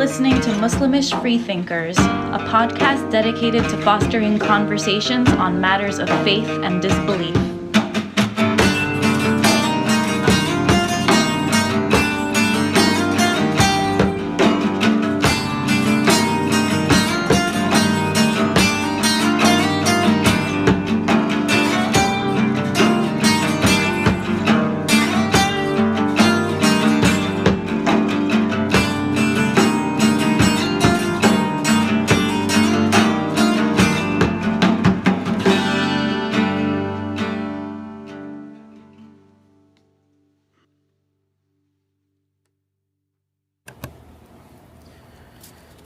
listening to Muslimish Freethinkers, a podcast dedicated to fostering conversations on matters of faith and disbelief.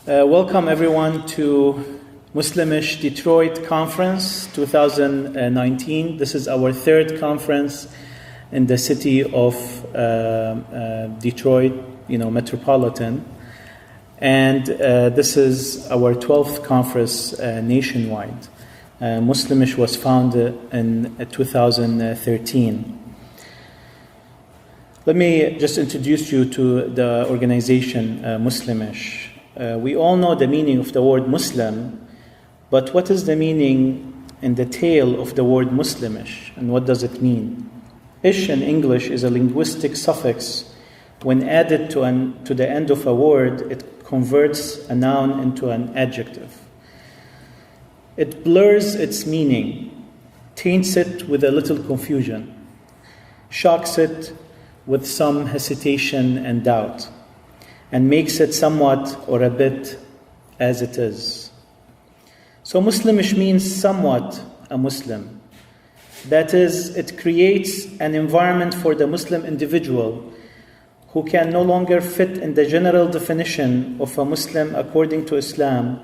Welcome everyone to Muslimish Detroit Conference 2019. This is our third conference in the city of Detroit, metropolitan. And this is our 12th conference nationwide. Muslimish was founded in 2013. Let me just introduce you to the organization Muslimish. We all know the meaning of the word Muslim, but what is the meaning in the tail of the word Muslimish, and what does it mean? Ish in English is a linguistic suffix. When added to the end of a word, it converts a noun into an adjective. It blurs its meaning, taints it with a little confusion, shocks it with some hesitation and doubt, and makes it somewhat or a bit as it is. So Muslimish means somewhat a Muslim. That is, it creates an environment for the Muslim individual who can no longer fit in the general definition of a Muslim according to Islam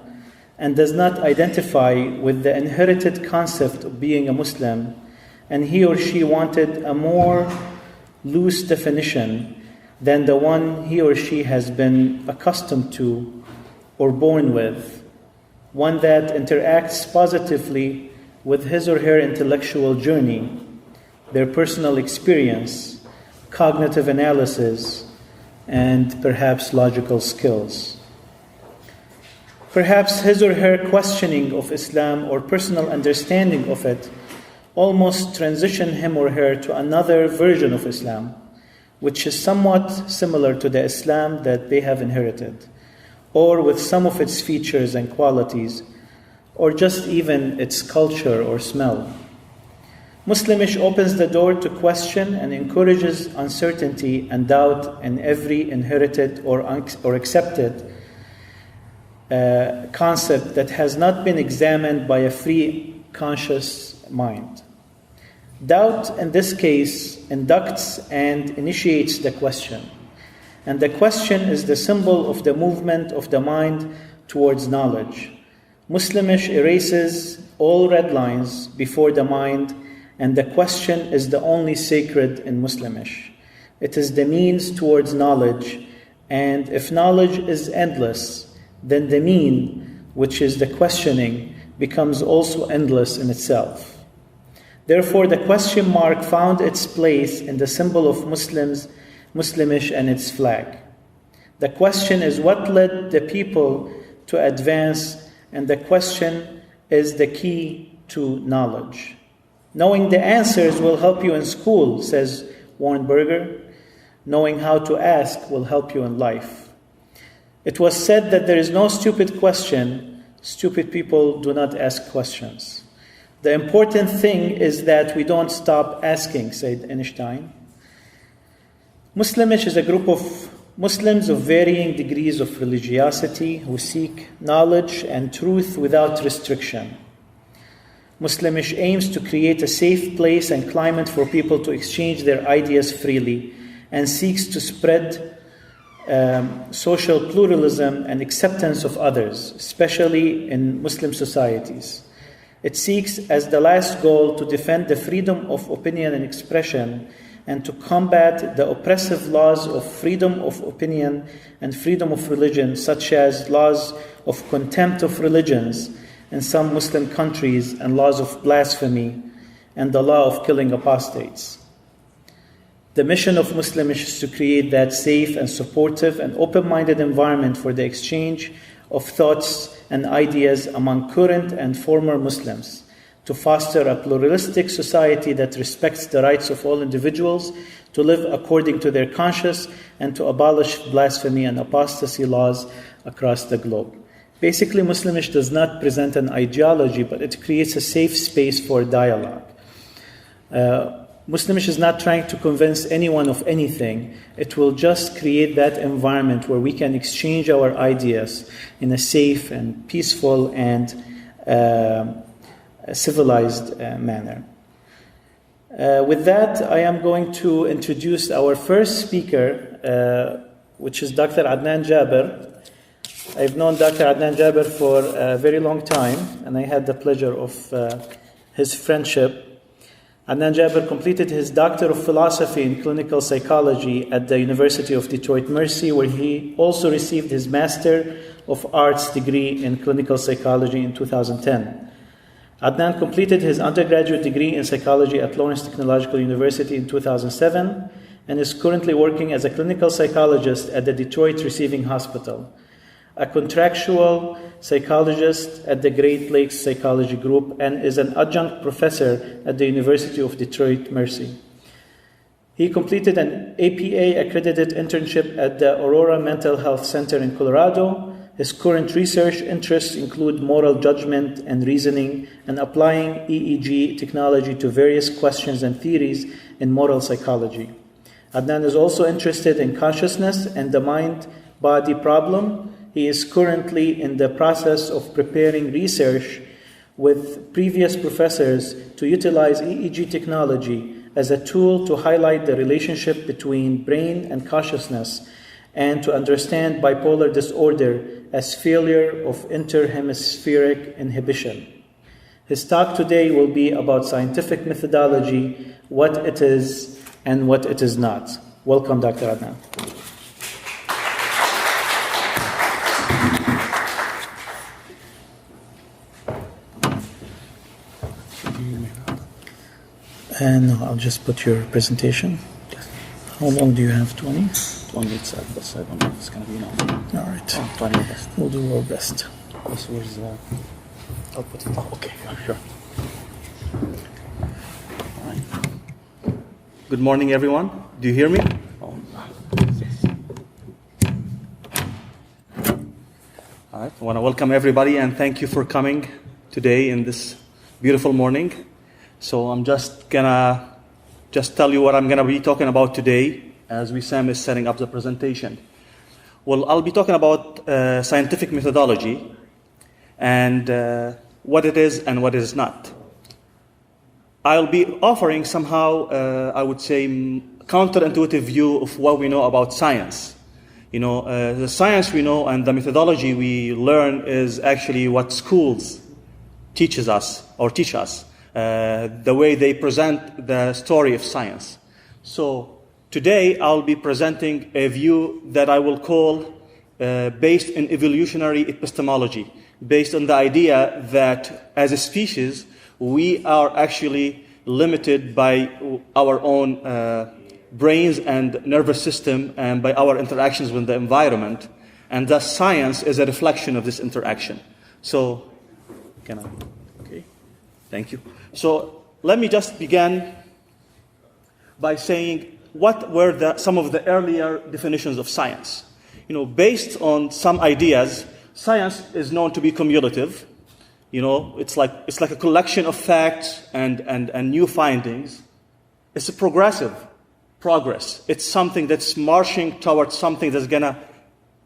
and does not identify with the inherited concept of being a Muslim, and he or she wanted a more loose definition than the one he or she has been accustomed to or born with, one that interacts positively with his or her intellectual journey, their personal experience, cognitive analysis, and perhaps logical skills. Perhaps his or her questioning of Islam or personal understanding of it almost transition him or her to another version of Islam, which is somewhat similar to the Islam that they have inherited, or with some of its features and qualities, or just even its culture or smell. Muslimish opens the door to question and encourages uncertainty and doubt in every inherited or accepted concept that has not been examined by a free, conscious mind. Doubt, in this case, inducts and initiates the question. And the question is the symbol of the movement of the mind towards knowledge. Muslimish erases all red lines before the mind, and the question is the only sacred in Muslimish. It is the means towards knowledge, and if knowledge is endless, then the mean, which is the questioning, becomes also endless in itself. Therefore, the question mark found its place in the symbol of Muslimish and its flag. The question is what led the people to advance, and the question is the key to knowledge. Knowing the answers will help you in school, says Warren Berger. Knowing how to ask will help you in life. It was said that there is no stupid question. Stupid people do not ask questions. The important thing is that we don't stop asking, said Einstein. Muslimish is a group of Muslims of varying degrees of religiosity who seek knowledge and truth without restriction. Muslimish aims to create a safe place and climate for people to exchange their ideas freely, and seeks to spread social pluralism and acceptance of others, especially in Muslim societies. It seeks as the last goal to defend the freedom of opinion and expression, and to combat the oppressive laws of freedom of opinion and freedom of religion, such as laws of contempt of religions in some Muslim countries and laws of blasphemy and the law of killing apostates. The mission of Muslimish is to create that safe and supportive and open-minded environment for the exchange of thoughts and ideas among current and former Muslims, to foster a pluralistic society that respects the rights of all individuals to live according to their conscience, and to abolish blasphemy and apostasy laws across the globe. Basically, Muslimish does not present an ideology, but it creates a safe space for dialogue. Muslimish is not trying to convince anyone of anything. It will just create that environment where we can exchange our ideas in a safe and peaceful and civilized manner. With that, I am going to introduce our first speaker, which is Dr. Adnan Jaber. I've known Dr. Adnan Jaber for a very long time, and I had the pleasure of his friendship. Adnan Jaber completed his Doctor of Philosophy in Clinical Psychology at the University of Detroit Mercy, where he also received his Master of Arts degree in Clinical Psychology in 2010. Adnan completed his undergraduate degree in psychology at Lawrence Technological University in 2007 and is currently working as a clinical psychologist at the Detroit Receiving Hospital, a contractual psychologist at the Great Lakes Psychology Group, and is an adjunct professor at the University of Detroit Mercy. He completed an APA-accredited internship at the Aurora Mental Health Center in Colorado. His current research interests include moral judgment and reasoning and applying EEG technology to various questions and theories in moral psychology. Adnan is also interested in consciousness and the mind-body problem. He is currently in the process of preparing research with previous professors to utilize EEG technology as a tool to highlight the relationship between brain and consciousness and to understand bipolar disorder as failure of interhemispheric inhibition. His talk today will be about scientific methodology, what it is and what it is not. Welcome, Dr. Adnan. No, I'll just put your presentation. How long do you have? 20? 1 minute, but I don't know if it's going to be enough. All right. I'll try my best. We'll do our best. This was, I'll put it. Okay, sure. All right. Good morning, everyone. Do you hear me? Oh, yes. All right. I want to welcome everybody and thank you for coming today in this beautiful morning. So I'm just gonna tell you what I'm gonna be talking about today as Wissam is setting up the presentation. Well, I'll be talking about scientific methodology and what it is and what it is not. I'll be offering somehow, I would say, counterintuitive view of what we know about science. You know, the science we know and the methodology we learn is actually what schools teach us. The way they present the story of science. So today I'll be presenting a view that I will call based in evolutionary epistemology, based on the idea that as a species we are actually limited by our own brains and nervous system and by our interactions with the environment, and thus science is a reflection of this interaction. So, okay, thank you. So let me just begin by saying what were some of the earlier definitions of science. You know, based on some ideas, science is known to be cumulative. You know, it's like a collection of facts and new findings. It's a progressive progress. It's something that's marching towards something that's gonna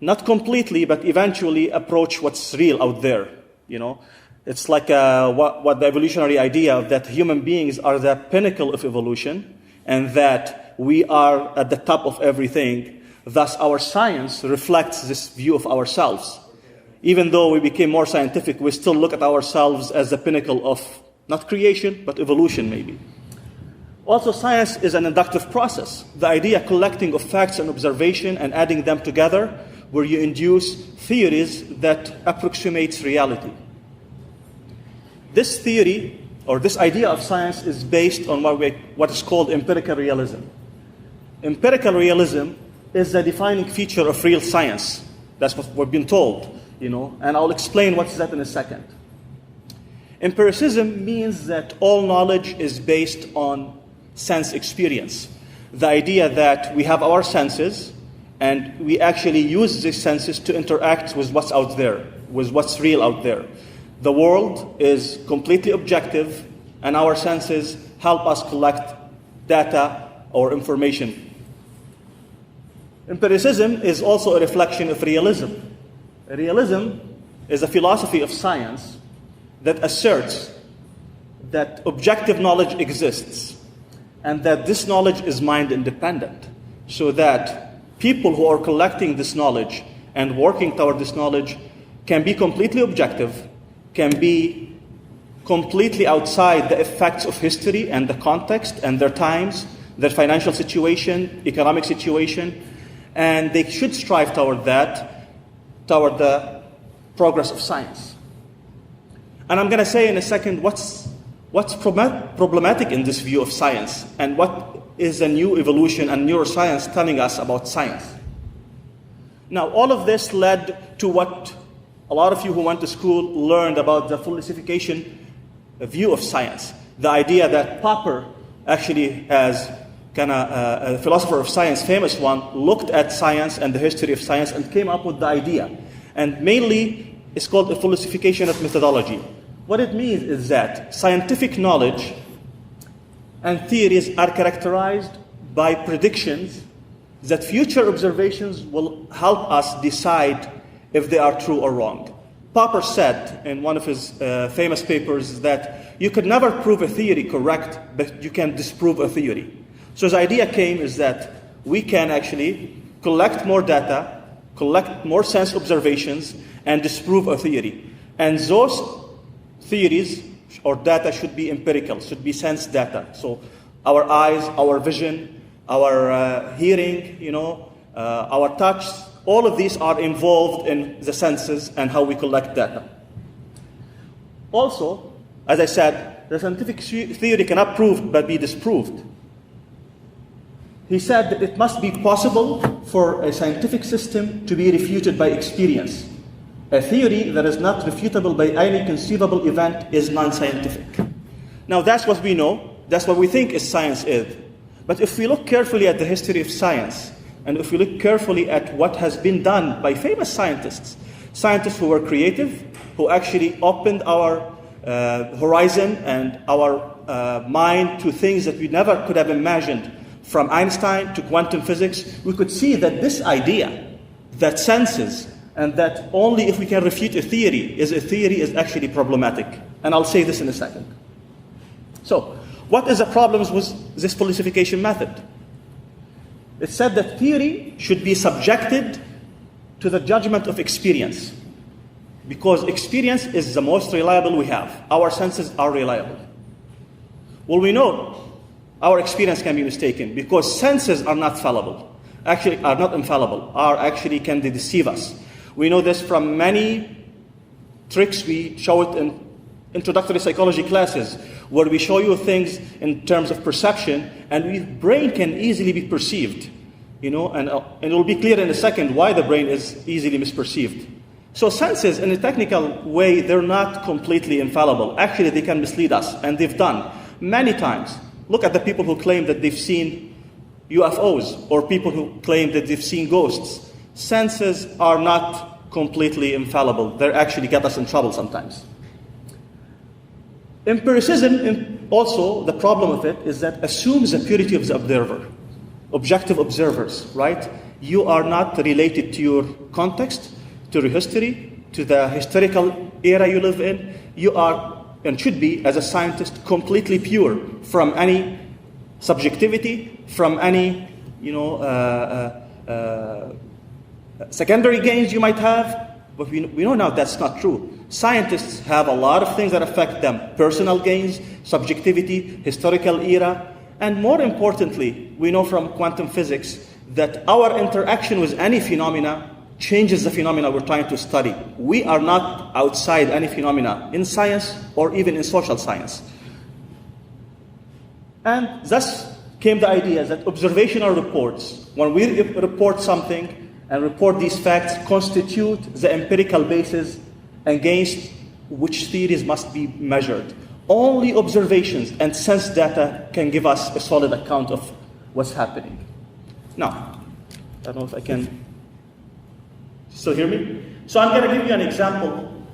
not completely, but eventually approach what's real out there. You know. It's like what the evolutionary idea that human beings are the pinnacle of evolution and that we are at the top of everything. Thus, our science reflects this view of ourselves. Even though we became more scientific, we still look at ourselves as the pinnacle of not creation, but evolution maybe. Also, science is an inductive process. The idea collecting of facts and observation and adding them together where you induce theories that approximates reality. This theory, or this idea of science, is based on what is called empirical realism. empirical realism is the defining feature of real science. That's what we've been told, and I'll explain what's that in a second. Empiricism means that all knowledge is based on sense experience. The idea that we have our senses and we actually use these senses to interact with what's out there, with what's real out there. The world is completely objective, and our senses help us collect data or information. Empiricism is also a reflection of realism. Realism is a philosophy of science that asserts that objective knowledge exists and that this knowledge is mind independent, so that people who are collecting this knowledge and working toward this knowledge can be completely objective, can be completely outside the effects of history and the context and their times, their financial situation, economic situation, and they should strive toward that, toward the progress of science. And I'm going to say in a second what's problematic in this view of science and what is the new evolution and neuroscience telling us about science. Now, all of this led to what a lot of you who went to school learned about the falsification view of science. The idea that Popper actually, as a philosopher of science, famous one, looked at science and the history of science and came up with the idea. And mainly, it's called a falsification of methodology. What it means is that scientific knowledge and theories are characterized by predictions that future observations will help us decide if they are true or wrong. Popper said in one of his famous papers that you could never prove a theory correct, but you can disprove a theory. So his idea came is that we can actually collect more data, collect more sense observations, and disprove a theory. And those theories or data should be empirical, should be sense data. So our eyes, our vision, our hearing, our touch, all of these are involved in the senses and how we collect data. Also, as I said, the scientific theory cannot prove but be disproved. He said that it must be possible for a scientific system to be refuted by experience. A theory that is not refutable by any conceivable event is non-scientific. Now that's what we know, that's what we think is science is. But if we look carefully at the history of science, and if we look carefully at what has been done by famous scientists who were creative, who actually opened our horizon and our mind to things that we never could have imagined, from Einstein to quantum physics, we could see that this idea, that senses, and that only if we can refute a theory is actually problematic. And I'll say this in a second. So, what is the problems with this falsification method? It said that theory should be subjected to the judgment of experience, because experience is the most reliable we have. Our senses are reliable. Well, we know our experience can be mistaken because senses are not fallible, actually are not infallible, actually can they deceive us. We know this from many tricks we show it in introductory psychology classes, where we show you things in terms of perception, and the brain can easily be perceived, and it will be clear in a second why the brain is easily misperceived. So senses, in a technical way, they're not completely infallible. Actually, they can mislead us, and they've done many times. Look at the people who claim that they've seen UFOs, or people who claim that they've seen ghosts. Senses are not completely infallible. They actually get us in trouble sometimes. Empiricism, also, the problem of it is that assumes the purity of the observer. Objective observers, right? You are not related to your context, to your history, to the historical era you live in. You are, and should be, as a scientist, completely pure from any subjectivity, from any, secondary gains you might have. But we know now that's not true. Scientists have a lot of things that affect them. Personal gains, subjectivity, historical era, and more importantly, we know from quantum physics that our interaction with any phenomena changes the phenomena we're trying to study. We are not outside any phenomena in science or even in social science. And thus, came the idea that observational reports, when we report something and report these facts, constitute the empirical basis against which theories must be measured. Only observations and sense data can give us a solid account of what's happening. Now, I don't know if I can still hear me? So I'm going to give you an example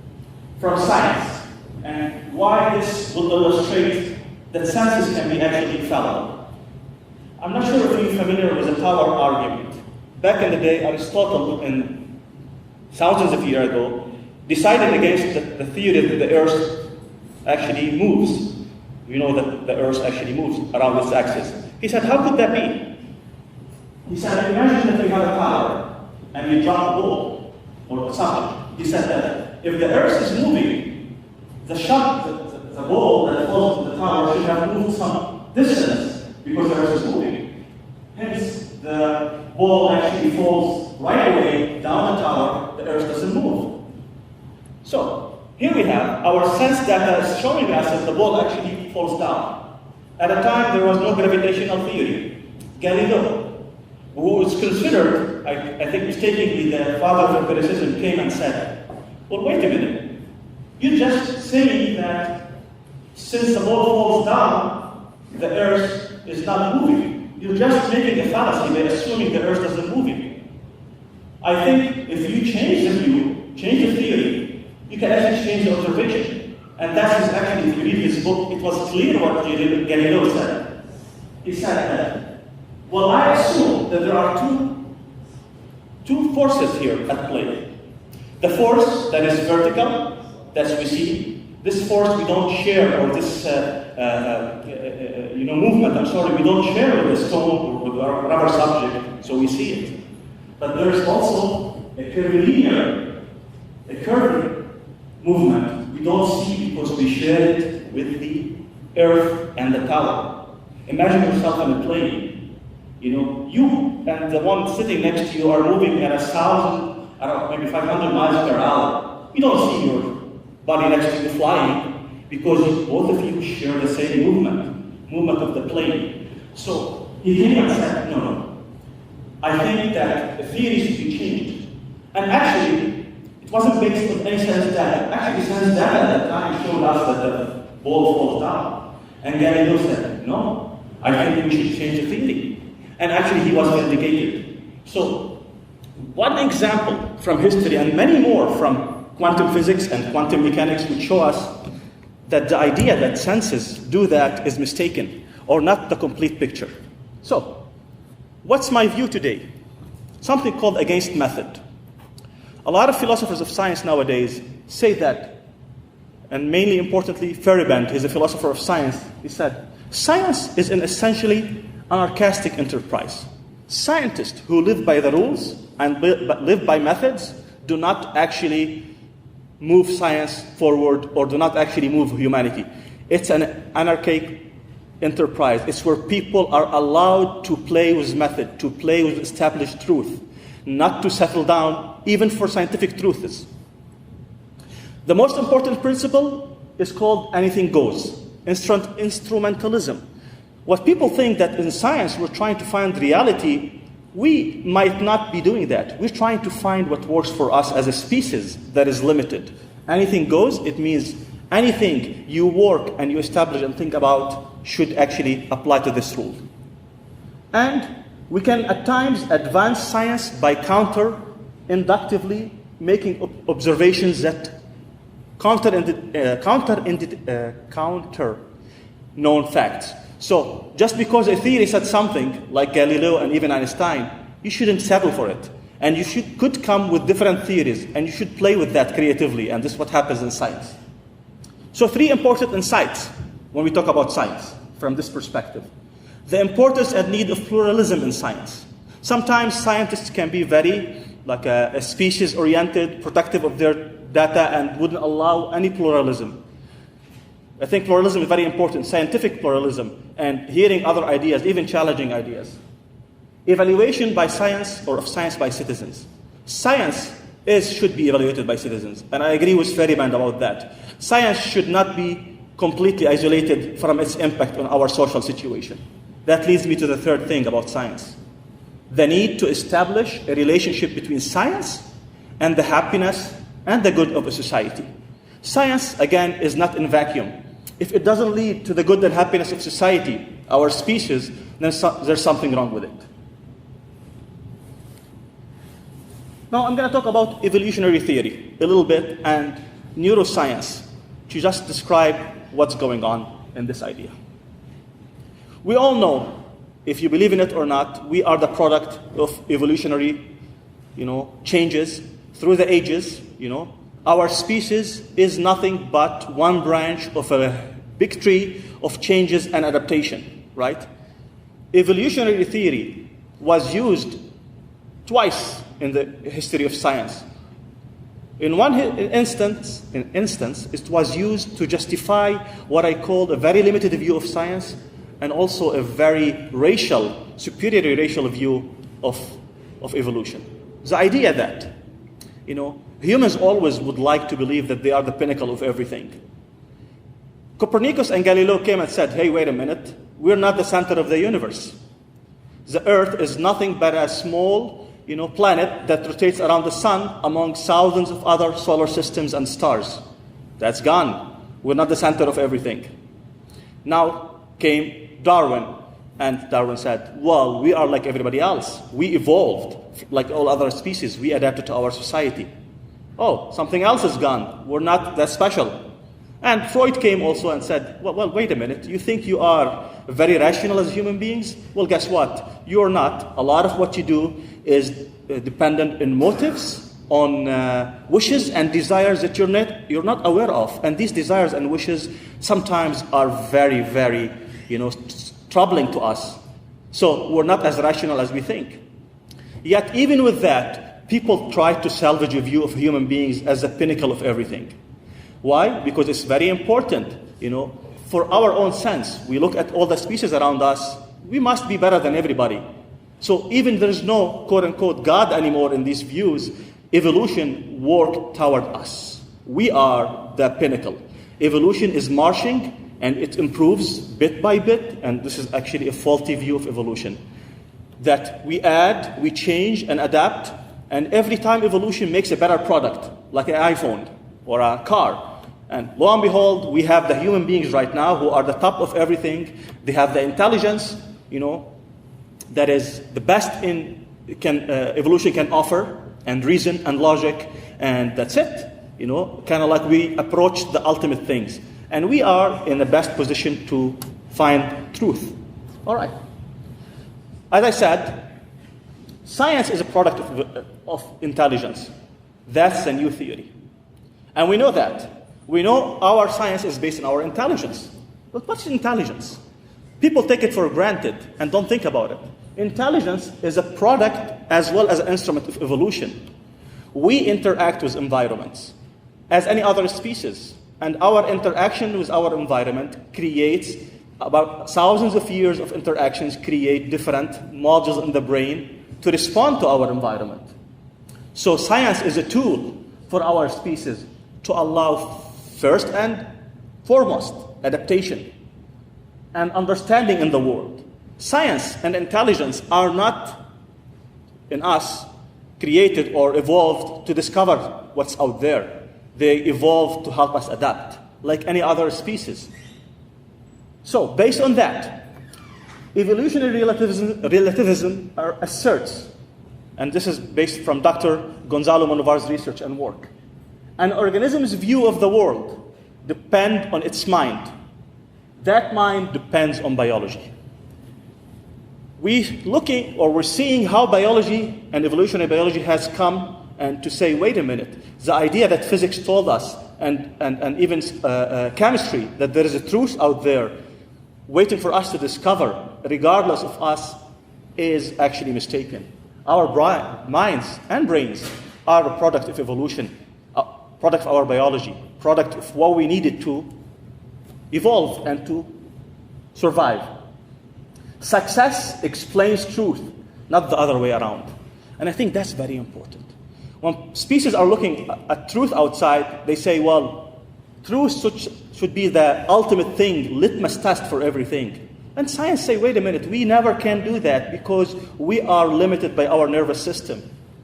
from science and why this will illustrate that senses can be actually fallible. I'm not sure if you're familiar with the tower argument. Back in the day, Aristotle, thousands of years ago, decided against the theory that the Earth actually moves. We know that the Earth actually moves around its axis. He said, how could that be? He said, imagine that you have a tower and you drop a ball or something. He said that if the Earth is moving, the ball that falls to the tower should have moved some distance because the Earth is moving. Hence, the ball actually falls right away down the tower, the Earth doesn't move. So, here we have our sense data is showing us that the ball actually falls down. At the time, there was no gravitational theory. Galileo, who is considered, I think mistakenly, the father of empiricism, came and said, well, wait a minute. You're just saying that since the ball falls down, the Earth is not moving. You're just making a fallacy by assuming the Earth doesn't move. I think if you change the view, change the theory, you can actually change the observation. And that is actually, if you read his book, it was clear what Galileo said. He said that, well, I assume that there are two forces here at play. The force that is vertical, that we see. This force we don't share, or this movement, we don't share with the stone or with our rubber subject, so we see it. But there is also a curvilinear, a curved movement we don't see because we share it with the Earth and the tower. Imagine yourself on a plane. You and the one sitting next to you are moving at 1,000, maybe 500 miles per hour. You don't see your body next to you flying because both of you share the same movement of the plane. So he came and said, no. I think that the theory should be changed. And actually, it wasn't based on any sense data. Actually, sense data at that time showed us that the ball falls down. And Galileo said, no, I think we should change the theory. And actually, he was vindicated. So, one example from history, and many more from quantum physics and quantum mechanics, would show us that the idea that senses do that is mistaken, or not the complete picture. So, what's my view today? Something called against method. A lot of philosophers of science nowadays say that, and mainly importantly, Faribault, he's a philosopher of science, he said, science is an essentially anarchistic enterprise. Scientists who live by the rules and live by methods do not actually move science forward or do not actually move humanity. It's an anarchic enterprise. It's where people are allowed to play with method, to play with established truth, not to settle down even for scientific truths. The most important principle is called anything goes, instrumentalism. What people think that in science we're trying to find reality, we might not be doing that. We're trying to find what works for us as a species that is limited. Anything goes, it means anything you work and you establish and think about should actually apply to this rule. And we can at times advance science by counter-inductively making observations that counter known facts. So, just because a theory said something, like Galileo and even Einstein, you shouldn't settle for it. And you could come with different theories, and you should play with that creatively, and this is what happens in science. So, 3 important insights when we talk about science from this perspective. The importance and need of pluralism in science. Sometimes scientists can be very, like a species-oriented, protective of their data, and wouldn't allow any pluralism. I think pluralism is very important, scientific pluralism, and hearing other ideas, even challenging ideas. Evaluation by science, or of science by citizens. Science should be evaluated by citizens, and I agree with Faribault about that. Science should not be completely isolated from its impact on our social situation. That leads me to the third thing about science. The need to establish a relationship between science and the happiness and the good of a society. Science, again, is not in vacuum. If it doesn't lead to the good and happiness of society, our species, then there's something wrong with it. Now I'm going to talk about evolutionary theory a little bit and neuroscience to just describe what's going on in this idea. We all know, if you believe in it or not, we are the product of evolutionary, changes through the ages. Our species is nothing but one branch of a big tree of changes and adaptation, right? Evolutionary theory was used twice in the history of science. In one instance, it was used to justify what I call a very limited view of science, and also a very superior racial view of evolution. The idea that, humans always would like to believe that they are the pinnacle of everything. Copernicus and Galileo came and said, hey, wait a minute, we're not the center of the universe. The Earth is nothing but a small, planet that rotates around the sun among thousands of other solar systems and stars. That's gone. We're not the center of everything. Now came Darwin, and Darwin said, well, we are like everybody else. We evolved like all other species. We adapted to our society. Oh, something else is gone. We're not that special. And Freud came also and said, well, wait a minute. You think you are very rational as human beings? Well, guess what? You're not. A lot of what you do is dependent on motives, on wishes and desires that you're not aware of. And these desires and wishes sometimes are very, very, troubling to us. So we're not as rational as we think. Yet even with that, people try to salvage a view of human beings as the pinnacle of everything. Why? Because it's very important, for our own sense. We look at all the species around us, we must be better than everybody. So even there's no quote-unquote God anymore in these views, evolution worked toward us. We are the pinnacle. Evolution is marching, and it improves bit by bit, and this is actually a faulty view of evolution. That we add, we change, and adapt, and every time evolution makes a better product, like an iPhone or a car. And lo and behold, we have the human beings right now who are the top of everything. They have the intelligence, that is the best evolution can offer, and reason and logic, and that's it. Kind of like we approach the ultimate things. And we are in the best position to find truth. All right. As I said, science is a product of intelligence. That's the new theory. And we know that. We know our science is based on our intelligence. But what's intelligence? People take it for granted and don't think about it. Intelligence is a product as well as an instrument of evolution. We interact with environments as any other species. And our interaction with our environment creates, about thousands of years of interactions create different modules in the brain to respond to our environment. So science is a tool for our species to allow first and foremost adaptation and understanding in the world. Science and intelligence are not in us created or evolved to discover what's out there. They evolved to help us adapt, like any other species. So, based on that, evolutionary relativism asserts, and this is based from Dr. Gonzalo Monovar's research and work, an organism's view of the world depends on its mind. That mind depends on biology. We're seeing how biology and evolutionary biology has come and to say, wait a minute, the idea that physics told us and even chemistry, that there is a truth out there waiting for us to discover, regardless of us, is actually mistaken. Our minds and brains are a product of evolution, a product of our biology, product of what we needed to evolve and to survive. Success explains truth, not the other way around. And I think that's very important. When species are looking at truth outside, they say, well, truth should be the ultimate thing, litmus test for everything. And science say, wait a minute, we never can do that because we are limited by our nervous system.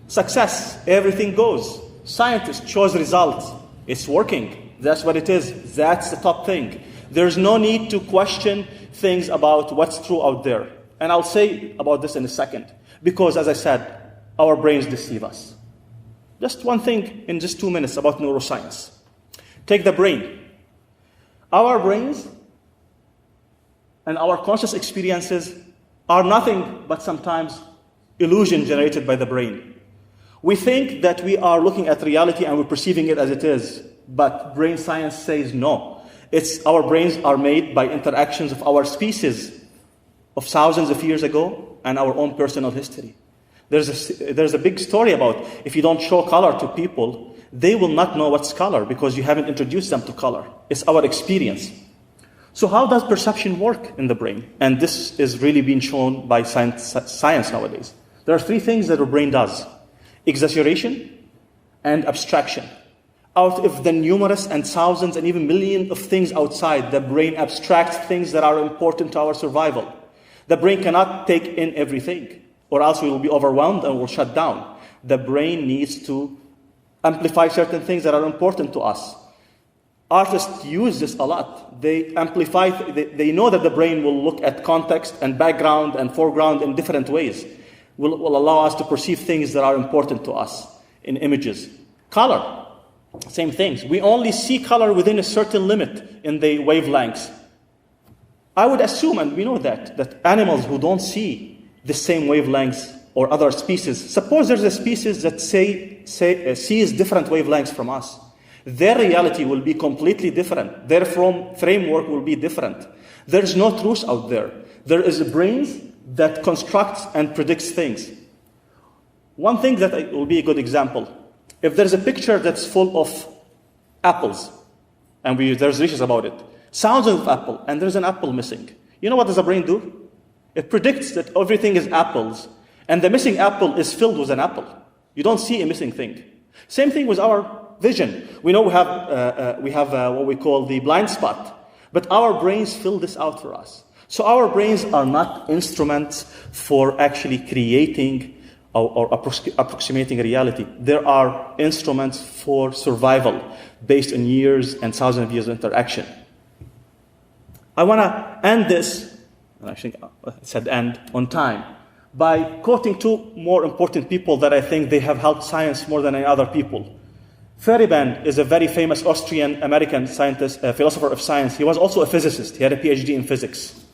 Success, everything goes. Scientists shows results. It's working. That's what it is. That's the top thing. There's no need to question things about what's true out there. And I'll say about this in a second. Because, as I said, our brains deceive us. Just one thing in just 2 minutes about neuroscience. Take the brain. Our brains and our conscious experiences are nothing but sometimes illusion generated by the brain. We think that we are looking at reality and we're perceiving it as it is, but brain science says no. Our brains are made by interactions of our species of thousands of years ago and our own personal history. There's a big story about if you don't show color to people, they will not know what's color because you haven't introduced them to color. It's our experience. So how does perception work in the brain? And this is really being shown by science nowadays. There are 3 things that our brain does: exaggeration and abstraction. Out of the numerous and thousands and even millions of things outside, the brain abstracts things that are important to our survival. The brain cannot take in everything, or else we will be overwhelmed and will shut down. The brain needs to amplify certain things that are important to us. Artists use this a lot. They amplify, they know that the brain will look at context and background and foreground in different ways. Will allow us to perceive things that are important to us in images. Color, same things. We only see color within a certain limit in the wavelengths. I would assume, and we know that animals who don't see the same wavelengths or other species, suppose there's a species that sees different wavelengths from us. Their reality will be completely different. Their framework will be different. There's no truth out there. There is a brain that constructs and predicts things. One thing that will be a good example. If there's a picture that's full of apples, and there's research about it, thousands of apples, and there's an apple missing. You know what does the brain do? It predicts that everything is apples, and the missing apple is filled with an apple. You don't see a missing thing. Same thing with our vision. We know we have what we call the blind spot, but our brains fill this out for us. So our brains are not instruments for actually creating or approximating reality. There are instruments for survival based on years and thousands of years of interaction. I want to end this, and I think I said end on time, by quoting 2 more important people that I think they have helped science more than any other people. Ferdinand is a very famous Austrian-American scientist, a philosopher of science. He was also a physicist. He had a PhD in physics.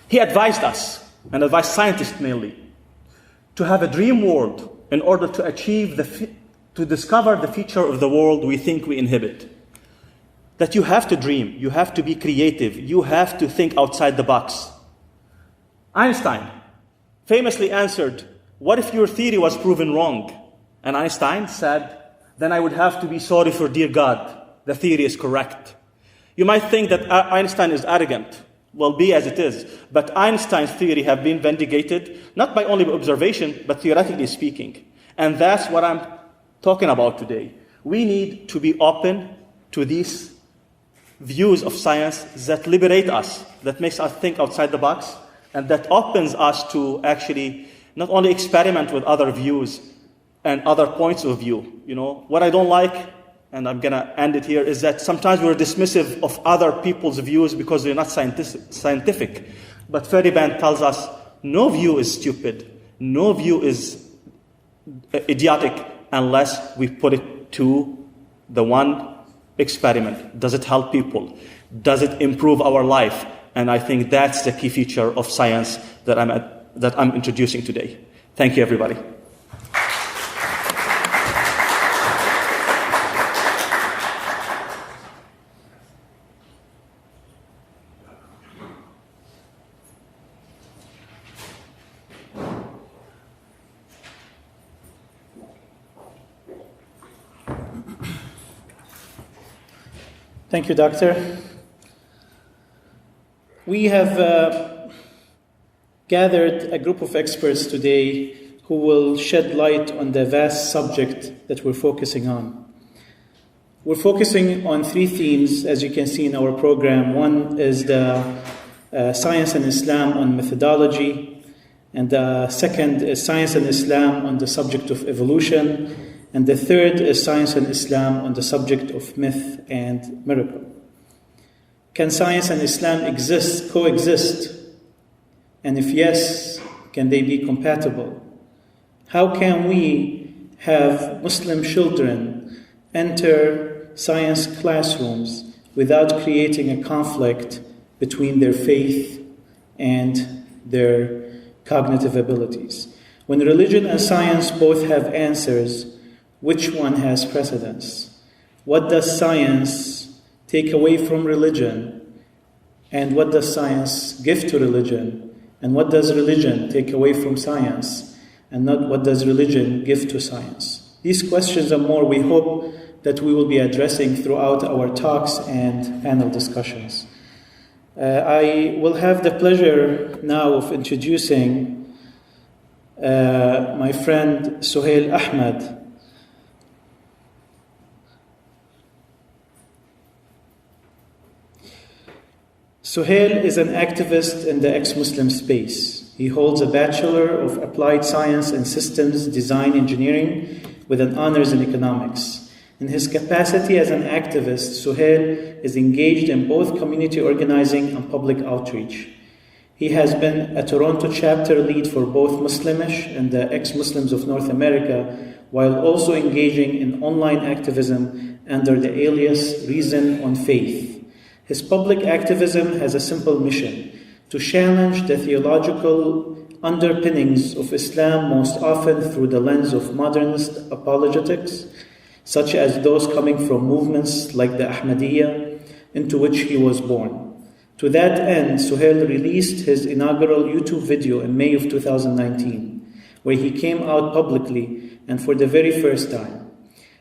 He advised us, and advised scientists mainly, to have a dream world in order to achieve to discover the feature of the world we think we inhabit. That you have to dream, you have to be creative, you have to think outside the box. Einstein famously answered, "What if your theory was proven wrong?" And Einstein said, "Then I would have to be sorry for dear God. The theory is correct." You might think that Einstein is arrogant. Well, be as it is. But Einstein's theory have been vindicated, not by only observation, but theoretically speaking. And that's what I'm talking about today. We need to be open to these views of science that liberate us, that makes us think outside the box, and that opens us to actually not only experiment with other views and other points of view. You know, what I don't like, and I'm going to end it here, is that sometimes we're dismissive of other people's views because they're not scientific. But Ferdinand tells us, no view is stupid, no view is idiotic unless we put it to the one experiment. Does it help people? Does it improve our life? And I think that's the key feature of science that I'm introducing today. Thank you, everybody. Thank you, Doctor. We have gathered a group of experts today who will shed light on the vast subject that we're focusing on. We're focusing on 3 themes, as you can see in our program. One is the Science and Islam on methodology, and the second is Science and Islam on the subject of evolution, and the third is Science and Islam on the subject of myth and miracle. Can science and Islam coexist? And if yes, can they be compatible? How can we have Muslim children enter science classrooms without creating a conflict between their faith and their cognitive abilities? When religion and science both have answers, which one has precedence? What does science take away from religion? And what does science give to religion? And what does religion take away from science? And not what does religion give to science? These questions and more we hope that we will be addressing throughout our talks and panel discussions. I will have the pleasure now of introducing my friend Suhail Ahmed. Suhail is an activist in the ex-Muslim space. He holds a Bachelor of Applied Science and Systems Design Engineering with an honors in economics. In his capacity as an activist, Suhail is engaged in both community organizing and public outreach. He has been a Toronto chapter lead for both Muslimish and the ex-Muslims of North America, while also engaging in online activism under the alias Reason on Faith. His public activism has a simple mission: to challenge the theological underpinnings of Islam, most often through the lens of modernist apologetics, such as those coming from movements like the Ahmadiyya, into which he was born. To that end, Suhail released his inaugural YouTube video in May of 2019, where he came out publicly and for the very first time.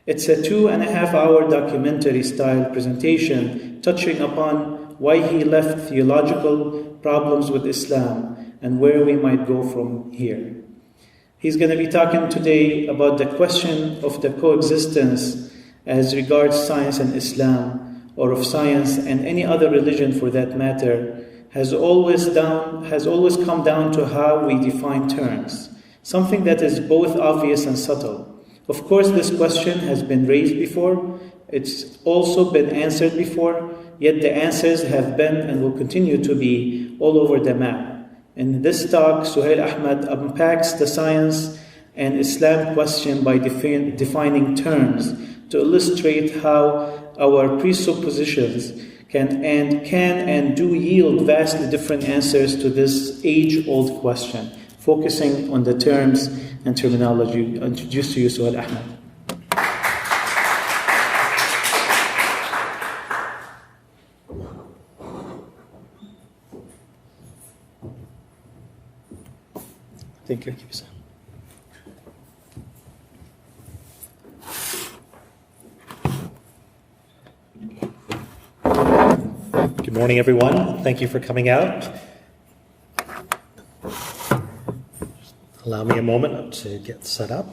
It's a 2.5-hour documentary-style presentation touching upon why he left theological problems with Islam and where we might go from here. He's going to be talking today about the question of the coexistence as regards science and Islam, or of science and any other religion for that matter, has always come down to how we define terms, something that is both obvious and subtle. Of course, this question has been raised before, it's also been answered before, yet the answers have been and will continue to be all over the map. In this talk, Suhail Ahmed unpacks the science and Islam question by defining terms to illustrate how our presuppositions can and do yield vastly different answers to this age-old question, focusing on the terms and terminology. Introduced to you, Suhail Ahmed. Thank you. Good morning, everyone. Thank you for coming out. Allow me a moment to get set up.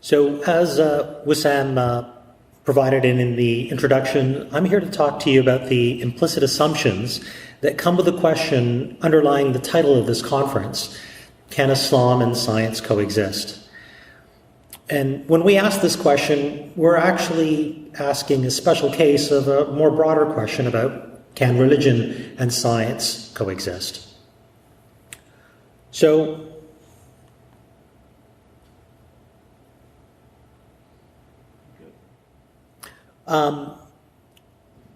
So as Wissam provided in the introduction, I'm here to talk to you about the implicit assumptions that come with the question underlying the title of this conference: can Islam and science coexist? And when we ask this question, we're actually asking a special case of a more broader question about can religion and science coexist? So,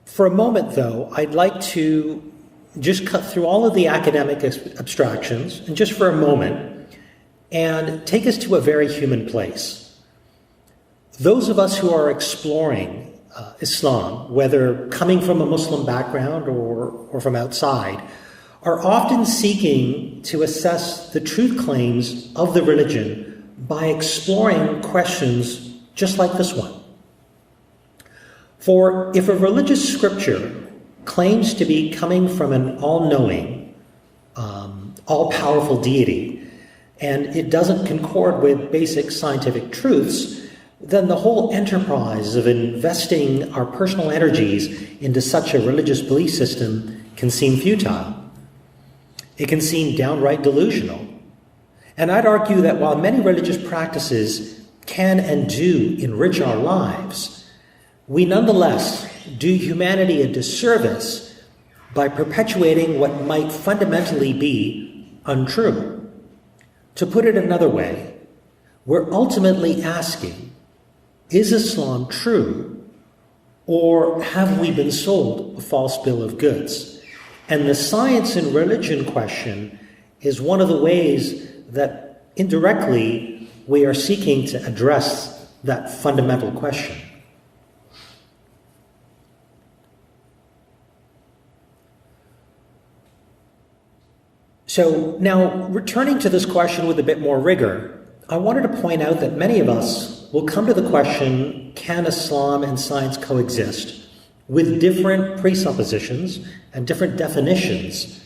for a moment, though, I'd like to just cut through all of the academic abstractions, and just for a moment, and take us to a very human place. Those of us who are exploring Islam, whether coming from a Muslim background or from outside, are often seeking to assess the truth claims of the religion by exploring questions just like this one. For if a religious scripture claims to be coming from an all-knowing, all-powerful deity, and it doesn't concord with basic scientific truths, then the whole enterprise of investing our personal energies into such a religious belief system can seem futile. It can seem downright delusional. And I'd argue that while many religious practices can and do enrich our lives, we nonetheless do humanity a disservice by perpetuating what might fundamentally be untrue. To put it another way, we're ultimately asking, is Islam true, or have we been sold a false bill of goods? And the science and religion question is one of the ways that indirectly we are seeking to address that fundamental question. So now, returning to this question with a bit more rigor, I wanted to point out that many of us will come to the question, can Islam and science coexist, with different presuppositions and different definitions.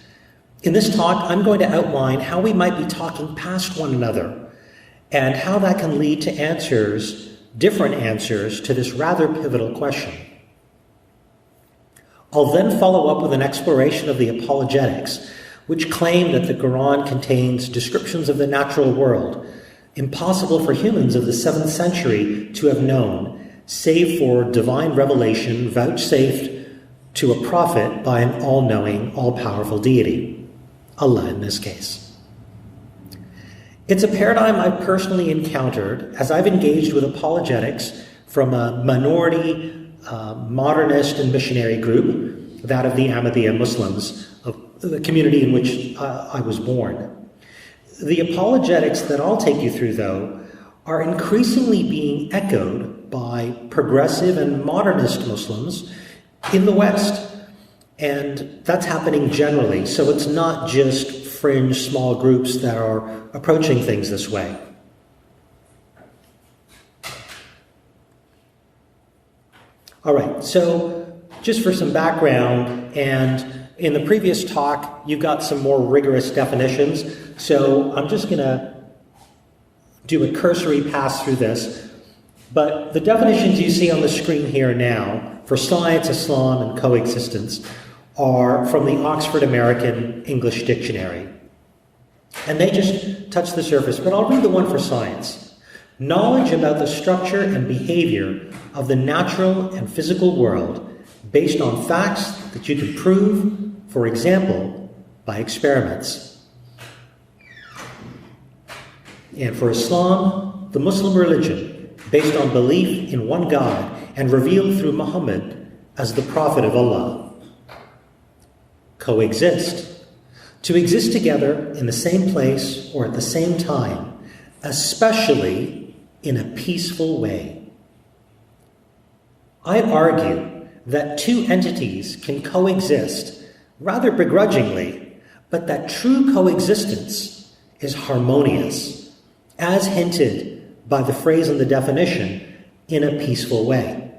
In this talk, I'm going to outline how we might be talking past one another and how that can lead to answers, different answers to this rather pivotal question. I'll then follow up with an exploration of the apologetics, which claim that the Quran contains descriptions of the natural world, impossible for humans of the 7th century to have known, save for divine revelation vouchsafed to a prophet by an all-knowing, all-powerful deity, Allah in this case. It's a paradigm I've personally encountered as I've engaged with apologetics from a minority, modernist and missionary group, that of the Ahmadiyya Muslims, of the community in which I was born. The apologetics that I'll take you through, though, are increasingly being echoed by progressive and modernist Muslims in the West. And that's happening generally, so it's not just fringe small groups that are approaching things this way. All right, so just for some background, and in the previous talk, you got some more rigorous definitions, so I'm just going to do a cursory pass through this. But the definitions you see on the screen here now for science, Islam, and coexistence are from the Oxford American English Dictionary. And they just touch the surface, but I'll read the one for science. Knowledge about the structure and behavior of the natural and physical world based on facts that you can prove, for example, by experiments. And for Islam, the Muslim religion, based on belief in one God and revealed through Muhammad as the Prophet of Allah. Coexist. To exist together in the same place or at the same time, especially in a peaceful way. I argue that two entities can coexist rather begrudgingly, but that true coexistence is harmonious, as hinted by the phrase in the definition, in a peaceful way.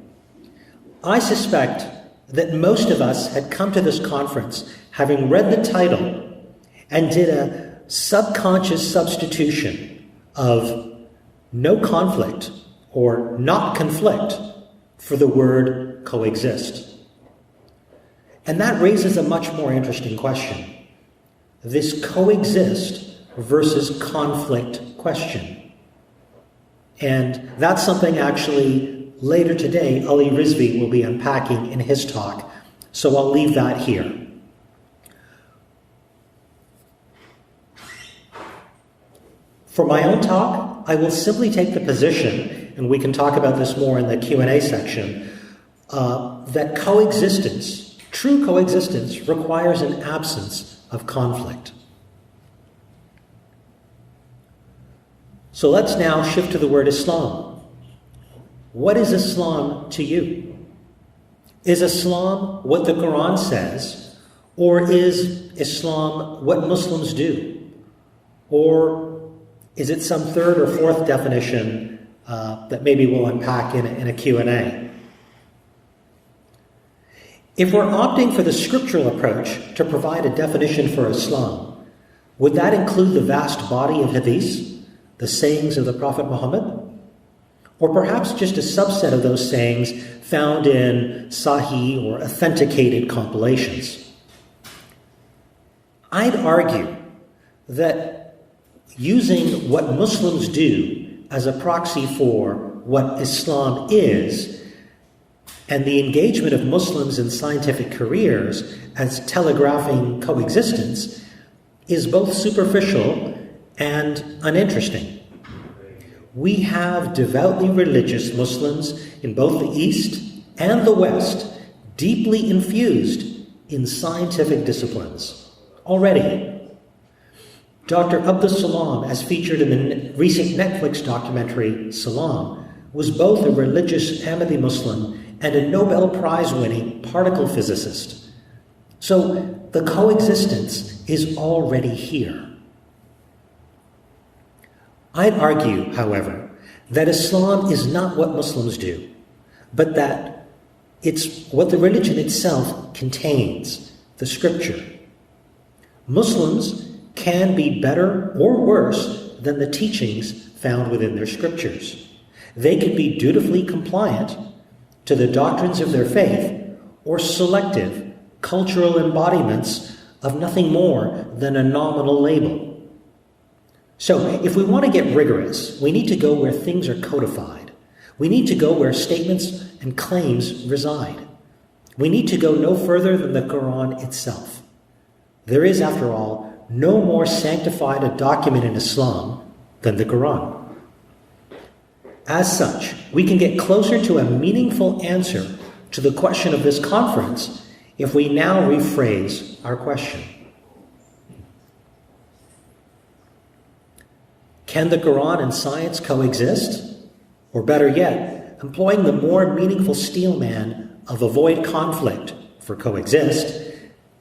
I suspect that most of us had come to this conference having read the title and did a subconscious substitution of no conflict or not conflict for the word coexist. And that raises a much more interesting question. This coexist versus conflict question. And that's something actually later today Ali Rizvi will be unpacking in his talk. So I'll leave that here. For my own talk, I will simply take the position, and we can talk about this more in the Q&A section, that coexistence, true coexistence, requires an absence of conflict. So let's now shift to the word Islam. What is Islam to you? Is Islam what the Quran says, Or is Islam what Muslims do? Or is it some third or fourth definition that maybe we'll unpack in a Q&A? If we're opting for the scriptural approach to provide a definition for Islam, would that include the vast body of hadiths, the sayings of the Prophet Muhammad? Or perhaps just a subset of those sayings found in Sahih or authenticated compilations? I'd argue that using what Muslims do as a proxy for what Islam is, and the engagement of Muslims in scientific careers as telegraphing coexistence, is both superficial and uninteresting. We have devoutly religious Muslims in both the East and the West deeply infused in scientific disciplines already. Dr. Abdus Salam, as featured in the recent Netflix documentary Salam, was both a religious Ahmadi Muslim and a Nobel Prize-winning particle physicist. So the coexistence is already here. I'd argue, however, that Islam is not what Muslims do, but that it's what the religion itself contains, the scripture. Muslims can be better or worse than the teachings found within their scriptures. They can be dutifully compliant to the doctrines of their faith or selective cultural embodiments of nothing more than a nominal label. So, if we want to get rigorous, we need to go where things are codified. We need to go where statements and claims reside. We need to go no further than the Quran itself. There is, after all, no more sanctified a document in Islam than the Quran. As such, we can get closer to a meaningful answer to the question of this conference if we now rephrase our question. Can the Quran and science coexist? Or better yet, employing the more meaningful steelman of avoid conflict for coexist,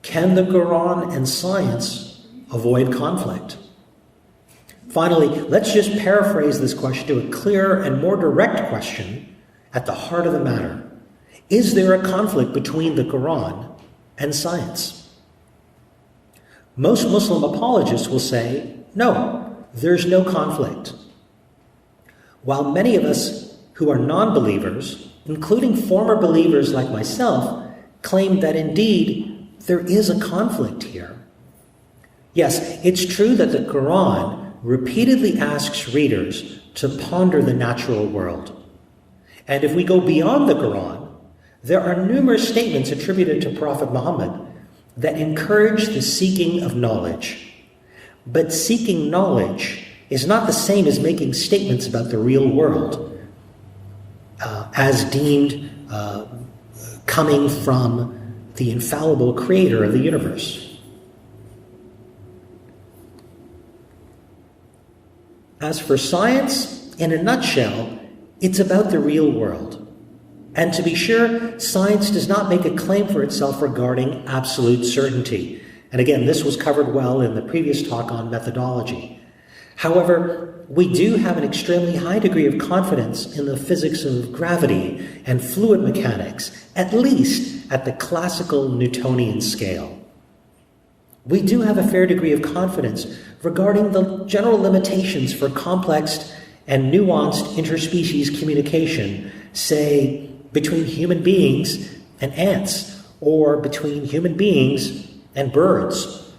can the Quran and science avoid conflict? Finally, let's just paraphrase this question to a clearer and more direct question at the heart of the matter. Is there a conflict between the Quran and science? Most Muslim apologists will say, no, there's no conflict. While many of us who are non-believers, including former believers like myself, claim that indeed there is a conflict here. Yes, it's true that the Quran repeatedly asks readers to ponder the natural world. And if we go beyond the Quran, there are numerous statements attributed to Prophet Muhammad that encourage the seeking of knowledge. But seeking knowledge is not the same as making statements about the real world as deemed coming from the infallible creator of the universe. As for science, in a nutshell, it's about the real world. And to be sure, science does not make a claim for itself regarding absolute certainty. And again, this was covered well in the previous talk on methodology. However, we do have an extremely high degree of confidence in the physics of gravity and fluid mechanics, at least at the classical Newtonian scale. We do have a fair degree of confidence regarding the general limitations for complex and nuanced interspecies communication, say, between human beings and ants, or between human beings and birds.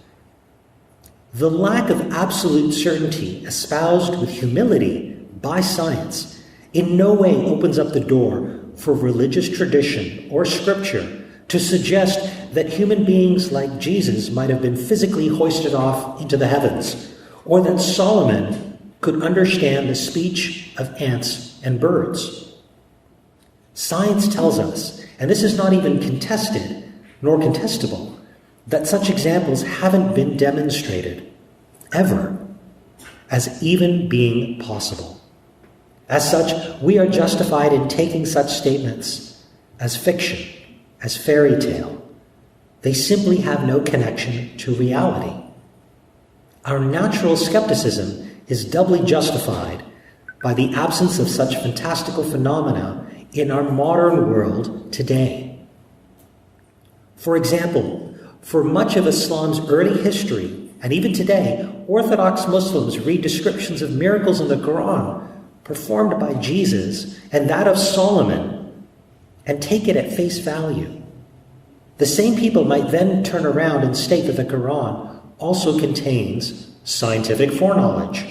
The lack of absolute certainty espoused with humility by science in no way opens up the door for religious tradition or scripture to suggest that human beings like Jesus might have been physically hoisted off into the heavens, or that Solomon could understand the speech of ants and birds. Science tells us, and this is not even contested nor contestable, that such examples haven't been demonstrated, ever, as even being possible. As such, we are justified in taking such statements as fiction, as fairy tale, They simply have no connection to reality. Our natural skepticism is doubly justified by the absence of such fantastical phenomena in our modern world today. For example, for much of Islam's early history, and even today, Orthodox Muslims read descriptions of miracles in the Quran performed by Jesus and that of Solomon and take it at face value. The same people might then turn around and state that the Quran also contains scientific foreknowledge.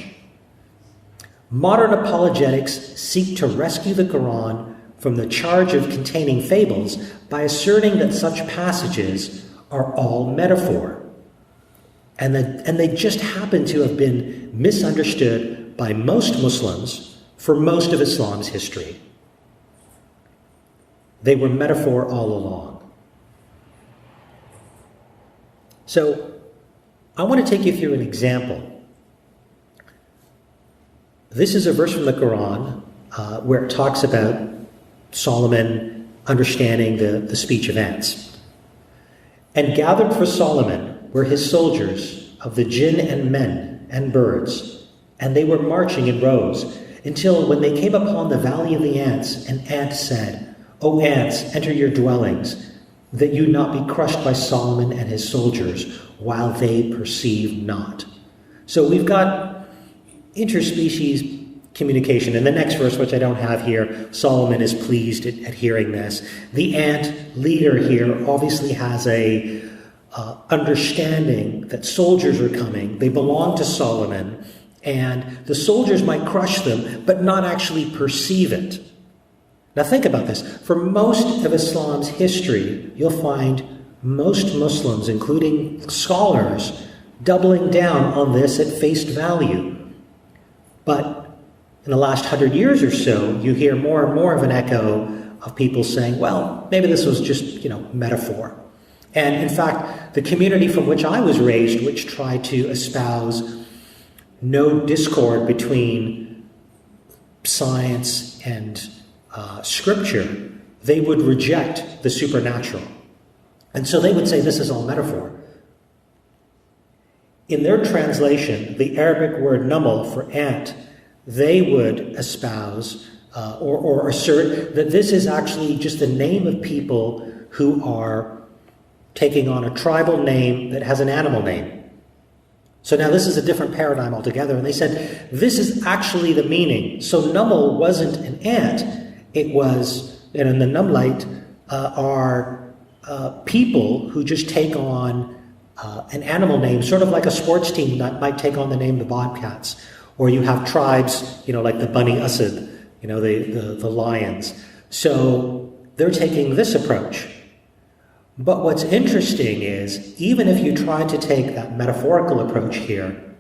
Modern apologetics seek to rescue the Quran from the charge of containing fables by asserting that such passages are all metaphor, and they just happen to have been misunderstood by most Muslims for most of Islam's history. They were metaphor all along. So, I want to take you through an example. This is a verse from the Quran where it talks about Solomon understanding the speech of ants. And gathered for Solomon were his soldiers of the jinn and men and birds, and they were marching in rows, until when they came upon the valley of the ants, an ant said, O ants, enter your dwellings, that you not be crushed by Solomon and his soldiers, while they perceive not. So we've got interspecies communication. In the next verse, which I don't have here, Solomon is pleased at hearing this. The ant leader here obviously has a understanding that soldiers are coming. They belong to Solomon, and the soldiers might crush them, but not actually perceive it. Now think about this. For most of Islam's history, you'll find most Muslims, including scholars, doubling down on this at face value. But in the last 100 years or so, you hear more and more of an echo of people saying, well, maybe this was just, metaphor. And in fact, the community from which I was raised, which tried to espouse no discord between science and scripture, they would reject the supernatural. And so they would say this is all metaphor. In their translation, the Arabic word namal for ant, they would espouse or assert that this is actually just the name of people who are taking on a tribal name that has an animal name. So now this is a different paradigm altogether. And they said, this is actually the meaning. So namal wasn't an ant. It was, and in the Namlite are people who just take on an animal name, sort of like a sports team that might take on the name the Bobcats. Or you have tribes, like the Bani Asad, the lions. So they're taking this approach. But what's interesting is, even if you try to take that metaphorical approach here,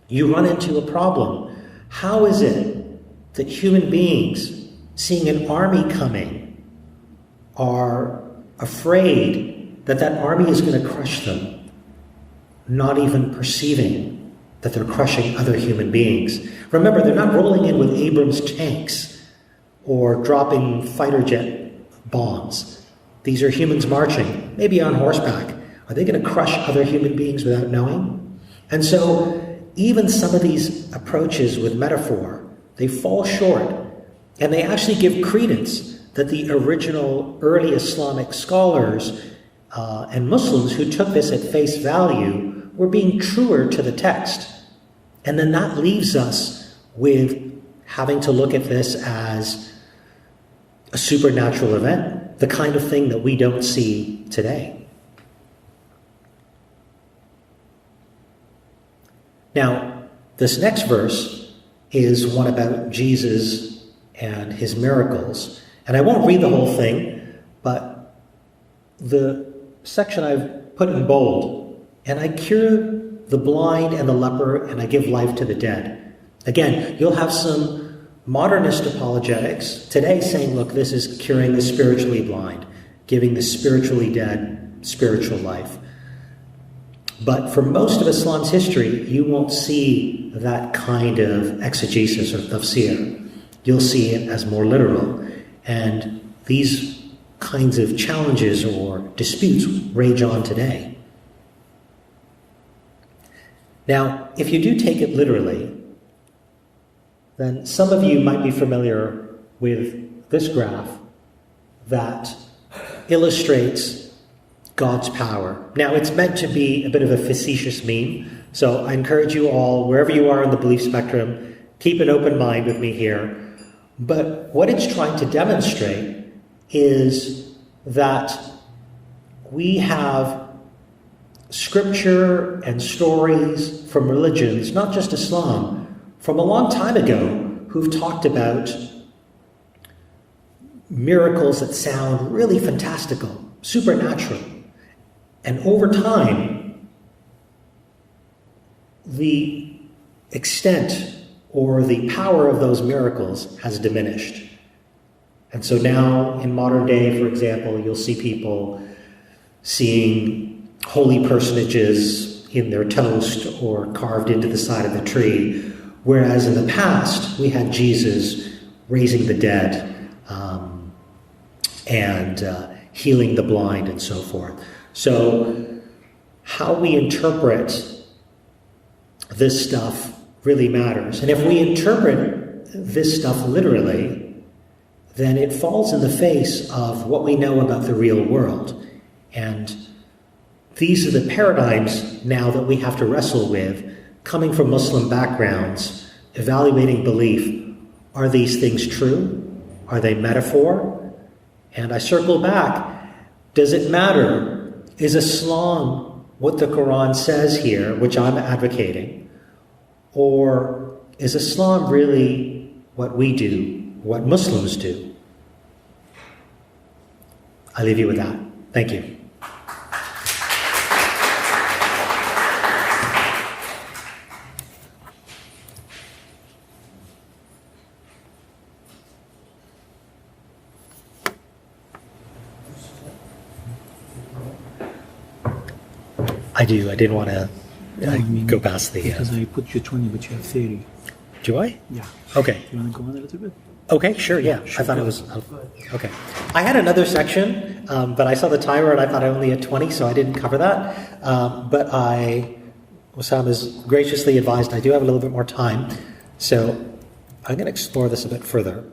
you run into a problem. How is it that human beings, seeing an army coming, are afraid that that army is going to crush them, not even perceiving that they're crushing other human beings? Remember, they're not rolling in with Abrams tanks or dropping fighter jet bombs. These are humans marching, maybe on horseback. Are they going to crush other human beings without knowing? And so even some of these approaches with metaphor, they fall short, and they actually give credence that the original early Islamic scholars and Muslims who took this at face value were being truer to the text. And then that leaves us with having to look at this as a supernatural event, the kind of thing that we don't see today. Now, this next verse is one about Jesus and his miracles. And I won't read the whole thing, but the section I've put in bold, and I cure the blind and the leper, and I give life to the dead. Again, you'll have some modernist apologetics today saying, look, this is curing the spiritually blind, giving the spiritually dead spiritual life. But for most of Islam's history, you won't see that kind of exegesis or tafsir. You'll see it as more literal. And these kinds of challenges or disputes rage on today. Now, if you do take it literally, then some of you might be familiar with this graph that illustrates God's power. Now, it's meant to be a bit of a facetious meme, so I encourage you all, wherever you are in the belief spectrum, keep an open mind with me here. But what it's trying to demonstrate is that we have scripture and stories from religions, not just Islam, from a long time ago, who've talked about miracles that sound really fantastical, supernatural. And over time, the extent or the power of those miracles has diminished. And so now, in modern day, for example, you'll see people seeing holy personages in their toast or carved into the side of the tree, whereas in the past, we had Jesus raising the dead and healing the blind and so forth. So how we interpret this stuff really matters. And if we interpret this stuff literally, then it falls in the face of what we know about the real world. And these are the paradigms now that we have to wrestle with, coming from Muslim backgrounds, evaluating belief. Are these things true? Are they metaphor? And I circle back. Does it matter? Is Islam what the Quran says here, which I'm advocating? Or is Islam really what we do, what Muslims do? I leave you with that. Thank you. I do. I didn't want to go past the... Because I put you 20, but you have 30. Do I? Yeah. Okay. You want to go on a little bit? Okay, sure, yeah. Sure, I thought it was... Okay. I had another section, but I saw the timer and I thought I only had 20, so I didn't cover that. But Wissam has graciously advised I do have a little bit more time, so I'm going to explore this a bit further.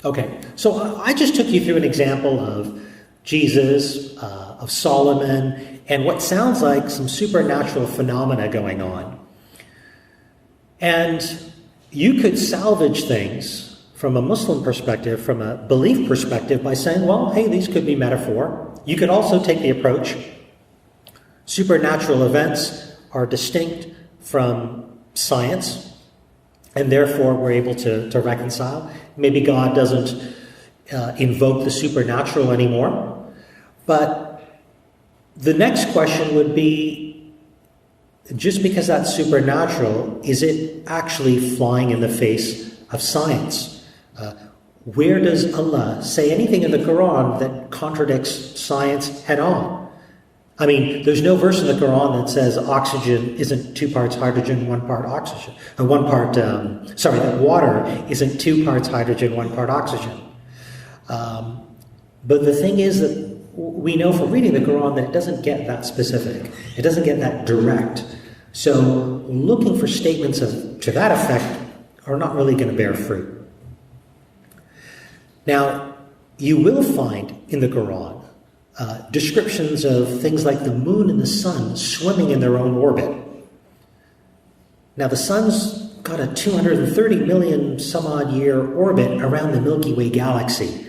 Okay, so I just took you through an example of Jesus, of Solomon, and what sounds like some supernatural phenomena going on. And you could salvage things from a Muslim perspective, from a belief perspective, by saying, well, hey, these could be metaphor. You could also take the approach, supernatural events are distinct from science, and therefore we're able to reconcile. Maybe God doesn't invoke the supernatural anymore. But the next question would be, just because that's supernatural, is it actually flying in the face of science? Where does Allah say anything in the Quran that contradicts science head on? I mean, there's no verse in the Quran that says oxygen isn't 2 parts hydrogen, 1 part oxygen. That water isn't 2 parts hydrogen, 1 part oxygen. But the thing is that we know from reading the Quran that it doesn't get that specific. It doesn't get that direct. So looking for statements to that effect are not really going to bear fruit. Now, you will find in the Quran descriptions of things like the moon and the sun swimming in their own orbit. Now, the sun's got a 230 million some odd year orbit around the Milky Way galaxy.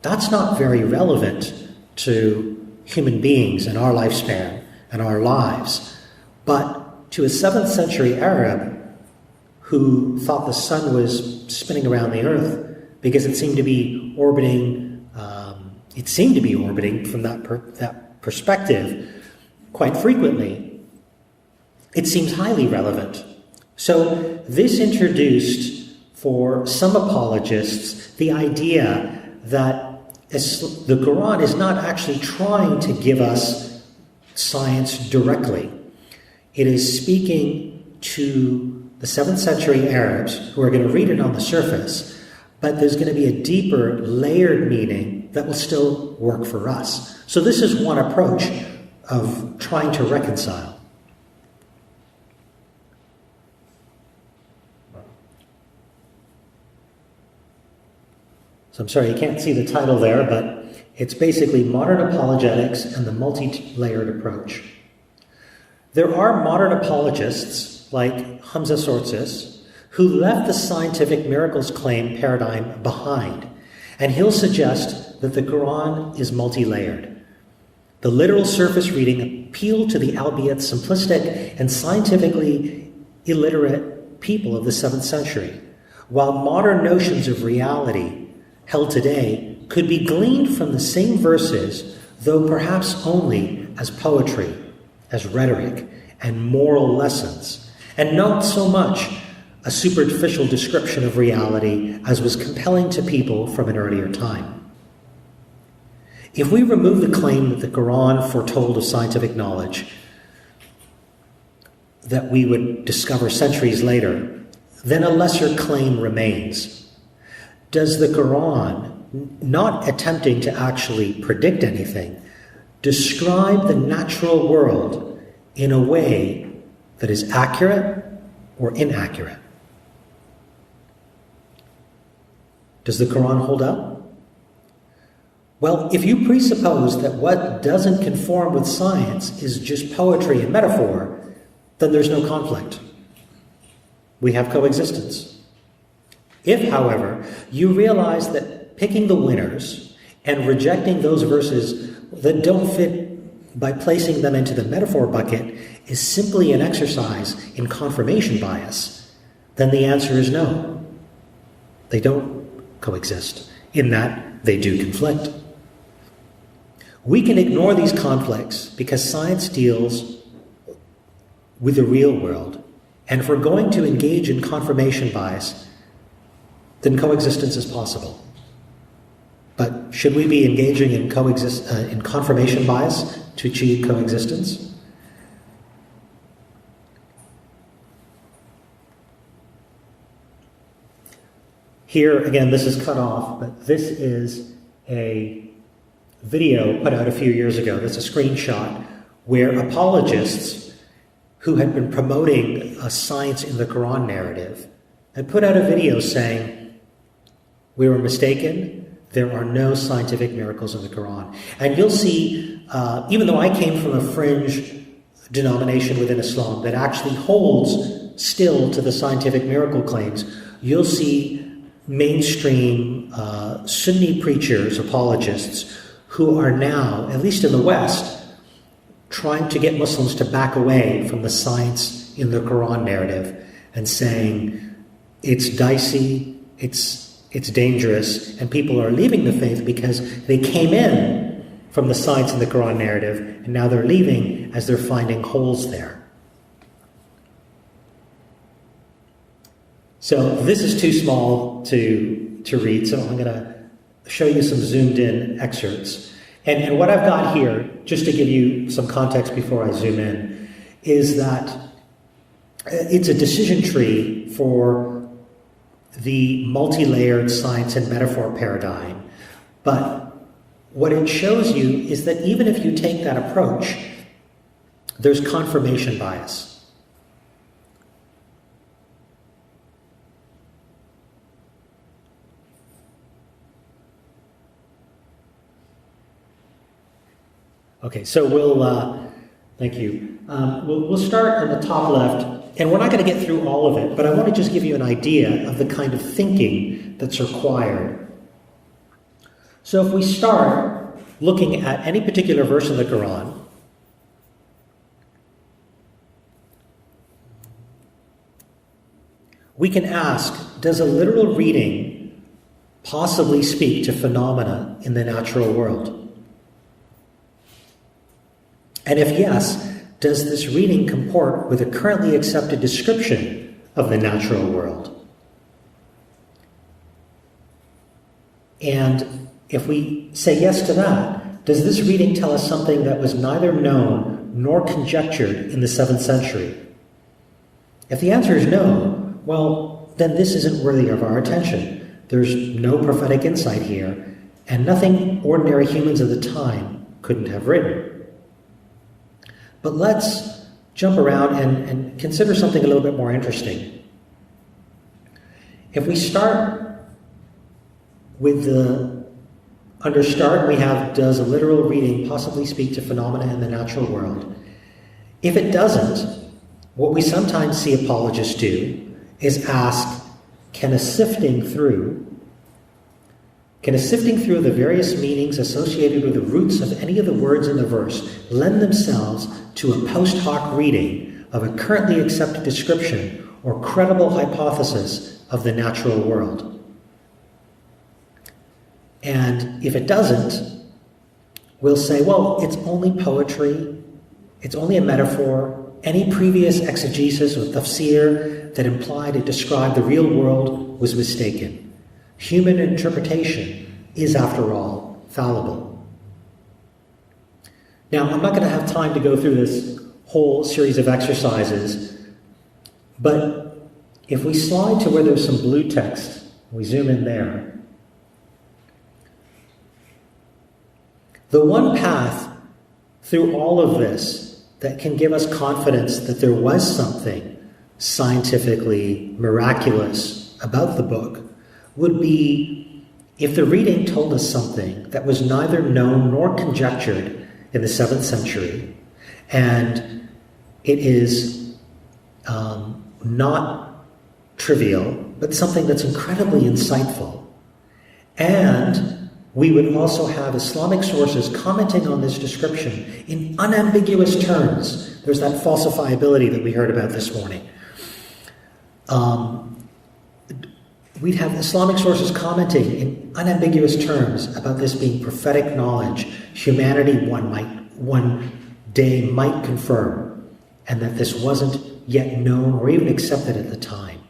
That's not very relevant to human beings and our lifespan and our lives. But to a 7th century Arab who thought the sun was spinning around the earth because it seemed to be orbiting from that perspective quite frequently, it seems highly relevant. So this introduced, for some apologists, the idea that the Quran is not actually trying to give us science directly. It is speaking to the 7th century Arabs who are going to read it on the surface, but there's going to be a deeper, layered meaning that will still work for us. So this is one approach of trying to reconcile. So I'm sorry, you can't see the title there, but it's basically Modern Apologetics and the Multi-Layered Approach. There are modern apologists, like Hamza Sortzis, who left the scientific miracles claim paradigm behind, and he'll suggest that the Quran is multi-layered. The literal surface reading appealed to the albeit simplistic and scientifically illiterate people of the 7th century, while modern notions of reality held today could be gleaned from the same verses, though perhaps only as poetry, as rhetoric, and moral lessons, and not so much a superficial description of reality as was compelling to people from an earlier time. If we remove the claim that the Quran foretold of scientific knowledge that we would discover centuries later, then a lesser claim remains. Does the Quran, not attempting to actually predict anything, describe the natural world in a way that is accurate or inaccurate? Does the Quran hold up? Well, if you presuppose that what doesn't conform with science is just poetry and metaphor, then there's no conflict. We have coexistence. If, however, you realize that picking the winners and rejecting those verses that don't fit by placing them into the metaphor bucket is simply an exercise in confirmation bias, then the answer is no. They don't coexist, in that they do conflict. We can ignore these conflicts because science deals with the real world, and if we're going to engage in confirmation bias, then coexistence is possible. But should we be engaging in confirmation bias to achieve coexistence? Here, again, this is cut off, but this is a video put out a few years ago. That's a screenshot where apologists who had been promoting a science in the Quran narrative had put out a video saying, "We were mistaken. There are no scientific miracles in the Quran." And you'll see, even though I came from a fringe denomination within Islam that actually holds still to the scientific miracle claims, you'll see mainstream Sunni preachers, apologists, who are now, at least in the West, trying to get Muslims to back away from the science in the Quran narrative and saying it's dicey, it's dangerous, and people are leaving the faith because they came in from the science in the Quran narrative, and now they're leaving as they're finding holes there. So this is too small to read, so I'm going to show you some zoomed in excerpts. And what I've got here, just to give you some context before I zoom in, is that it's a decision tree for the multi-layered science and metaphor paradigm. But what it shows you is that even if you take that approach, there's confirmation bias. Okay, so thank you. We'll start on the top left, and we're not going to get through all of it, but I want to just give you an idea of the kind of thinking that's required. So if we start looking at any particular verse in the Quran, we can ask, does a literal reading possibly speak to phenomena in the natural world? And if yes, does this reading comport with a currently accepted description of the natural world? And if we say yes to that, does this reading tell us something that was neither known nor conjectured in the 7th century? If the answer is no, well, then this isn't worthy of our attention. There's no prophetic insight here, and nothing ordinary humans of the time couldn't have written. But let's jump around and consider something a little bit more interesting. If we start with under start, we have, does a literal reading possibly speak to phenomena in the natural world? If it doesn't, what we sometimes see apologists do is ask, can a sifting through the various meanings associated with the roots of any of the words in the verse lend themselves to a post hoc reading of a currently accepted description or credible hypothesis of the natural world? And if it doesn't, we'll say, well, it's only poetry, it's only a metaphor. Any previous exegesis or tafsir that implied it described the real world was mistaken. Human interpretation is, after all, fallible. Now, I'm not going to have time to go through this whole series of exercises, but if we slide to where there's some blue text, we zoom in there. The one path through all of this that can give us confidence that there was something scientifically miraculous about the book would be if the reading told us something that was neither known nor conjectured in the 7th century, and it is not trivial, but something that's incredibly insightful. And we would also have Islamic sources commenting on this description in unambiguous terms. There's that falsifiability that we heard about this morning. We'd have Islamic sources commenting in unambiguous terms about this being prophetic knowledge humanity one day might confirm, and that this wasn't yet known or even accepted at the time.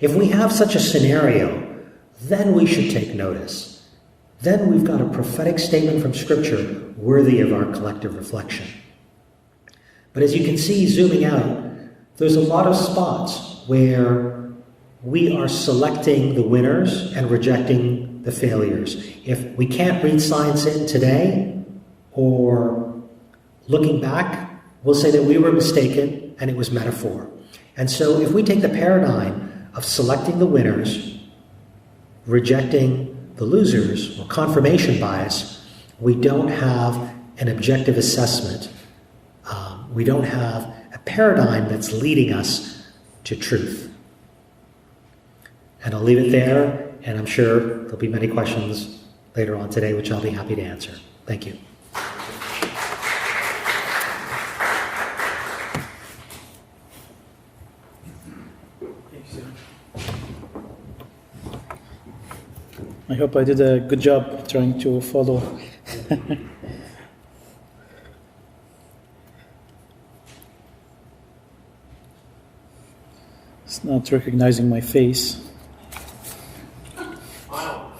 If we have such a scenario, then we should take notice. Then we've got a prophetic statement from Scripture worthy of our collective reflection. But as you can see, zooming out, there's a lot of spots where we are selecting the winners and rejecting the failures. If we can't read science in today, or looking back, we'll say that we were mistaken and it was metaphor. And so if we take the paradigm of selecting the winners, rejecting the losers, or confirmation bias, we don't have an objective assessment. We don't have a paradigm that's leading us to truth. And I'll leave it there, and I'm sure there'll be many questions later on today, which I'll be happy to answer. Thank you. I hope I did a good job trying to follow. It's not recognizing my face. Wow.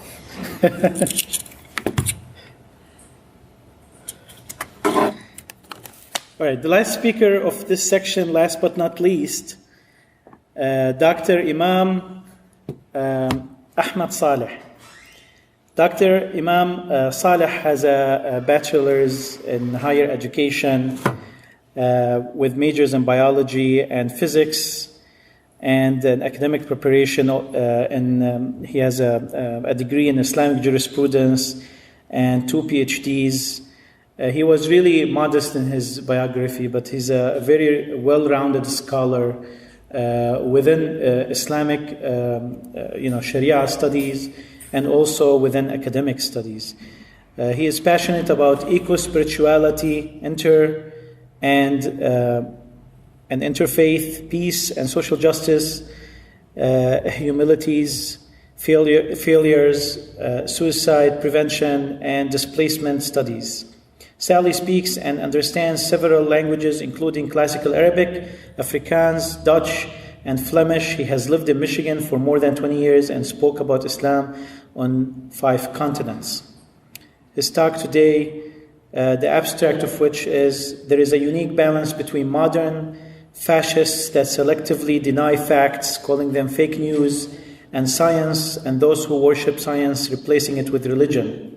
All right, the last speaker of this section, last but not least, Dr. Imam Ahmad Saleh. Dr. Imam Saleh has a bachelor's in higher education with majors in biology and physics and an academic preparation. He has a degree in Islamic jurisprudence and 2 PhDs. He was really modest in his biography, but he's a very well-rounded scholar within Islamic, Sharia studies, and also within academic studies. He is passionate about eco-spirituality, interfaith, peace and social justice, humilities, failures, suicide prevention, and displacement studies. Sally speaks and understands several languages, including Classical Arabic, Afrikaans, Dutch, and Flemish. He has lived in Michigan for more than 20 years and spoke about Islam on 5 continents. His talk today the abstract of which is there is a unique balance between modern fascists that selectively deny facts, calling them fake news, and science, and those who worship science, replacing it with religion.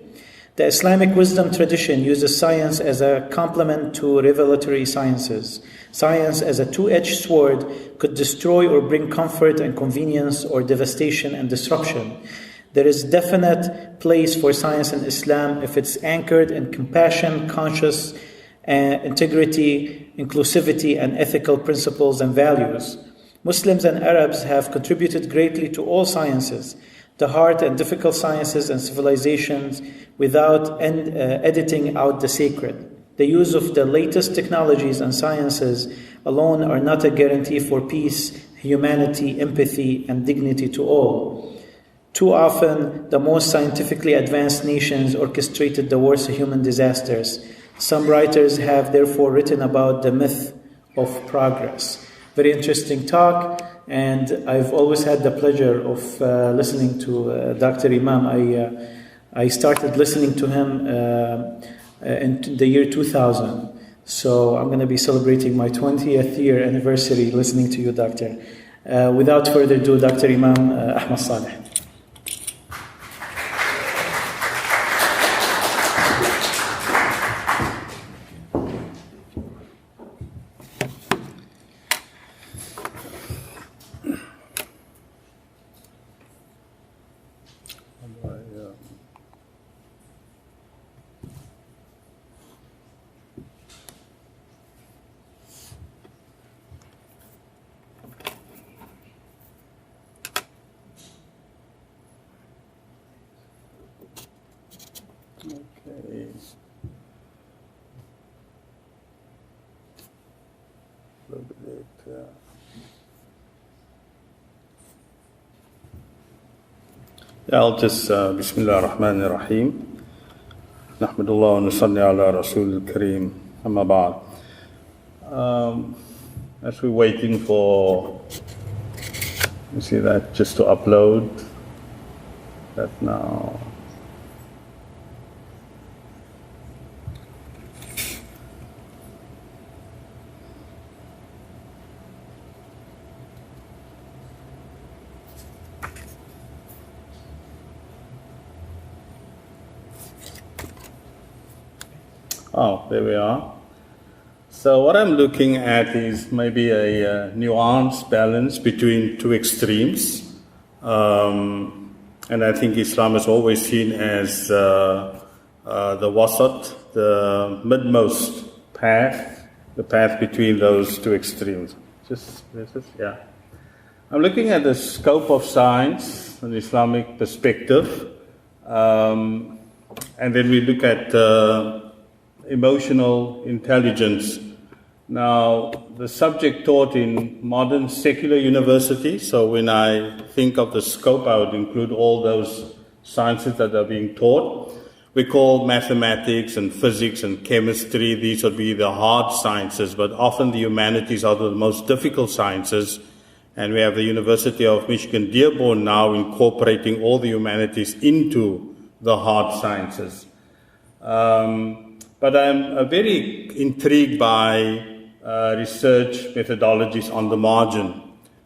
The Islamic wisdom tradition uses science as a complement to revelatory sciences. Science, as a two-edged sword, could destroy or bring comfort and convenience, or devastation and disruption. There is definite place for science in Islam if it's anchored in compassion, conscious integrity, inclusivity, and ethical principles and values. Muslims and Arabs have contributed greatly to all sciences, the hard and difficult sciences and civilizations, without editing out the sacred. The use of the latest technologies and sciences alone are not a guarantee for peace, humanity, empathy, and dignity to all. Too often, the most scientifically advanced nations orchestrated the worst human disasters. Some writers have therefore written about the myth of progress. Very interesting talk, and I've always had the pleasure of listening to Dr. Imam. I started listening to him in the year 2000, so I'm going to be celebrating my 20th year anniversary listening to you, Doctor. Without further ado, Dr. Imam Ahmad Saleh. I'll just, Bismillah ar-Rahman ar-Rahim. Nahmadullah wa nusalli ala Rasul al-Kareem. Amma ba'd. As we're waiting for, you see that, just to upload that now. Oh, there we are. So what I'm looking at is maybe a nuanced balance between two extremes. And I think Islam is always seen as the wasat, the midmost path, the path between those two extremes. Yeah. I'm looking at the scope of science, an Islamic perspective. And then we look at emotional intelligence. Now, the subject taught in modern secular universities, so when I think of the scope, I would include all those sciences that are being taught. We call mathematics and physics and chemistry, these would be the hard sciences, but often the humanities are the most difficult sciences. And we have the University of Michigan Dearborn now incorporating all the humanities into the hard sciences. But I'm very intrigued by research methodologies on the margin.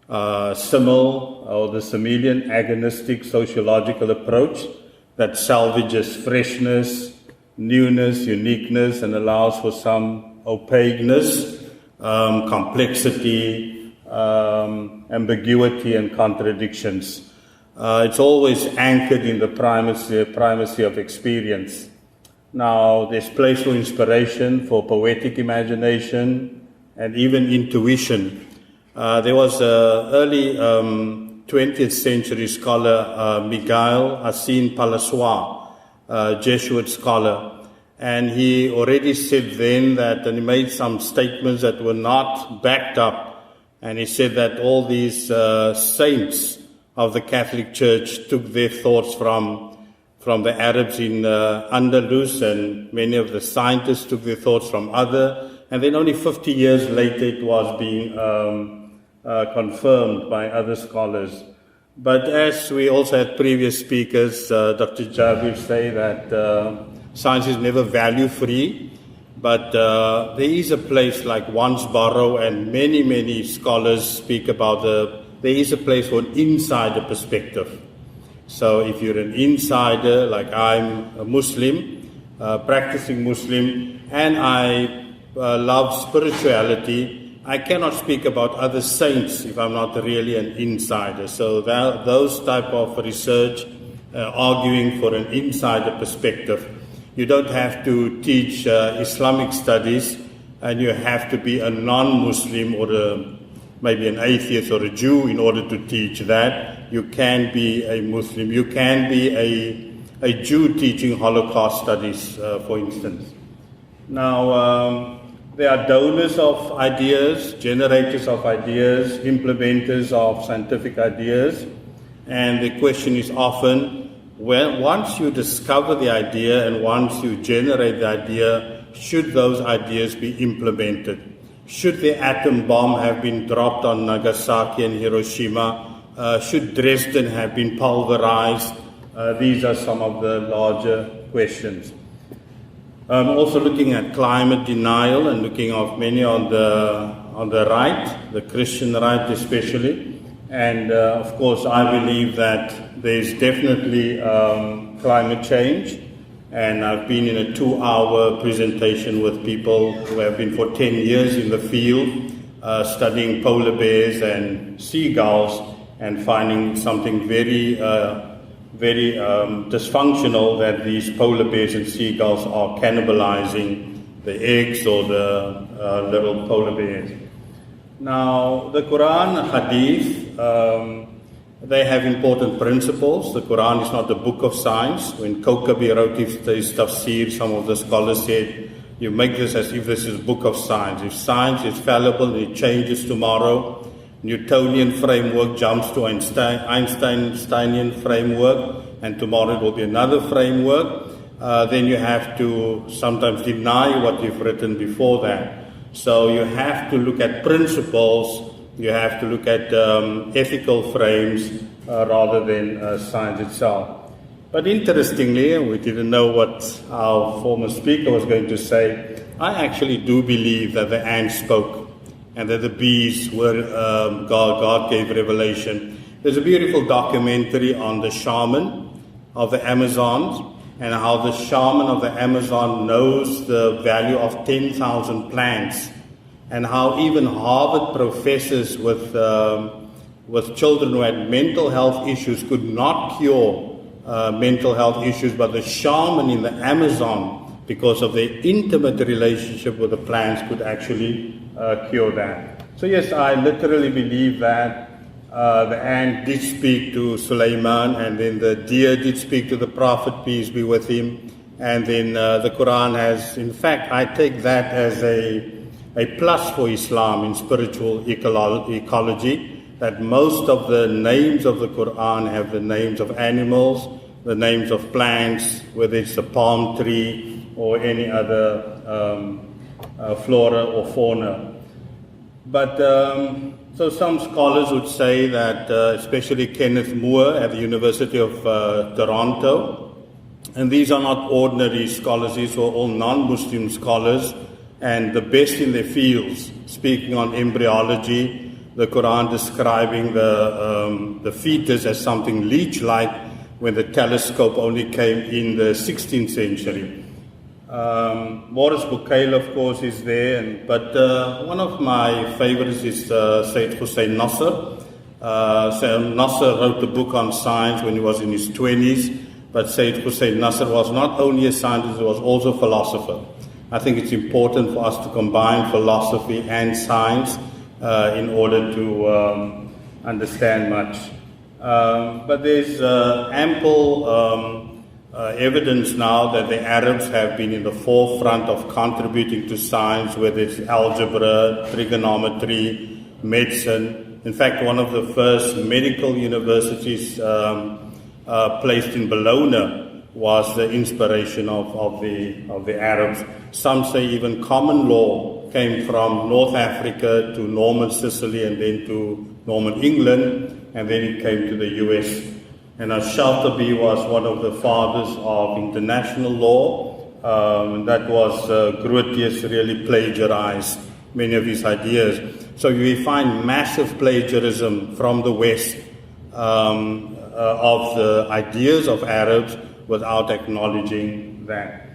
SIML, or the Simelian Agonistic Sociological Approach, that salvages freshness, newness, uniqueness, and allows for some opaqueness, complexity, ambiguity, and contradictions. It's always anchored in the primacy of experience. Now, there's place for inspiration, for poetic imagination, and even intuition. There was an early 20th century scholar, Miguel Hassin Palassois, Jesuit scholar, and he already said then that, and he made some statements that were not backed up, and he said that all these saints of the Catholic Church took their thoughts from the Arabs in Andalus, and many of the scientists took their thoughts from other, and then only 50 years later it was being confirmed by other scholars. But as we also had previous speakers, Dr. Jabir say that Science is never value-free, but there is a place like Wansboro, and many scholars speak about there is a place for an insider perspective. So if you're an insider, like I'm a Muslim, practicing Muslim, and I love spirituality, I cannot speak about other saints if I'm not really an insider. So those type of research, arguing for an insider perspective. You don't have to teach Islamic studies, and you have to be a non-Muslim or maybe an atheist or a Jew in order to teach that. You can be a Muslim. You can be a Jew teaching Holocaust studies, for instance. Now, there are donors of ideas, generators of ideas, implementers of scientific ideas, and the question is often, once you discover the idea and once you generate the idea, should those ideas be implemented? Should the atom bomb have been dropped on Nagasaki and Hiroshima? Should Dresden have been pulverized? These are some of the larger questions. Also looking at climate denial and looking at many on the right, the Christian right especially. And of course, I believe that there's definitely climate change. And I've been in a 2-hour presentation with people who have been for 10 years in the field, studying polar bears and seagulls, and finding something very dysfunctional, that these polar bears and seagulls are cannibalizing the eggs or the little polar bears. Now, the Quran, Hadith, they have important principles. The Quran is not a book of science. When Kokabi wrote his tafsir, some of the scholars said, you make this as if this is a book of science. If science is fallible and it changes tomorrow, Newtonian framework jumps to Einsteinian framework, and tomorrow it will be another framework, then you have to sometimes deny what you've written before that. So you have to look at principles, you have to look at ethical frames rather than science itself. But interestingly, we didn't know what our former speaker was going to say, I actually do believe that the ants spoke and that the bees were, God gave revelation. There's a beautiful documentary on the shaman of the Amazons, and how the shaman of the Amazon knows the value of 10,000 plants, and how even Harvard professors with children who had mental health issues could not cure mental health issues, but the shaman in the Amazon, because of their intimate relationship with the plants, could actually cure that. So yes, I literally believe that the ant did speak to Sulaiman, and then the deer did speak to the Prophet, peace be with him, and then the Quran has, in fact, I take that as a plus for Islam in spiritual ecology, that most of the names of the Quran have the names of animals, the names of plants, whether it's a palm tree or any other flora or fauna. But so some scholars would say that, especially Kenneth Moore at the University of Toronto, and these are not ordinary scholars, these are all non-Muslim scholars, and the best in their fields, speaking on embryology, the Quran describing the fetus as something leech-like when the telescope only came in the 16th century. Morris Bukail, of course, is there, but one of my favorites is Sayyid Hussein Nasr. Sayyid Nasr wrote a book on science when he was in his 20s, but Sayyid Hussein Nasr was not only a scientist, he was also a philosopher. I think it's important for us to combine philosophy and science in order to understand much. But there's ample evidence now that the Arabs have been in the forefront of contributing to science, whether it's algebra, trigonometry, medicine. In fact, one of the first medical universities placed in Bologna was the inspiration of the Arabs. Some say even common law came from North Africa to Norman Sicily and then to Norman England, and then it came to the US. And Shaltabi was one of the fathers of international law, That was Grotius really plagiarized many of his ideas. So we find massive plagiarism from the West of the ideas of Arabs without acknowledging that.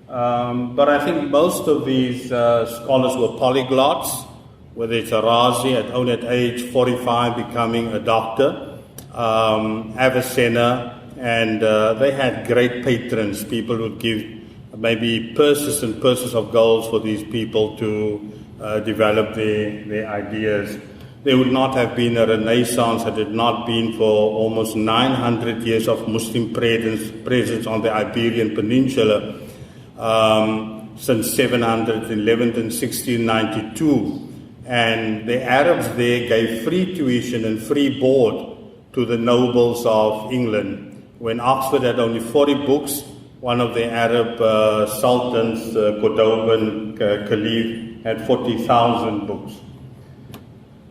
But I think most of these scholars were polyglots, whether it's a Razi only at age 45 becoming a doctor, Avicenna, and they had great patrons. People would give maybe purses and purses of gold for these people to develop their ideas. There would not have been a Renaissance had it not been for almost 900 years of Muslim presence on the Iberian Peninsula since 711 and 1692. And the Arabs there gave free tuition and free board to the nobles of England. When Oxford had only 40 books, one of the Arab sultans, Cordoban Caliph, had 40,000 books.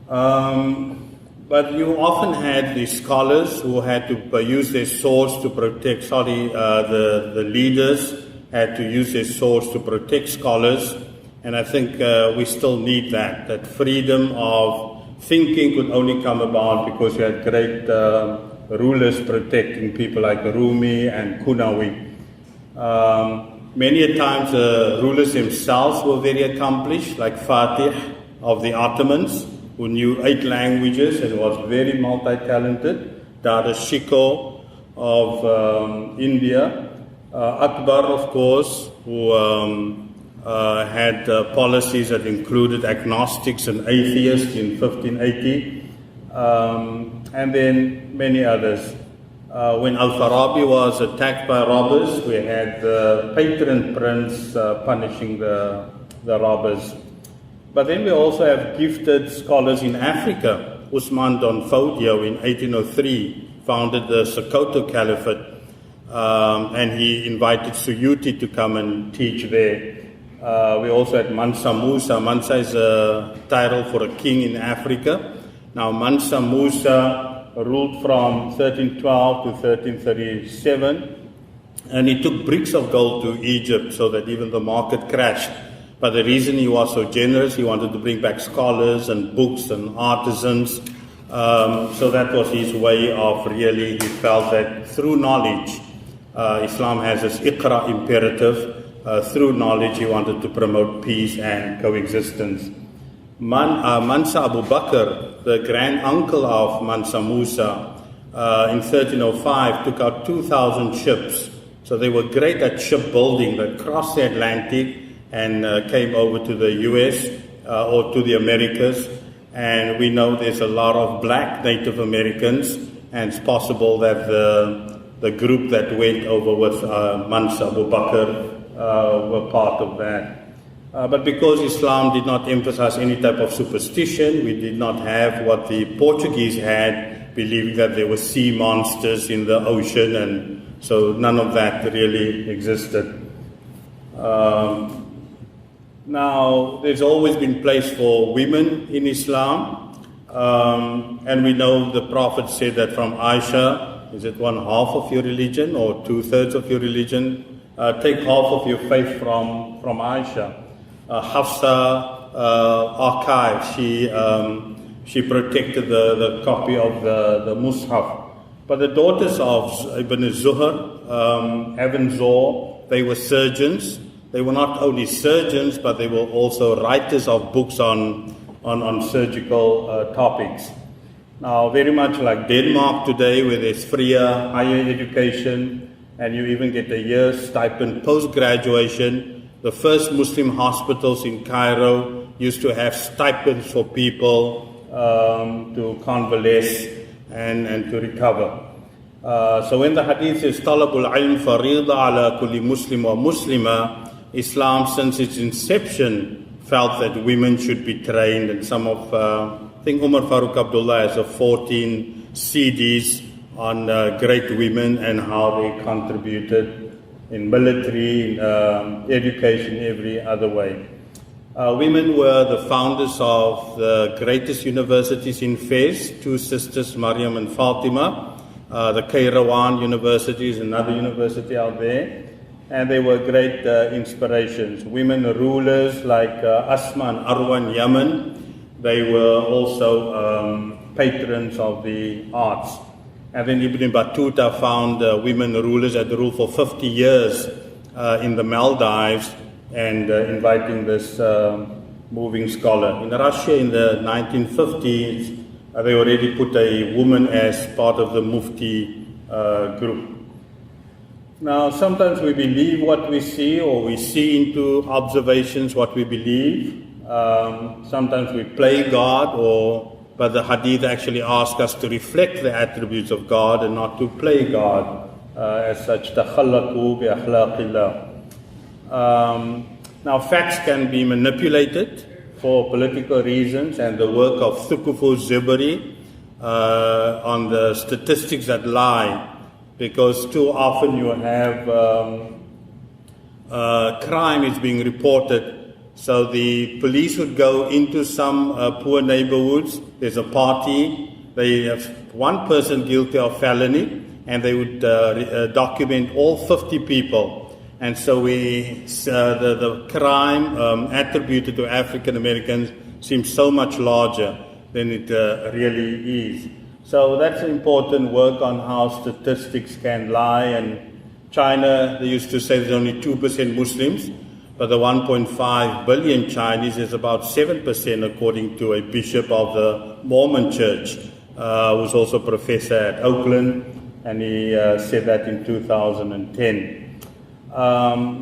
But you often had these scholars who had to use their swords to protect, the leaders had to use their swords to protect scholars. And I think we still need that freedom of thinking could only come about because you had great rulers protecting people like Rumi and Kunawi. Many a times the rulers themselves were very accomplished, like Fatih of the Ottomans, who knew 8 languages and was very multi-talented. Dara Shikoh of India. Akbar, of course, who had policies that included agnostics and atheists in 1580. And then many others. When Al-Farabi was attacked by robbers, we had the patron prince punishing the robbers. But then we also have gifted scholars in Africa. Usman Don Fodio in 1803 founded the Sokoto Caliphate, and he invited Suyuti to come and teach there. We also had Mansa Musa. Mansa is a title for a king in Africa. Now Mansa Musa ruled from 1312 to 1337, and he took bricks of gold to Egypt so that even the market crashed. But the reason he was so generous, he wanted to bring back scholars and books and artisans. So that was his way of really, he felt that through knowledge, Islam has this Iqra imperative. Through knowledge, he wanted to promote peace and coexistence. Mansa Abu Bakr, the grand uncle of Mansa Musa, in 1305 took out 2,000 ships. So they were great at shipbuilding that crossed the Atlantic and came over to the US or to the Americas. And we know there's a lot of black Native Americans, and it's possible that the group that went over with Mansa Abu Bakr were part of that. But because Islam did not emphasize any type of superstition, we did not have what the Portuguese had, believing that there were sea monsters in the ocean, and so none of that really existed. Now, there's always been place for women in Islam, and we know the Prophet said that from Aisha, is it 1/2 of your religion or 2/3 of your religion? Take half of your faith from Aisha. Hafsa archive, she protected the copy of the Mus'haf. But the daughters of Ibn Zuhr, Avenzoar, they were surgeons. They were not only surgeons, but they were also writers of books on surgical topics. Now, very much like Denmark today, where there's freer higher education, and you even get a year's stipend post-graduation. The first Muslim hospitals in Cairo used to have stipends for people to convalesce and to recover. So when the hadith says, Talabul ilm farida ala kulli muslim wa muslima, Islam since its inception felt that women should be trained, and some of, I think Umar Farooq Abdullah has 14 CDs on great women and how they contributed in military, education, every other way. Women were the founders of the greatest universities in Fez, 2 sisters, Maryam and Fatima. The Kairawan University is another university out there. and they were great inspirations. Women rulers like Asma and Arwa in Yemen, they were also patrons of the arts. And then Ibn Battuta found women rulers that ruled for 50 years in the Maldives, and inviting this moving scholar. In Russia in the 1950s, they already put a woman as part of the Mufti group. Now, sometimes we believe what we see, or we see into observations what we believe. Sometimes we play God, but the hadith actually asks us to reflect the attributes of God and not to play God as such. تَخَلَّقُوا بِأَخْلَاقِ اللَّهِ. Now, facts can be manipulated for political reasons, and the work of Thukufu Zibari on the statistics that lie, because too often you have crime is being reported. So the police would go into some poor neighborhoods, there's a party, they have one person guilty of felony, and they would document all 50 people. And so the crime attributed to African Americans seems so much larger than it really is. So that's important work on how statistics can lie. And China, they used to say there's only 2% Muslims, but the 1.5 billion Chinese is about 7%, according to a bishop of the Mormon Church, who's also a professor at Oakland, and he said that in 2010.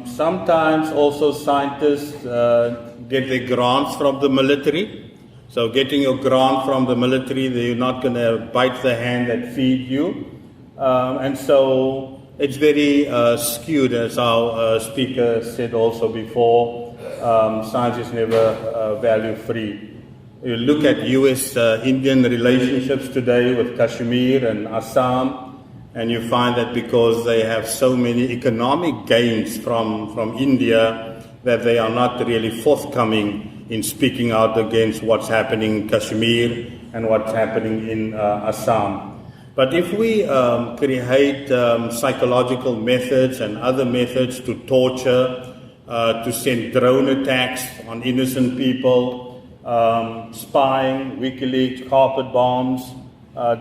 Sometimes also scientists get their grants from the military. So getting your grant from the military, they're not going to bite the hand that feeds you. And so it's very skewed, as our speaker said also before. Science is never value-free. You look at U.S.-Indian relationships today with Kashmir and Assam, and you find that because they have so many economic gains from India, that they are not really forthcoming in speaking out against what's happening in Kashmir and what's happening in Assam. But if we create psychological methods and other methods to torture, to send drone attacks on innocent people, spying, WikiLeaks, carpet bombs,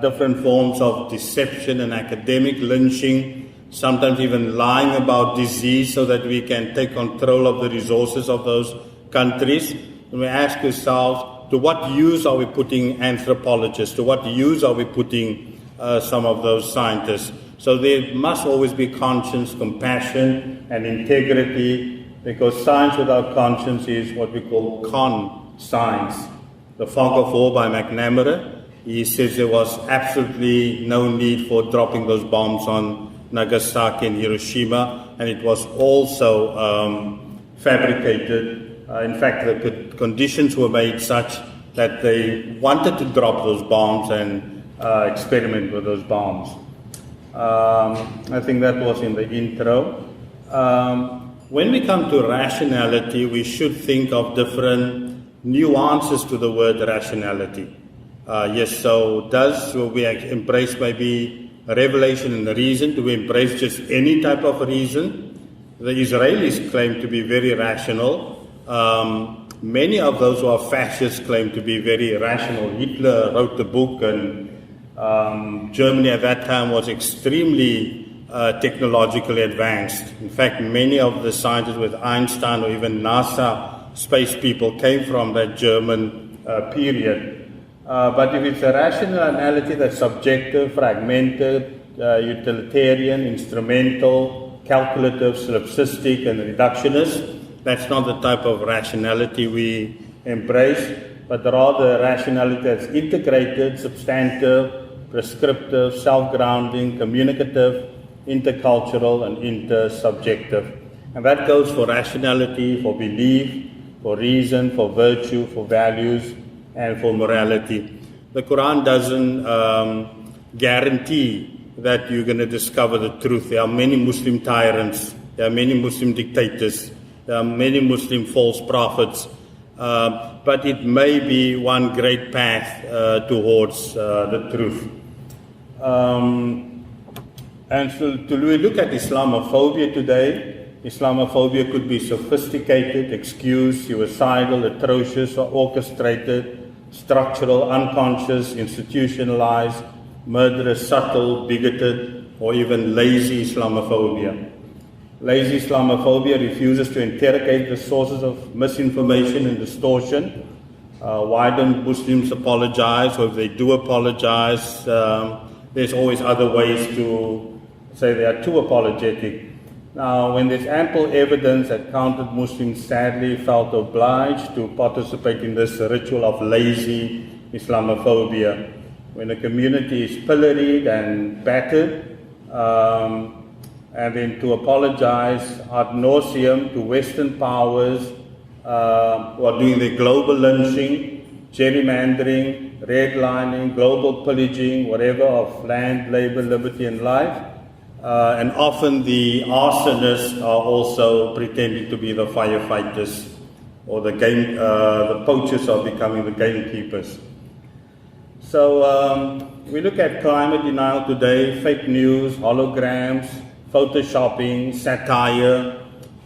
different forms of deception and academic lynching, sometimes even lying about disease so that we can take control of the resources of those countries. And we ask ourselves, to what use are we putting anthropologists? To what use are we putting some of those scientists? So there must always be conscience, compassion, and integrity, because science without conscience is what we call con science. The Fog of War by McNamara, he says there was absolutely no need for dropping those bombs on Nagasaki and Hiroshima, and it was also fabricated. In fact, the conditions were made such that they wanted to drop those bombs and experiment with those bombs. I think that was in the intro. When we come to rationality, we should think of different nuances to the word rationality. So do we embrace maybe revelation and reason? Do we embrace just any type of reason? The Israelis claim to be very rational. Many of those who are fascists claim to be very rational. Hitler wrote the book, and Germany at that time was extremely technologically advanced. In fact, many of the scientists with Einstein or even NASA space people came from that German period. But if it's a rationality that's subjective, fragmented, utilitarian, instrumental, calculative, solipsistic, and reductionist, that's not the type of rationality we embrace, but rather rationality that's integrated, substantive, prescriptive, self-grounding, communicative, intercultural, and intersubjective. And that goes for rationality, for belief, for reason, for virtue, for values, and for morality. The Quran doesn't guarantee that you're going to discover the truth. There are many Muslim tyrants, there are many Muslim dictators, there are many Muslim false prophets, but it may be one great path towards the truth. And so we look at Islamophobia today, Islamophobia could be sophisticated, excused, suicidal, atrocious, or orchestrated, structural, unconscious, institutionalized, murderous, subtle, bigoted, or even lazy Islamophobia. Lazy Islamophobia refuses to interrogate the sources of misinformation and distortion. Why don't Muslims apologize? Or if they do apologize, there's always other ways to say they are too apologetic. Now, when there's ample evidence that counted Muslims sadly felt obliged to participate in this ritual of lazy Islamophobia, when a community is pilloried and battered, and then to apologize ad nauseum to Western powers who are doing the global lynching, gerrymandering, redlining, global pillaging, whatever, of land, labor, liberty, and life. And often the arsonists are also pretending to be the firefighters, or the poachers are becoming the gamekeepers. So we look at climate denial today, fake news, holograms, photoshopping, satire.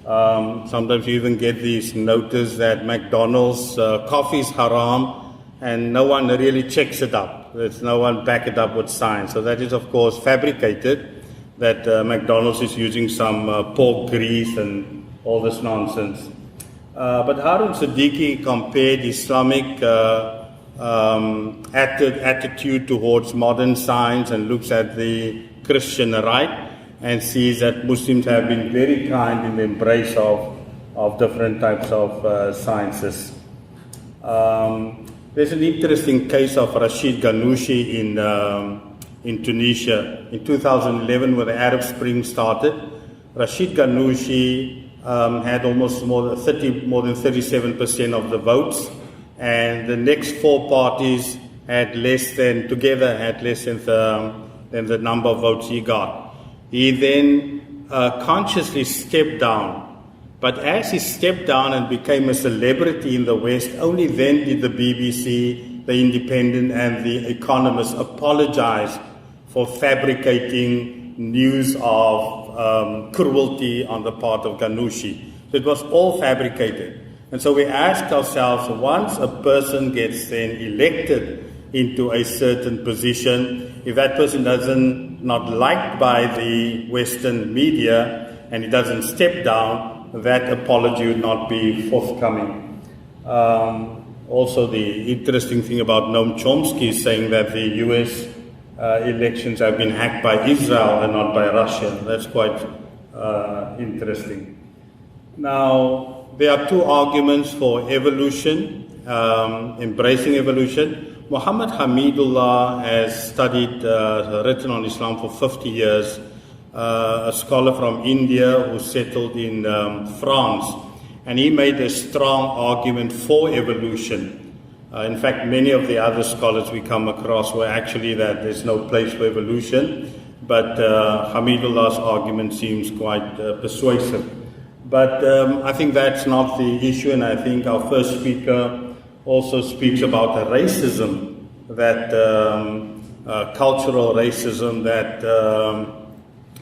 Sometimes you even get these notice that McDonald's coffee is haram, and no one really checks it up. There's no one back it up with science. So that is, of course, fabricated, that McDonald's is using some pork grease and all this nonsense. But Harun Siddiqui compared Islamic attitude towards modern science and looks at the Christian right and sees that Muslims have been very kind in the embrace of different types of sciences. There's an interesting case of Rashid Ghannouchi in Tunisia. In 2011, when the Arab Spring started, Rashid Ghannouchi had almost more than 37% of the votes, and the next four parties had less than the number of votes he got. He then consciously stepped down. But as he stepped down and became a celebrity in the West, only then did the BBC, The Independent, and The Economist apologize for fabricating news of cruelty on the part of Ghannouchi. So it was all fabricated. And so we ask ourselves, once a person gets then elected into a certain position, if that person not liked by the Western media and he doesn't step down, that apology would not be forthcoming. Also, the interesting thing about Noam Chomsky is saying that the US elections have been hacked by Israel and not by Russia. That's quite interesting. Now, there are two arguments for evolution, embracing evolution. Muhammad Hamidullah has studied, written on Islam for 50 years, a scholar from India who settled in France, and he made a strong argument for evolution. In fact, many of the other scholars we come across were actually that there's no place for evolution, but Hamidullah's argument seems quite persuasive. But I think that's not the issue, and I think our first speaker also speaks about the racism, that cultural racism that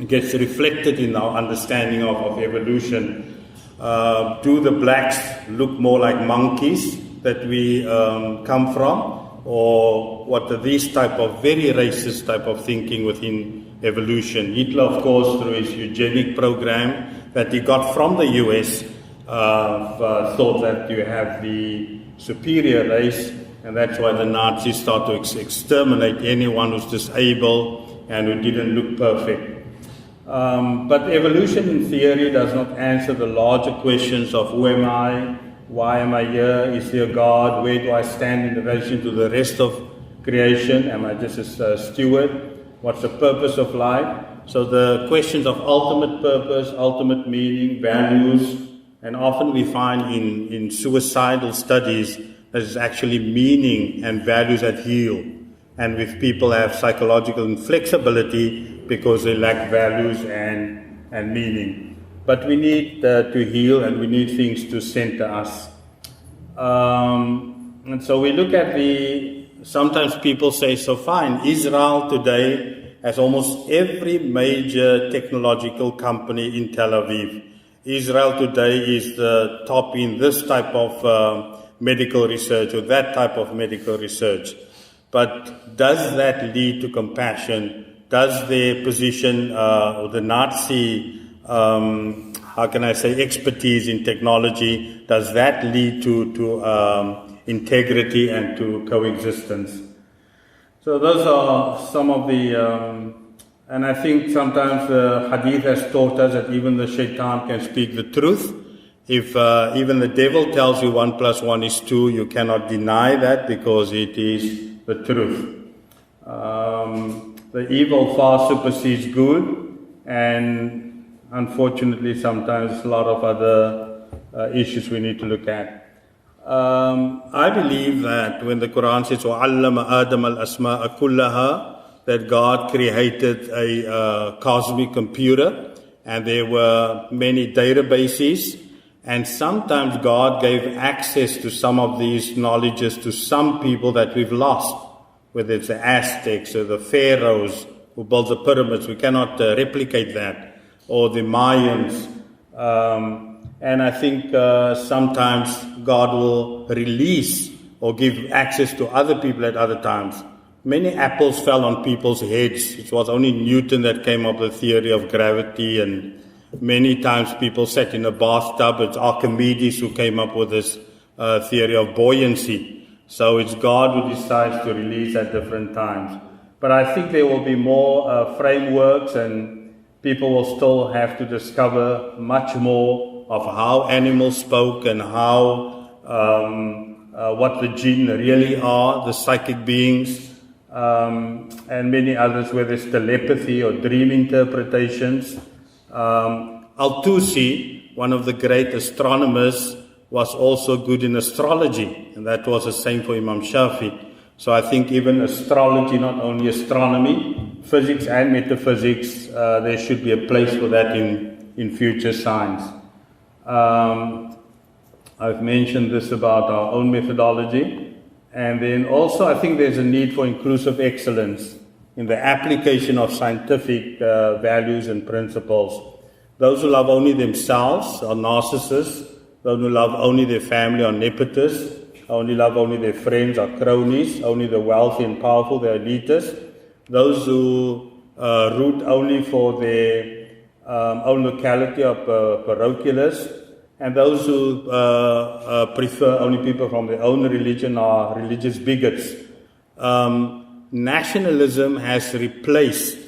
gets reflected in our understanding of evolution. Do the blacks look more like monkeys that we come from, or what are these type of very racist type of thinking within evolution? Hitler, of course, through his eugenic program that he got from the US, thought that you have the superior race, and that's why the Nazis start to exterminate anyone who's disabled and who didn't look perfect. But evolution in theory does not answer the larger questions of who am I, why am I here, is there a God, where do I stand in relation to the rest of creation, am I just a steward, what's the purpose of life? So the questions of ultimate purpose, ultimate meaning, values, and often we find in suicidal studies that is actually meaning and values that heal. And if people have psychological inflexibility because they lack values and meaning. But we need to heal, and we need things to center us. And so we look at sometimes people say, so fine, Israel today has almost every major technological company in Tel Aviv. Israel today is the top in this type of medical research or that type of medical research. But does that lead to compassion? Does their position or the Nazi, expertise in technology, does that lead to integrity and to coexistence? So those are some of the, and I think sometimes the hadith has taught us that even the shaitan can speak the truth. If even the devil tells you 1 + 1 is 2, you cannot deny that because it is the truth. The evil far supersedes good, and unfortunately sometimes a lot of other issues we need to look at. I believe that when the Quran says وَعَلَّمَ آدَمَ الْأَسْمَاءَ كُلَّهَا, that God created a cosmic computer and there were many databases, and sometimes God gave access to some of these knowledges to some people that we've lost, whether it's the Aztecs or the pharaohs who built the pyramids. We cannot replicate that, or the Mayans. And I think sometimes God will release or give access to other people at other times. Many apples fell on people's heads. It was only Newton that came up with the theory of gravity, and many times people sat in a bathtub. It's Archimedes who came up with this theory of buoyancy. So it's God who decides to release at different times. But I think there will be more frameworks, and people will still have to discover much more of how animals spoke and how what the jinn really are, the psychic beings, and many others, whether it's telepathy or dream interpretations. Al-Tusi, one of the great astronomers, was also good in astrology, and that was the same for Imam Shafi. So I think even astrology, not only astronomy, physics and metaphysics, there should be a place for that in future science. I've mentioned this about our own methodology. And then also I think there's a need for inclusive excellence in the application of scientific values and principles. Those who love only themselves are narcissists. Those who love only their family are nepotists. Only love only their friends are cronies. Only the wealthy and powerful, they're elitists. Those who root only for their own locality are parochialists. And those who prefer only people from their own religion are religious bigots. Nationalism has replaced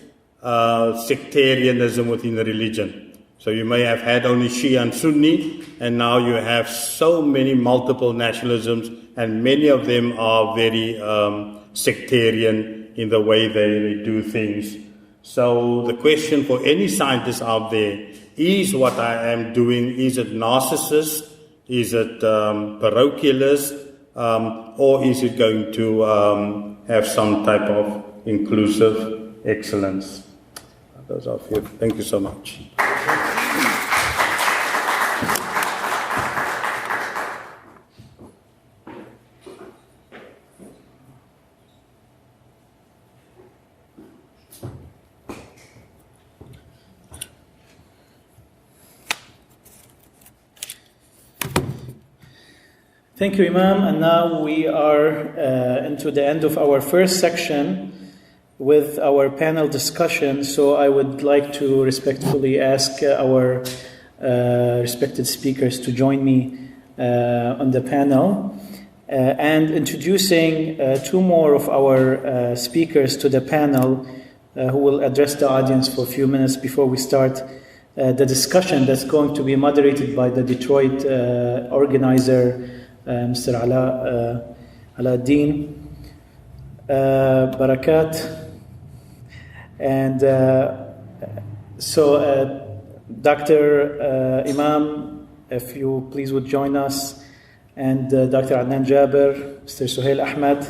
sectarianism within the religion. So you may have had only Shia and Sunni, and now you have so many multiple nationalisms, and many of them are very sectarian in the way they do things. So the question for any scientist out there is what I am doing, is it narcissist, is it parochialist, or is it going to have some type of inclusive excellence? Those are a few. Thank you so much. Thank you, Imam. And now we are into the end of our first section with our panel discussion. So I would like to respectfully ask our respected speakers to join me on the panel. And introducing two more of our speakers to the panel who will address the audience for a few minutes before we start the discussion that's going to be moderated by the Detroit organizer, Mr. Alauddin Barakat. And so Dr. Imam, if you please would join us, and Dr. Adnan Jaber, Mr. Suhail Ahmed.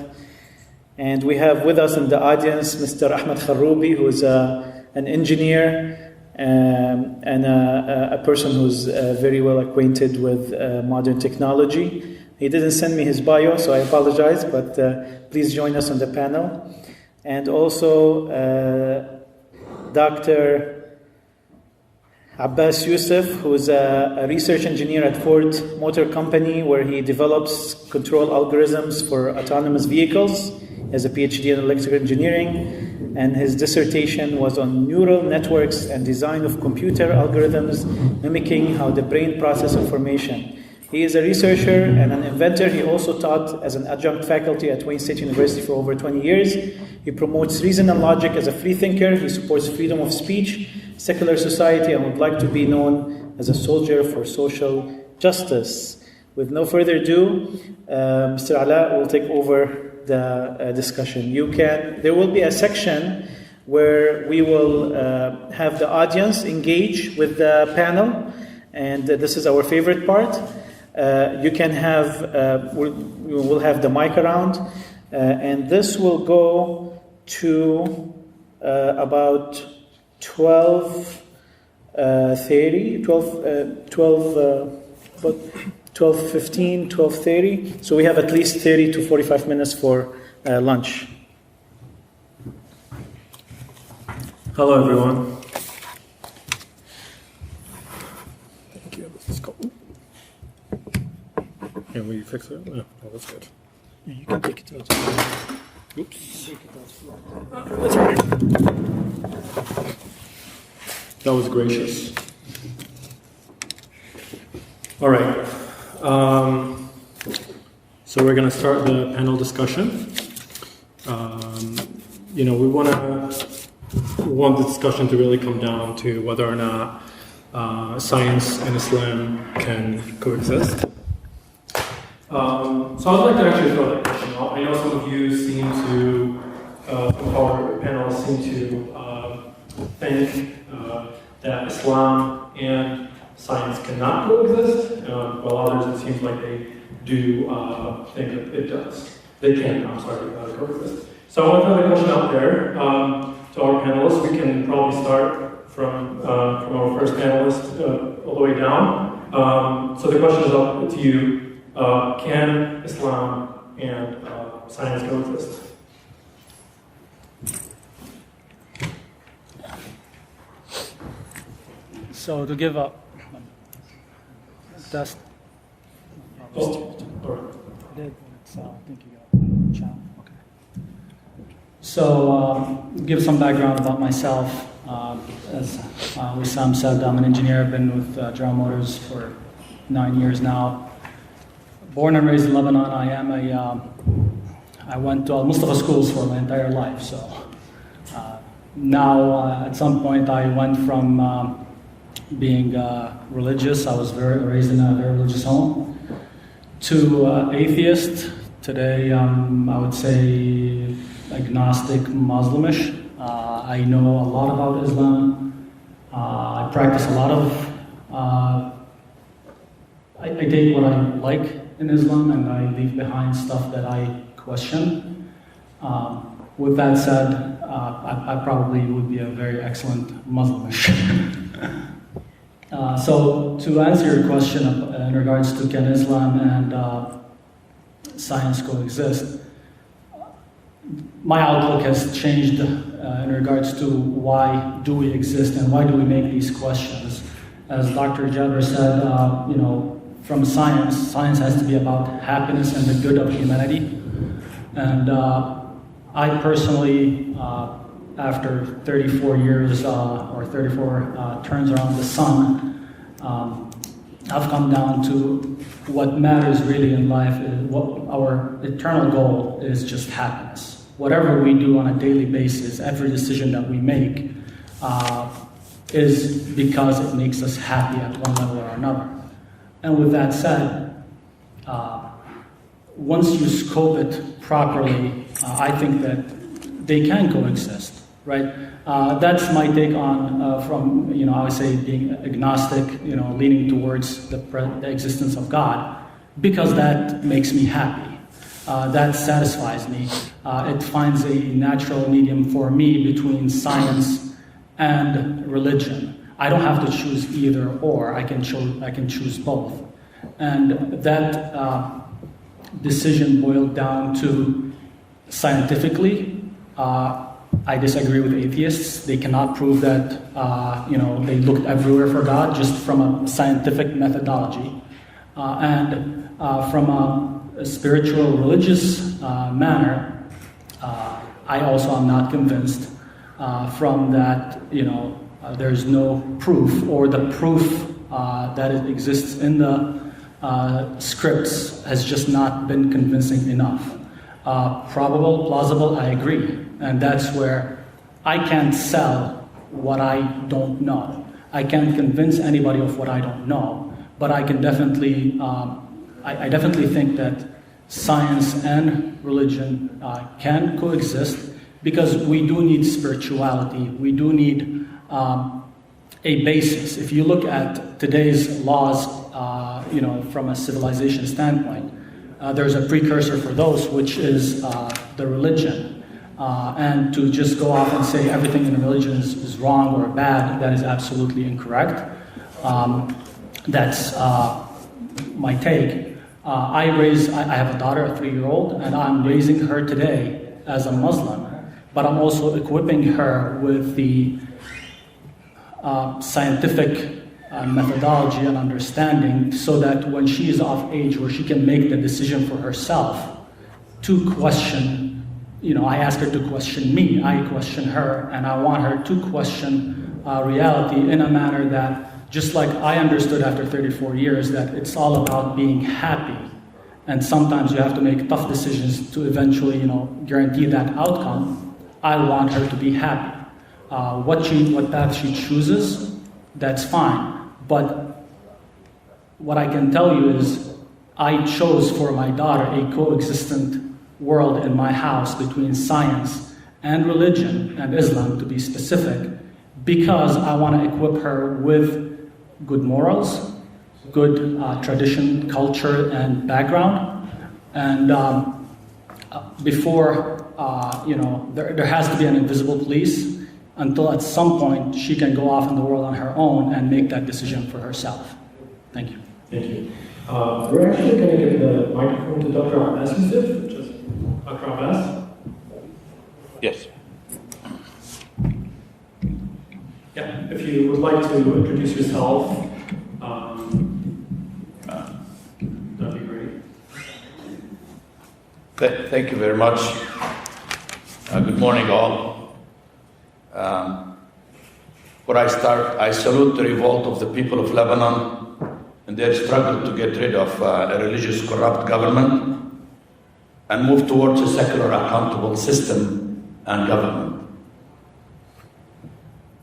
And we have with us in the audience Mr. Ahmed Kharoubi, who is an engineer and a person who's very well acquainted with modern technology. He didn't send me his bio, so I apologize, but please join us on the panel. And also Dr. Abbas Youssef, who is a research engineer at Ford Motor Company, where he develops control algorithms for autonomous vehicles. He has a PhD in electrical engineering, and his dissertation was on neural networks and design of computer algorithms mimicking how the brain processes information. He is a researcher and an inventor. He also taught as an adjunct faculty at Wayne State University for over 20 years. He promotes reason and logic as a freethinker. He supports freedom of speech, secular society, and would like to be known as a soldier for social justice. With no further ado, Mr. Ala will take over the discussion. There will be a section where we will have the audience engage with the panel, and this is our favorite part. You can have, we'll have the mic around, and this will go to about 12:15, 12:30. So we have at least 30 to 45 minutes for lunch. Hello, everyone. Thank you. Let's go. Can we fix it? Oh, that's good. Yeah, you can take it out. Oops. That's right. That was gracious. All right. So we're going to start the panel discussion. We want the discussion to really come down to whether or not science and Islam can coexist. So I'd like to actually throw that question out. I know some of you seem to, our panelists seem to think that Islam and science cannot coexist, while others it seems like they do think that it does. They can, coexist. So I want to throw the question out there to our panelists. We can probably start from our first panelist all the way down. So the question is up to you. Can Islam and science coexist? So to give up, that's. Oh, all right. I think you got a channel. Okay. So give some background about myself. As Wissam said, I'm an engineer. I've been with General Motors for 9 years now. Born and raised in Lebanon, I went to Mustafa schools for my entire life. So now, at some point, I went from being religious. I was raised in a very religious home, to atheist. Today, I would say agnostic, Muslimish. I know a lot about Islam. I practice a lot of. I take what I like in Islam, and I leave behind stuff that I question. With that said, I probably would be a very excellent Muslimish. So to answer your question in regards to can Islam and science coexist, my outlook has changed in regards to why do we exist and why do we make these questions. As Dr. Jabir said, from science has to be about happiness and the good of humanity. And I personally, after 34 years or 34 turns around the sun, I've come down to what matters really in life is what our eternal goal is, just happiness. Whatever we do on a daily basis, every decision that we make is because it makes us happy at one level or another. And with that said, once you scope it properly, I think that they can coexist, right? That's my take on from I would say being agnostic, leaning towards the existence of God, because that makes me happy. That satisfies me. It finds a natural medium for me between science and religion. I don't have to choose either or. I can choose both, and that decision boiled down to scientifically. I disagree with atheists. They cannot prove that, they looked everywhere for God just from a scientific methodology. And from a spiritual, religious manner, I also am not convinced from that, there's no proof, or the proof that it exists in the scripts has just not been convincing enough. Probable, plausible, I agree. And that's where I can't sell what I don't know. I can't convince anybody of what I don't know, but I can definitely, I definitely think that science and religion can coexist, because we do need spirituality. We do need a basis. If you look at today's laws, from a civilization standpoint, there's a precursor for those, which is the religion. And to just go off and say everything in a religion is wrong or bad, that is absolutely incorrect. That's my take. I have a daughter, a 3-year-old, and I'm raising her today as a Muslim, but I'm also equipping her with the scientific methodology and understanding, so that when she is of age where she can make the decision for herself to question, I ask her to question me, I question her, and I want her to question reality in a manner that, just like I understood after 34 years, that it's all about being happy. And sometimes you have to make tough decisions to eventually, guarantee that outcome. I want her to be happy. What path she chooses, that's fine. But what I can tell you is, I chose for my daughter a coexistent world in my house between science and religion, and Islam to be specific, because I want to equip her with good morals, good tradition, culture, and background. And before, there has to be an invisible police, until at some point she can go off in the world on her own and make that decision for herself. Thank you. Thank you. We're actually going to give the microphone to Dr. Abbas Yusuf. Just Dr. Abbas. Yes. Yeah, if you would like to introduce yourself, that'd be great. Thank you very much. Good morning, all. Before I start, I salute the revolt of the people of Lebanon and their struggle to get rid of a religious, corrupt government and move towards a secular, accountable system and government.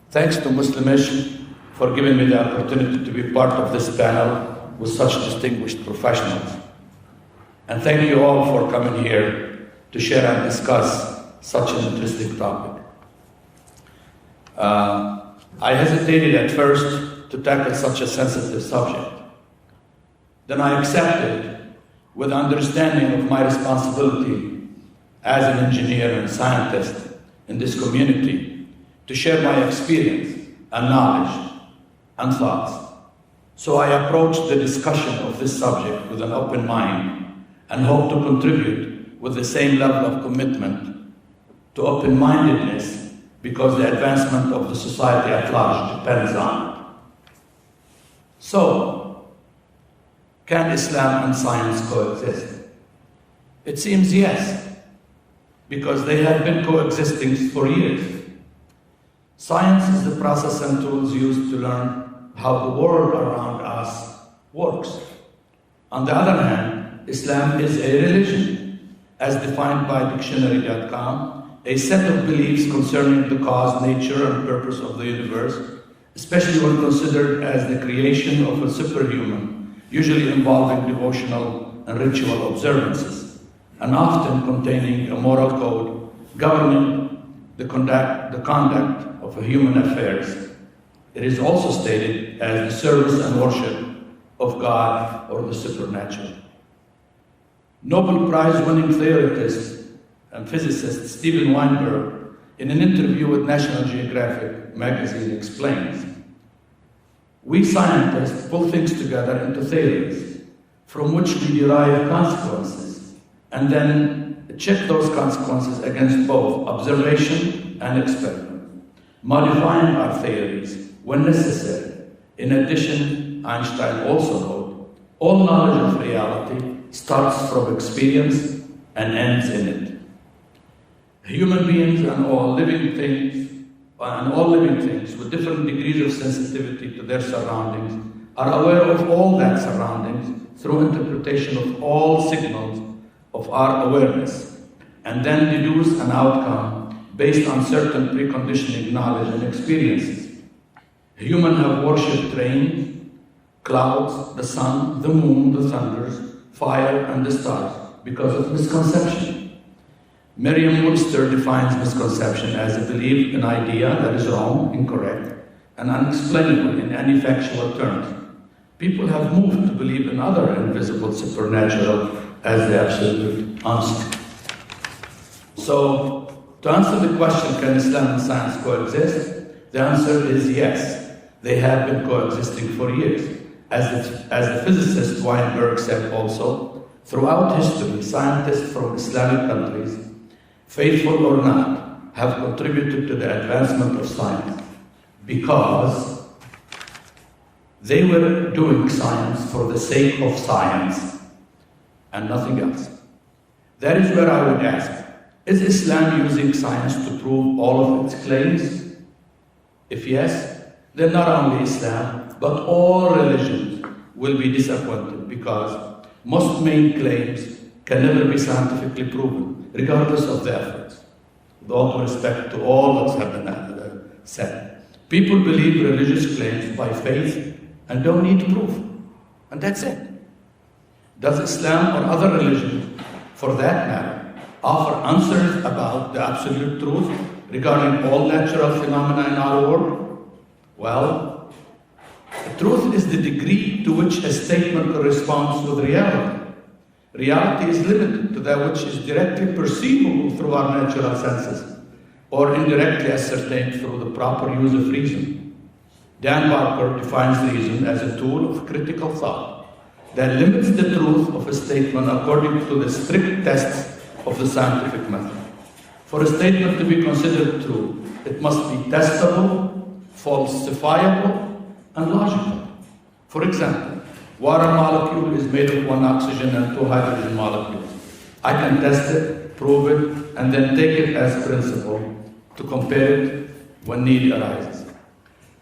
Thanks to Muslimish for giving me the opportunity to be part of this panel with such distinguished professionals. And thank you all for coming here to share and discuss such an interesting topic. I hesitated at first to tackle such a sensitive subject. Then I accepted, with understanding of my responsibility as an engineer and scientist in this community, to share my experience and knowledge and thoughts. So I approached the discussion of this subject with an open mind and hope to contribute with the same level of commitment to open-mindedness, because the advancement of the society at large depends on it. So, can Islam and science coexist? It seems yes, because they have been coexisting for years. Science is the process and tools used to learn how the world around us works. On the other hand, Islam is a religion, as defined by dictionary.com, a set of beliefs concerning the cause, nature, and purpose of the universe, especially when considered as the creation of a superhuman, usually involving devotional and ritual observances, and often containing a moral code governing the conduct of human affairs. It is also stated as the service and worship of God or the supernatural. Nobel Prize-winning theoretist and physicist Steven Weinberg, in an interview with National Geographic magazine, explains, "We scientists pull things together into theories from which we derive consequences and then check those consequences against both observation and experiment, modifying our theories when necessary. In addition, Einstein also wrote, all knowledge of reality starts from experience and ends in it. Human beings and all living things with different degrees of sensitivity to their surroundings are aware of all that surroundings through interpretation of all signals of our awareness, and then deduce an outcome based on certain preconditioning knowledge and experiences. Humans have worshipped rain, clouds, the sun, the moon, the thunders, fire, and the stars because of misconception. Merriam-Webster defines misconception as a belief, an idea that is wrong, incorrect, and unexplainable in any factual terms. People have moved to believe in other invisible supernatural as the absolute answer. So, to answer the question, can Islam and science coexist? The answer is yes. They have been coexisting for years. As the physicist Weinberg said also, throughout history, scientists from Islamic countries, faithful or not, have contributed to the advancement of science because they were doing science for the sake of science and nothing else. That is where I would ask, is Islam using science to prove all of its claims? If yes, then not only Islam, but all religions will be disappointed because most main claims can never be scientifically proven, regardless of the efforts. With all due respect to all that's happened said. People believe religious claims by faith and don't need proof. And that's it. Does Islam or other religions, for that matter, offer answers about the absolute truth regarding all natural phenomena in our world? Well, the truth is the degree to which a statement corresponds with reality. Reality is limited to that which is directly perceivable through our natural senses, or indirectly ascertained through the proper use of reason. Dan Barker defines reason as a tool of critical thought that limits the truth of a statement according to the strict tests of the scientific method. For a statement to be considered true, it must be testable, falsifiable, and logical. For example, water molecule is made of one oxygen and two hydrogen molecules. I can test it, prove it, and then take it as principle to compare it when need arises.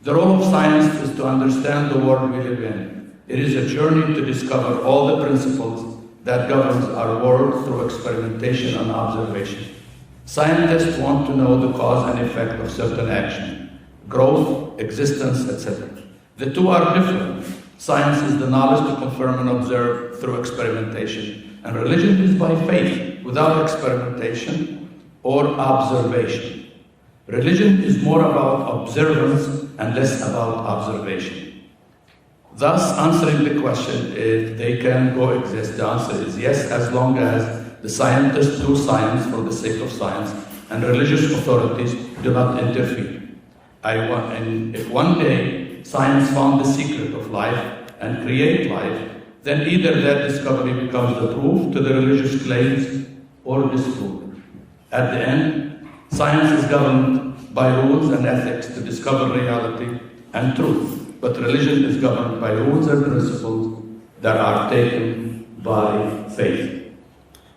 The role of science is to understand the world we live in. It is a journey to discover all the principles that governs our world through experimentation and observation. Scientists want to know the cause and effect of certain action, growth, existence, etc. The two are different. Science is the knowledge to confirm and observe through experimentation, and religion is by faith, without experimentation or observation. Religion is more about observance and less about observation. Thus, answering the question if they can coexist, the answer is yes, as long as the scientists do science for the sake of science and religious authorities do not interfere. And if one day science found the secret of life and create life, then either that discovery becomes the proof to the religious claims or disprove it. At the end, science is governed by rules and ethics to discover reality and truth, but religion is governed by rules and principles that are taken by faith.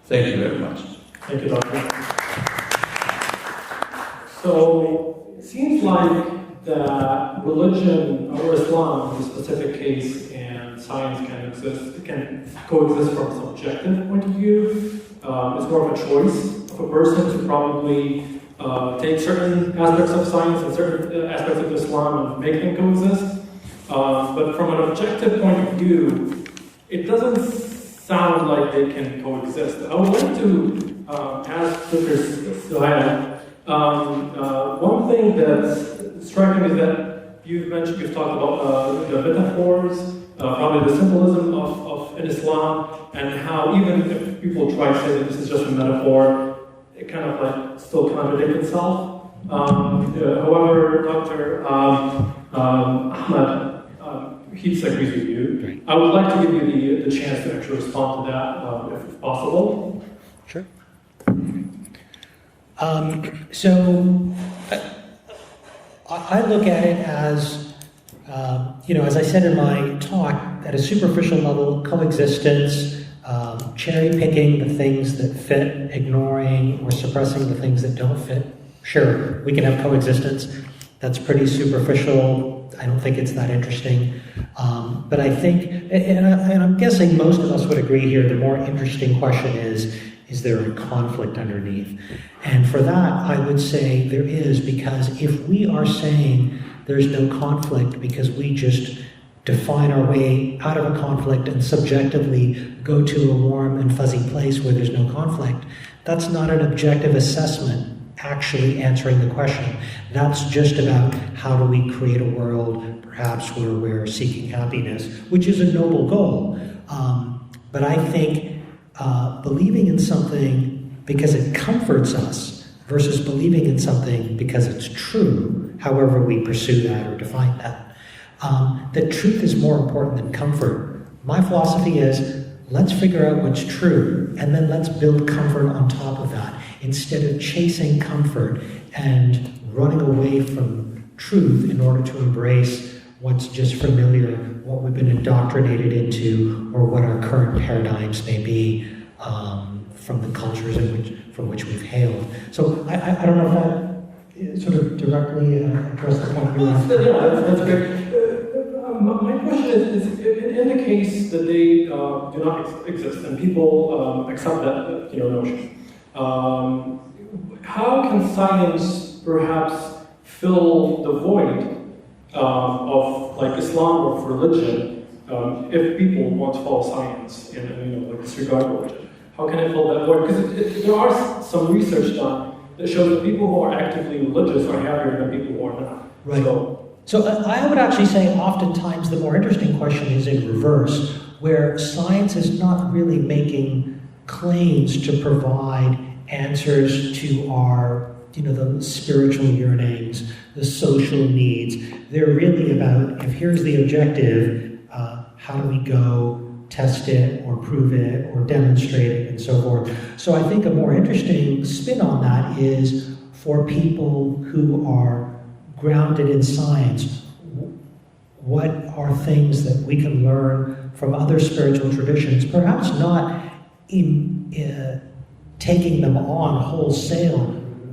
Thank you very much. Thank you, Doctor. So it seems like that religion or Islam, in a specific case, and science can coexist from a subjective point of view. It's more of a choice of a person to probably take certain aspects of science and certain aspects of Islam and make them coexist. But from an objective point of view, it doesn't sound like they can coexist. I would like to ask Dr. Suhaila, one thing that's striking is that you've talked about the metaphors, probably the symbolism of in Islam, and how even if people try to say that this is just a metaphor, it kind of like still contradicts itself. However, Dr. Ahmed, he disagrees with you. I would like to give you the chance to actually respond to that, if possible. So I look at it as, as I said in my talk, at a superficial level, coexistence, cherry picking the things that fit, ignoring or suppressing the things that don't fit. Sure, we can have coexistence. That's pretty superficial. I don't think it's that interesting. But I think, and I'm guessing most of us would agree here, the more interesting question is there a conflict underneath? And for that, I would say there is, because if we are saying there's no conflict because we just define our way out of a conflict and subjectively go to a warm and fuzzy place where there's no conflict, that's not an objective assessment actually answering the question. That's just about how do we create a world perhaps where we're seeking happiness, which is a noble goal. But I think believing in something because it comforts us versus believing in something because it's true, however we pursue that or define that, that truth is more important than comfort. My philosophy is, let's figure out what's true, and then let's build comfort on top of that, instead of chasing comfort and running away from truth in order to embrace what's just familiar, what we've been indoctrinated into, or what our current paradigms may be from the cultures from which we've hailed. So I don't know if that sort of directly addressed the point you asked. Yeah, that's great. My question is in the case that they do not exist and people accept that notion, how can science perhaps fill the void of like Islam or religion if people want to follow science and disregard religion? How can it fill that void? Because there are some research done that shows that people who are actively religious are happier than people who are not. Right. So I would actually say oftentimes the more interesting question is in reverse, where science is not really making claims to provide answers to our, the spiritual yearnings, the social needs. They're really about, if here's the objective, how do we go test it or prove it or demonstrate it and so forth. So I think a more interesting spin on that is for people who are grounded in science, what are things that we can learn from other spiritual traditions, perhaps not in taking them on wholesale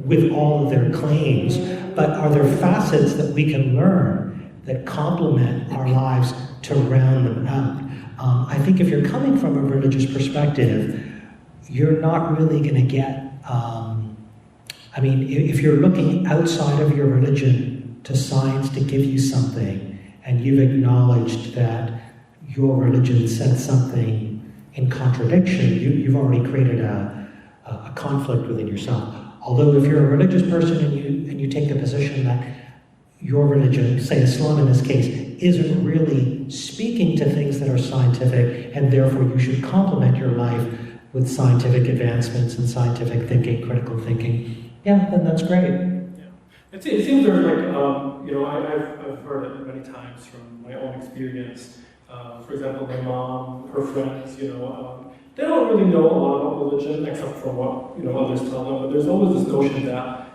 with all of their claims, but are there facets that we can learn that complement our lives to round them out? I think if you're coming from a religious perspective, you're not really going to get, if you're looking outside of your religion to science to give you something, and you've acknowledged that your religion said something in contradiction, you've already created a conflict within yourself. Although if you're a religious person and you take the position that your religion, say Islam in this case, isn't really speaking to things that are scientific, and therefore you should complement your life with scientific advancements and scientific thinking, critical thinking, yeah, then that's great. It seems there's I've heard it many times from my own experience. For example, my mom, her friends, they don't really know a lot about religion except from what others tell them. But there's always this notion that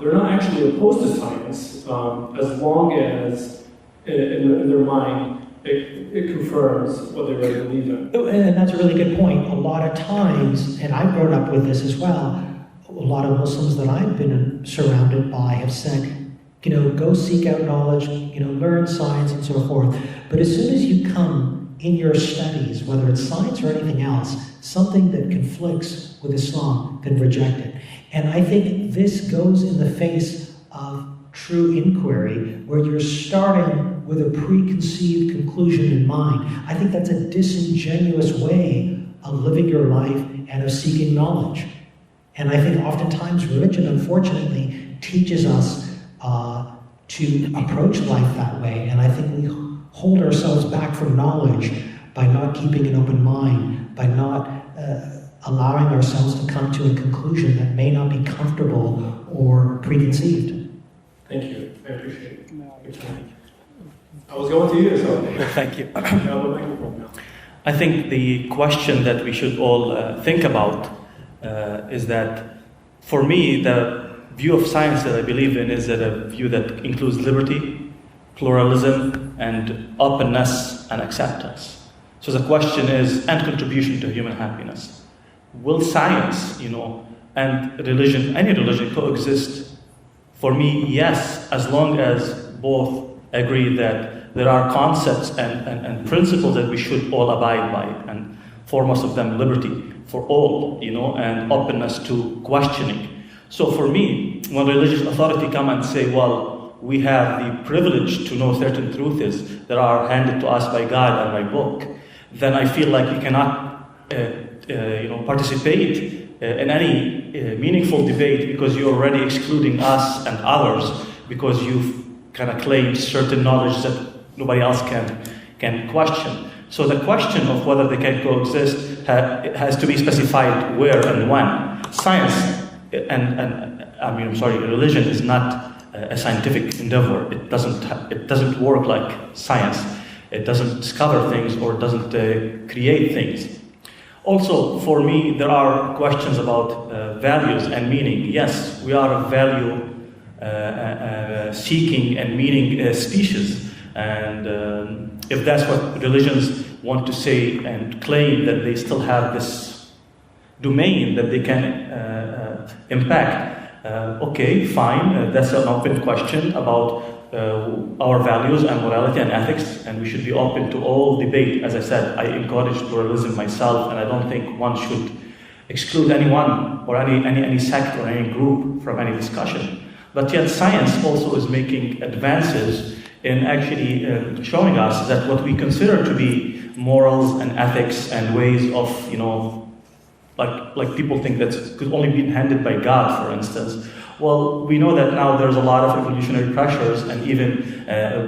they're not actually opposed to science as long as in their mind it confirms what they really believe in. And that's a really good point. A lot of times, and I've grown up with this as well, a lot of Muslims that I've been surrounded by have said, go seek out knowledge, learn science and so forth. But as soon as you come in your studies, whether it's science or anything else, something that conflicts with Islam, then reject it. And I think this goes in the face of true inquiry, where you're starting with a preconceived conclusion in mind. I think that's a disingenuous way of living your life and of seeking knowledge. And I think oftentimes religion, unfortunately, teaches us to approach life that way. And I think we hold ourselves back from knowledge by not keeping an open mind, by not allowing ourselves to come to a conclusion that may not be comfortable or preconceived. Thank you. I appreciate it. I was going to you, so thank you. I think the question that we should all think about is that for me, the view of science that I believe in is that a view that includes liberty, pluralism, and openness and acceptance. So the question is, and contribution to human happiness. Will science, and religion, any religion, coexist? For me, yes, as long as both agree that there are concepts and principles that we should all abide by, and foremost of them, liberty for all, and openness to questioning. So for me, when religious authority come and say, well, we have the privilege to know certain truths that are handed to us by God and by book, then I feel like you cannot participate in any meaningful debate because you're already excluding us and others because you've kind of claimed certain knowledge that nobody else can question. So the question of whether they can coexist it has to be specified where and when. Science religion is not a scientific endeavor. It doesn't work like science. It doesn't discover things or doesn't create things. Also, for me, there are questions about values and meaning. Yes, we are a value seeking and meaning species. And if that's what religions want to say and claim that they still have this domain that they can impact, okay, fine, that's an open question about our values and morality and ethics, and we should be open to all debate. As I said, I encourage pluralism myself, and I don't think one should exclude anyone or any sect or any group from any discussion. But yet science also is making advances in actually showing us that what we consider to be morals and ethics and ways of, like people think that could only be handed by God, for instance. Well, we know that now there's a lot of evolutionary pressures and even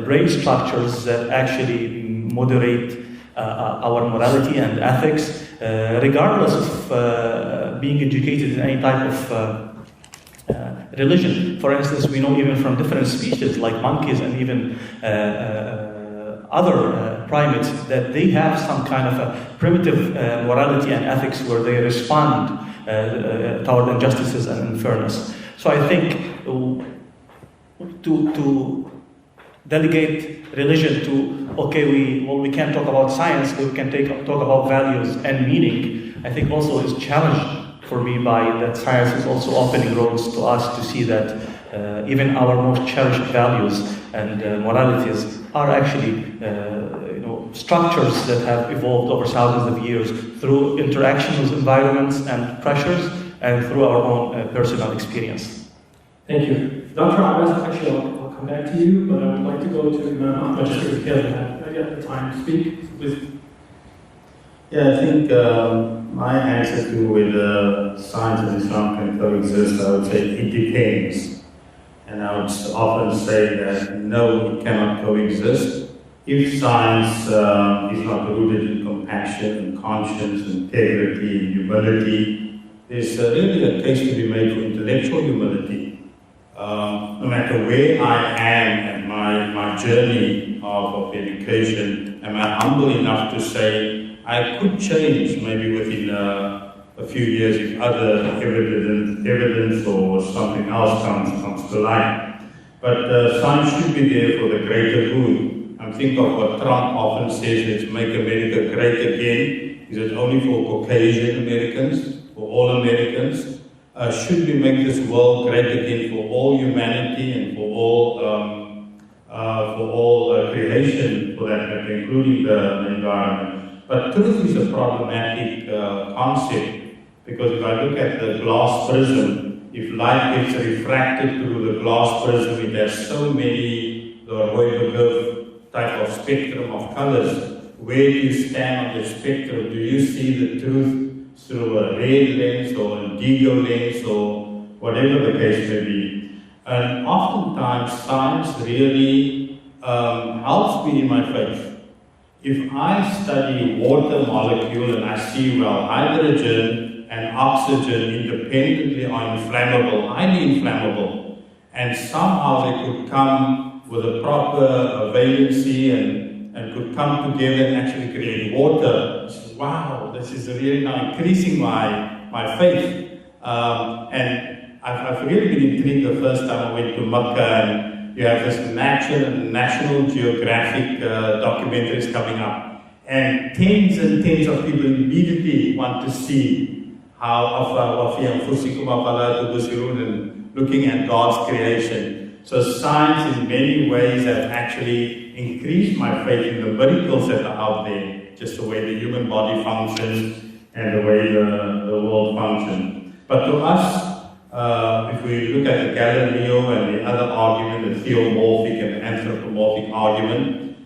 brain structures that actually moderate our morality and ethics, regardless of being educated in any type of religion. For instance, we know even from different species like monkeys and even other primates that they have some kind of a primitive morality and ethics where they respond toward injustices and unfairness. So I think to delegate religion to, okay, we can't talk about science, but we can talk about values and meaning, I think also is challenged for me by that science is also opening roads to us to see that even our most cherished values and moralities are actually structures that have evolved over thousands of years through interaction with environments and pressures and through our own personal experience. Thank you. Dr. Abbas, actually I'll come back to you, but I would like to go to Imam Ahmad just because he hasn't had yet the time to speak. So please. Yeah, I think my answer to whether science and Islam can coexist, I would say it depends. And I would often say that no, it cannot coexist. If science is not rooted in compassion, conscience, integrity, humility, there's really a case to be made for intellectual humility. No matter where I am in my journey of education, am I humble enough to say I could change maybe within a few years if other evidence or something else comes to light. But science should be there for the greater good. I think of what Trump often says, let's make America great again. Is it only for Caucasian Americans, for all Americans? Should we make this world great again for all humanity and for all creation, for that matter, including the environment? But truth is a problematic concept, because if I look at the glass prism, if light gets refracted through the glass prism, it has so many, the Roy type of spectrum of colors. Where do you stand on the spectrum? Do you see the truth through a red lens or an indigo lens or whatever the case may be? And oftentimes science really helps me in my faith. If I study water molecule and I see, well, hydrogen and oxygen independently are inflammable, highly inflammable, and somehow they could come with a proper valency and could come together and actually create water. Wow, this is really now increasing my faith. And I've really been intrigued the first time I went to Mecca, and you have this National Geographic documentaries coming up, and tens and tens of people immediately want to see how looking at God's creation. So science in many ways have actually increased my faith in the miracles that are out there, just the way the human body functions and the way the world functions. But to us, if we look at the Galileo and the other argument, the theomorphic and anthropomorphic argument,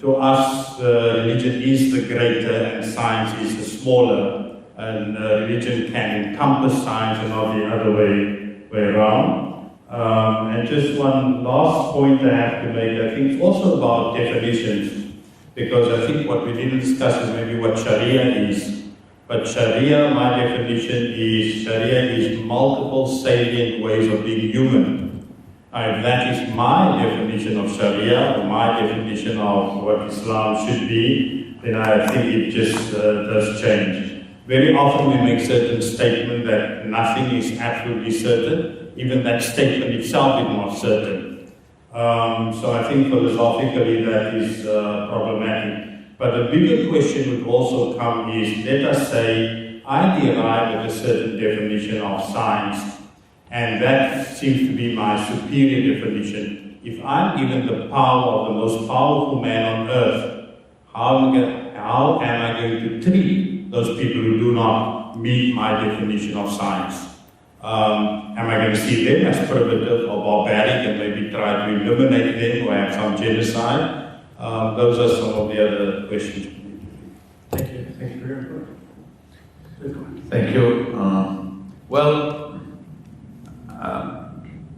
to us religion is the greater and science is the smaller, and religion can encompass science and not the other way around. And just one last point I have to make, I think it's also about definitions, because I think what we didn't discuss is maybe what Sharia is. But Sharia, my definition is, Sharia is multiple salient ways of being human. If that is my definition of Sharia, or my definition of what Islam should be, then I think it just does change. Very often we make certain statements that nothing is absolutely certain. Even that statement itself is not certain. So I think philosophically that is problematic. But the bigger question would also come is, let us say I derive at a certain definition of science, and that seems to be my superior definition. If I'm given the power of the most powerful man on earth, how am I going to treat those people who do not meet my definition of science? Am I going to see them as primitive or barbaric and maybe try to eliminate them or have some genocide? Those are some of the other questions. Thank you. Thank you for your input. Thank you. Well,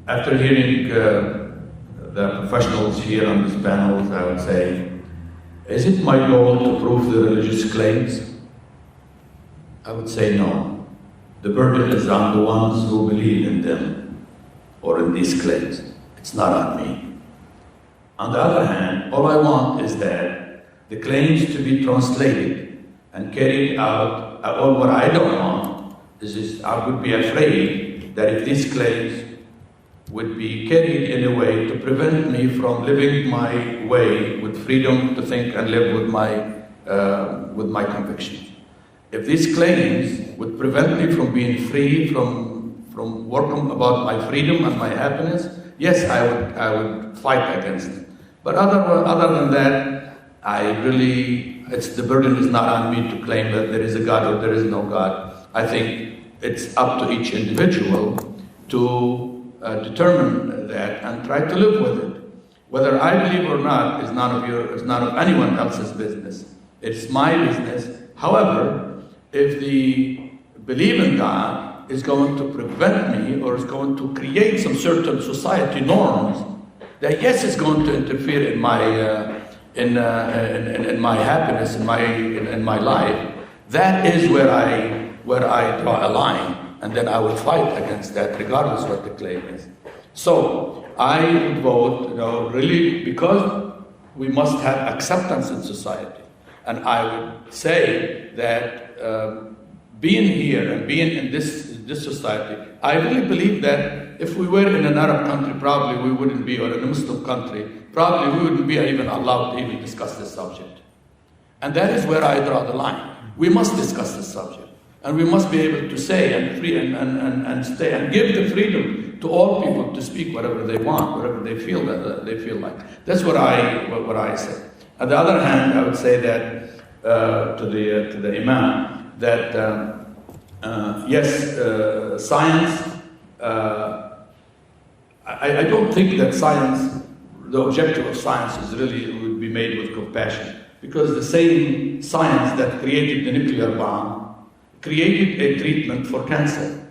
after hearing the professionals here on this panel, I would say, is it my goal to prove the religious claims? I would say no. The burden is on the ones who believe in them or in these claims. It's not on me. On the other hand, all I want is that the claims to be translated and carried out, or what I don't want is I would be afraid that if these claims would be carried in a way to prevent me from living my way with freedom to think and live with my convictions. If these claims would prevent me from being free, from working about my freedom and my happiness, yes, I would fight against it. But other than that, the burden is not on me to claim that there is a God or there is no God. I think it's up to each individual to determine that and try to live with it. Whether I believe or not is none of anyone else's business. It's my business. However, if the belief in God is going to prevent me or is going to create some certain society norms, that yes, it's going to interfere in my happiness, in my life, that is where I draw a line, and then I will fight against that, regardless what the claim is. So I would vote, really, because we must have acceptance in society, and I would say that being here and being in this society, I really believe that if we were in an Arab country, probably we wouldn't be, or in a Muslim country, probably we wouldn't be even allowed to even discuss this subject. And that is where I draw the line. We must discuss this subject. And we must be able to say and stay and give the freedom to all people to speak whatever they want, whatever they feel like. That's what I say. On the other hand, I would say that to the Imam, that yes, science, I don't think that science, the objective of science is really would be made with compassion, because the same science that created the nuclear bomb created a treatment for cancer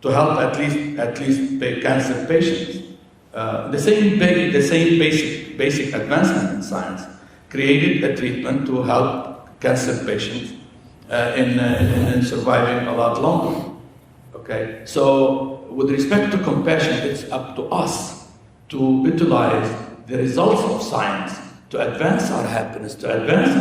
to help at least cancer patients. The same basic advancement in science created a treatment to help cancer patients in surviving a lot longer. Okay, so with respect to compassion, it's up to us to utilize the results of science to advance our happiness, to advance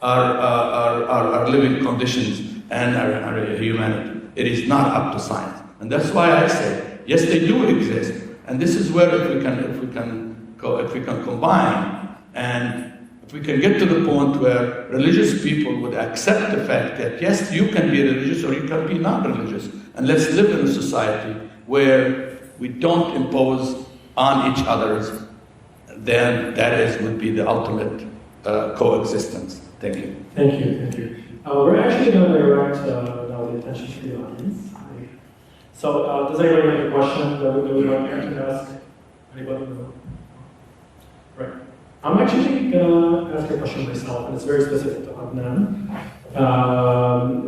our living conditions and our humanity. It is not up to science. And that's why I say, yes, they do exist. And this is where if we can combine, and if we can get to the point where religious people would accept the fact that yes, you can be religious or you can be non-religious, and let's live in a society where we don't impose on each other, then that would be the ultimate coexistence. Thank you. Thank you. Thank you. We're actually going to direct now the attention to the audience. So, does anybody have a question that we would like to ask? Anybody? Right. I'm actually going to ask a question myself, and it's very specific to Adnan.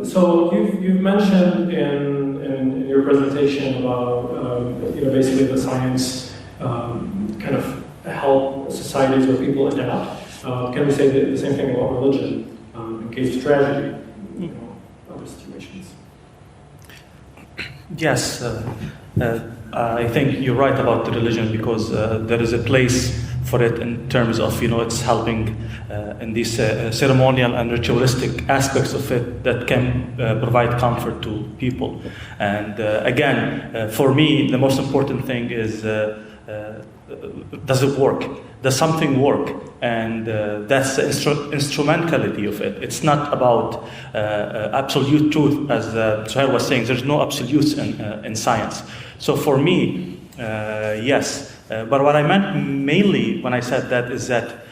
So, you've mentioned in your presentation about basically the science kind of help societies where people adapt. Can we say the same thing about religion in case of tragedy, other situations? Yes, I think you're right about the religion, because there is a place for it in terms of, it's helping in these ceremonial and ritualistic aspects of it that can provide comfort to people. And again, for me, the most important thing is, does it work? Does something work? And that's the instrumentality of it. It's not about absolute truth, as Suhail was saying. There's no absolutes in science. So for me, yes. But what I meant mainly when I said that is that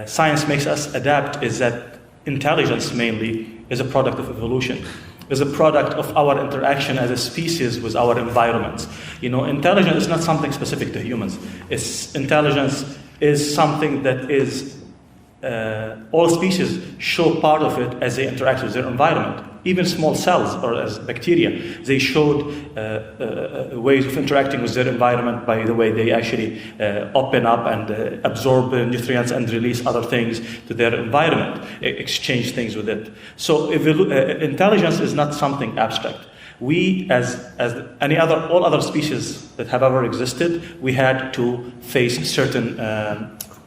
science makes us adapt, is that intelligence mainly is a product of evolution, is a product of our interaction as a species with our environment. Intelligence is not something specific to humans. Intelligence is something that is, all species show part of it as they interact with their environment. Even small cells, or as bacteria, they showed ways of interacting with their environment by the way they actually open up and absorb nutrients and release other things to their environment, exchange things with it. So intelligence is not something abstract. We, as all other species that have ever existed, we had to face certain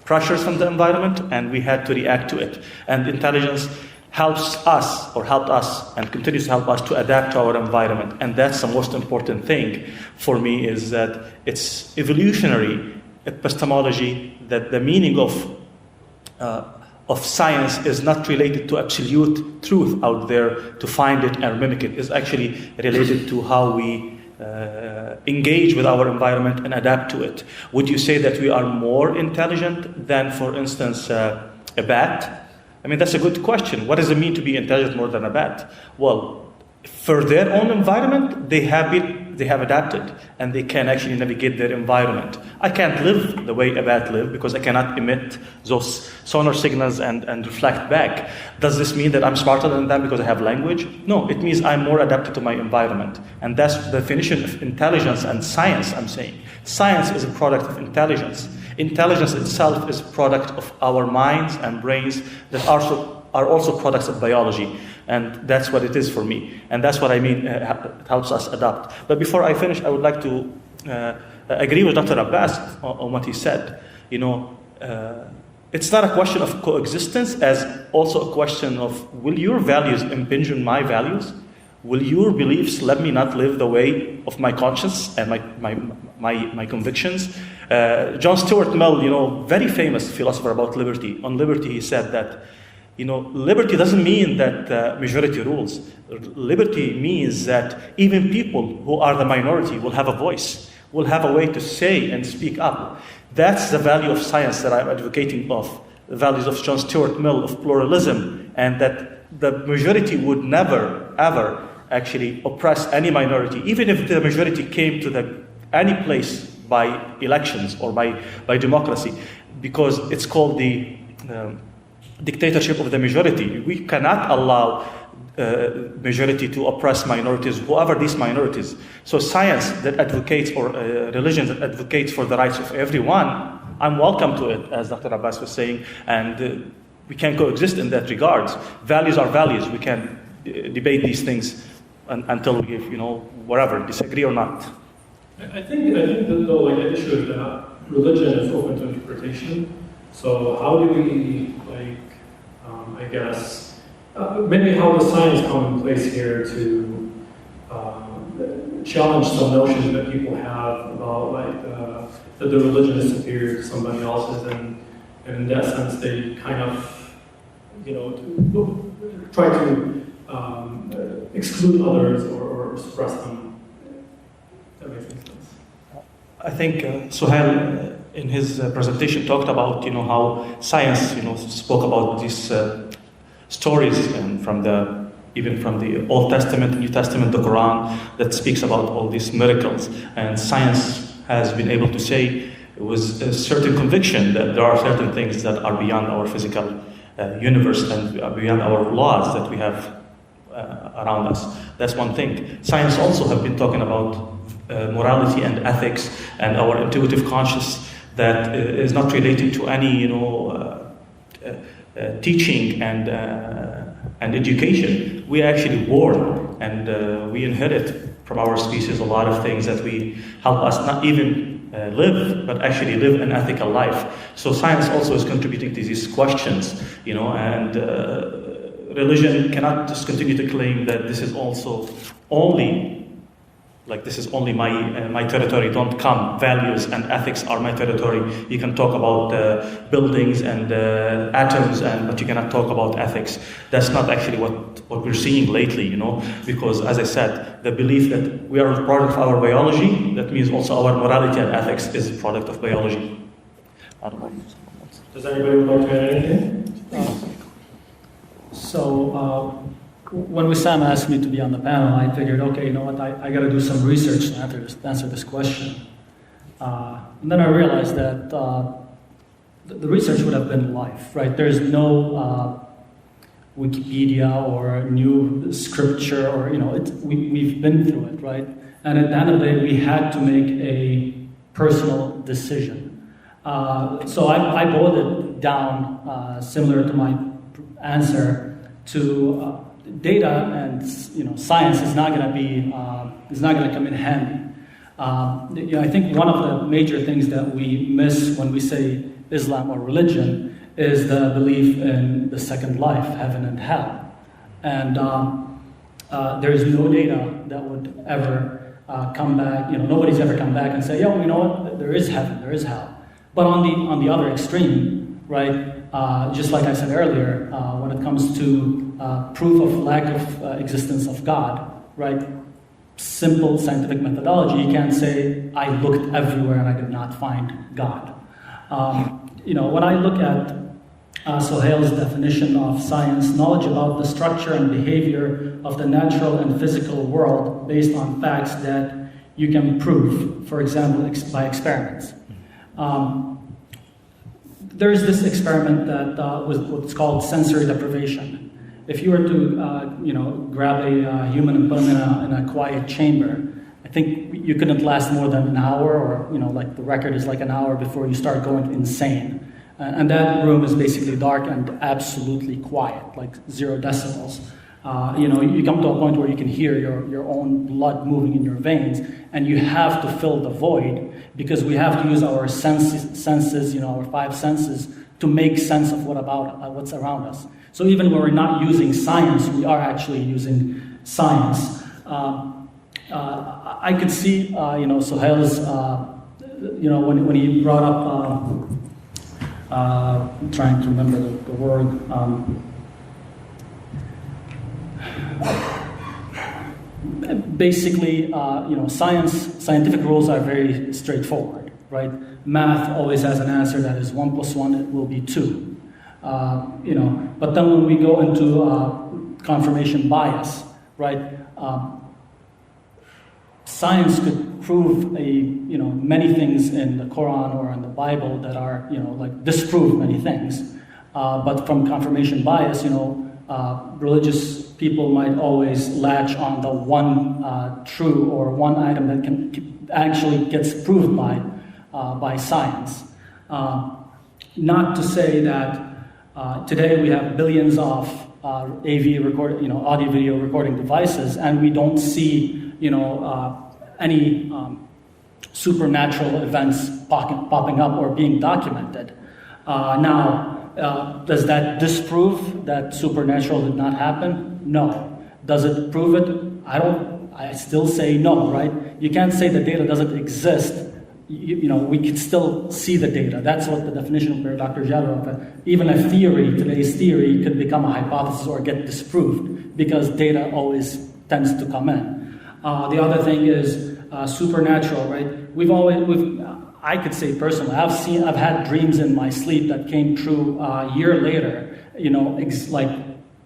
pressures from the environment, and we had to react to it. And intelligence helped us and continues to help us to adapt to our environment. And that's the most important thing for me, is that it's evolutionary epistemology, that the meaning of science is not related to absolute truth out there to find it and mimic it. It's actually related to how we engage with our environment and adapt to it. Would you say that we are more intelligent than, for instance, a bat? I mean, that's a good question. What does it mean to be intelligent more than a bat? Well, for their own environment, they have adapted, and they can actually navigate their environment. I can't live the way a bat lives because I cannot emit those sonar signals and reflect back. Does this mean that I'm smarter than them because I have language? No, it means I'm more adapted to my environment. And that's the definition of intelligence and science, I'm saying. Science is a product of intelligence. Intelligence itself is a product of our minds and brains that are also products of biology. And that's what it is for me. And that's what I mean, it helps us adapt. But before I finish, I would like to agree with Dr. Abbas on what he said. It's not a question of coexistence, as also a question of, will your values impinge on my values? Will your beliefs let me not live the way of my conscience and my convictions? John Stuart Mill, very famous philosopher about liberty. On liberty, he said that, liberty doesn't mean that majority rules. Liberty means that even people who are the minority will have a voice, will have a way to say and speak up. That's the value of science that I'm advocating of, the values of John Stuart Mill, of pluralism, and that the majority would never, ever actually oppress any minority, even if the majority came to any place by elections or by democracy, because it's called the dictatorship of the majority. We cannot allow majority to oppress minorities, whoever these minorities. So science that advocates, or religion that advocates for the rights of everyone, I'm welcome to it, as Dr. Abbas was saying, and we can coexist in that regard. Values are values. We can debate these things until we, whatever, disagree or not. I think the issue is that religion is open to interpretation. So how do we, I guess, maybe how does science come in place here to challenge some notions that people have about that the religion is superior to somebody else's, and in that sense they kind of try to exclude others or suppress them. If that makes any sense. I think Suhail in his presentation talked about how science spoke about these stories and even from the Old Testament, New Testament, the Quran, that speaks about all these miracles, and science has been able to say with a certain conviction that there are certain things that are beyond our physical universe and beyond our laws that we have around us. That's one thing. Science also have been talking about morality and ethics and our intuitive conscious that is not related to any teaching and education. We actually born and we inherit from our species a lot of things that we help us not even live, but actually live an ethical life. So science also is contributing to these questions, and religion cannot just continue to claim that this is also only this is only my territory, don't come. Values and ethics are my territory. You can talk about buildings and atoms, but you cannot talk about ethics. That's not actually what we're seeing lately, because as I said, the belief that we are a product of our biology, that means also our morality and ethics is a product of biology. I don't know. Does anybody would like to add anything? When Wissam asked me to be on the panel, I figured, okay, you know what, I got to do some research to answer this question. And then I realized that the research would have been life, right? There's no Wikipedia or new scripture or, we've been through it, right? And at the end of the day, we had to make a personal decision. So I boiled it down, similar to my answer, to data and science is not going to come in handy. I think one of the major things that we miss when we say Islam or religion is the belief in the second life, heaven and hell, and there is no data that would ever come back. Nobody's ever come back and say, "Yo, you know what? There is heaven, there is hell." But on the other extreme, right? Just like I said earlier, when it comes to proof of lack of existence of God, right? Simple scientific methodology, you can't say, I looked everywhere and I did not find God. When I look at Sohail's definition of science, knowledge about the structure and behavior of the natural and physical world based on facts that you can prove, for example, by experiments. There's this experiment that was what's called sensory deprivation. If you were to, grab a human and put them in a quiet chamber, I think you couldn't last more than an hour, or the record is like an hour before you start going insane. And that room is basically dark and absolutely quiet, like 0 decibels. You come to a point where you can hear your own blood moving in your veins, and you have to fill the void because we have to use our senses, our 5 senses, to make sense of what's around us. So even when we're not using science, we are actually using science. I could see, Sohail's, when he brought up, I'm trying to remember the word. Basically, scientific rules are very straightforward, right? Math always has an answer that is 1 + 1, it will be 2. But then when we go into confirmation bias, right? Science could prove many things in the Quran or in the Bible that are, disprove many things. But from confirmation bias, religious people might always latch on the one true or one item that can actually gets proved by science. Not to say that today we have billions of audio-video recording devices, and we don't see any supernatural events popping up or being documented. Does that disprove that supernatural did not happen? No. Does it prove it? I don't I still say no, right? You can't say the data doesn't exist. We can still see the data. That's what the definition of Dr. Jabir, even a theory, today's theory, could become a hypothesis or get disproved because data always tends to come in. The other thing is supernatural, right? I could say personally, I've had dreams in my sleep that came true a year later, like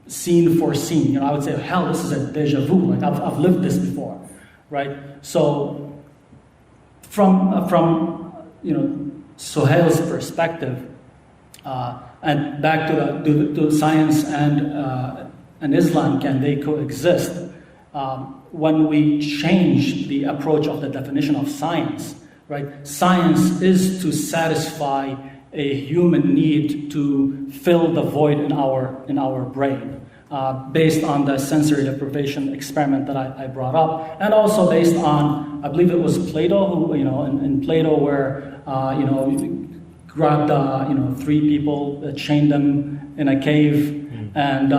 scene for scene. I would say, hell, this is a deja vu. Like I've lived this before, right? So from Sohail's perspective, and back to science and Islam, can they coexist? When we change the approach of the definition of science, right? Science is to satisfy a human need to fill the void in our brain, based on the sensory deprivation experiment that I brought up, and also based on, I believe it was Plato, who in Plato where grabbed 3 people, chained them in a cave, and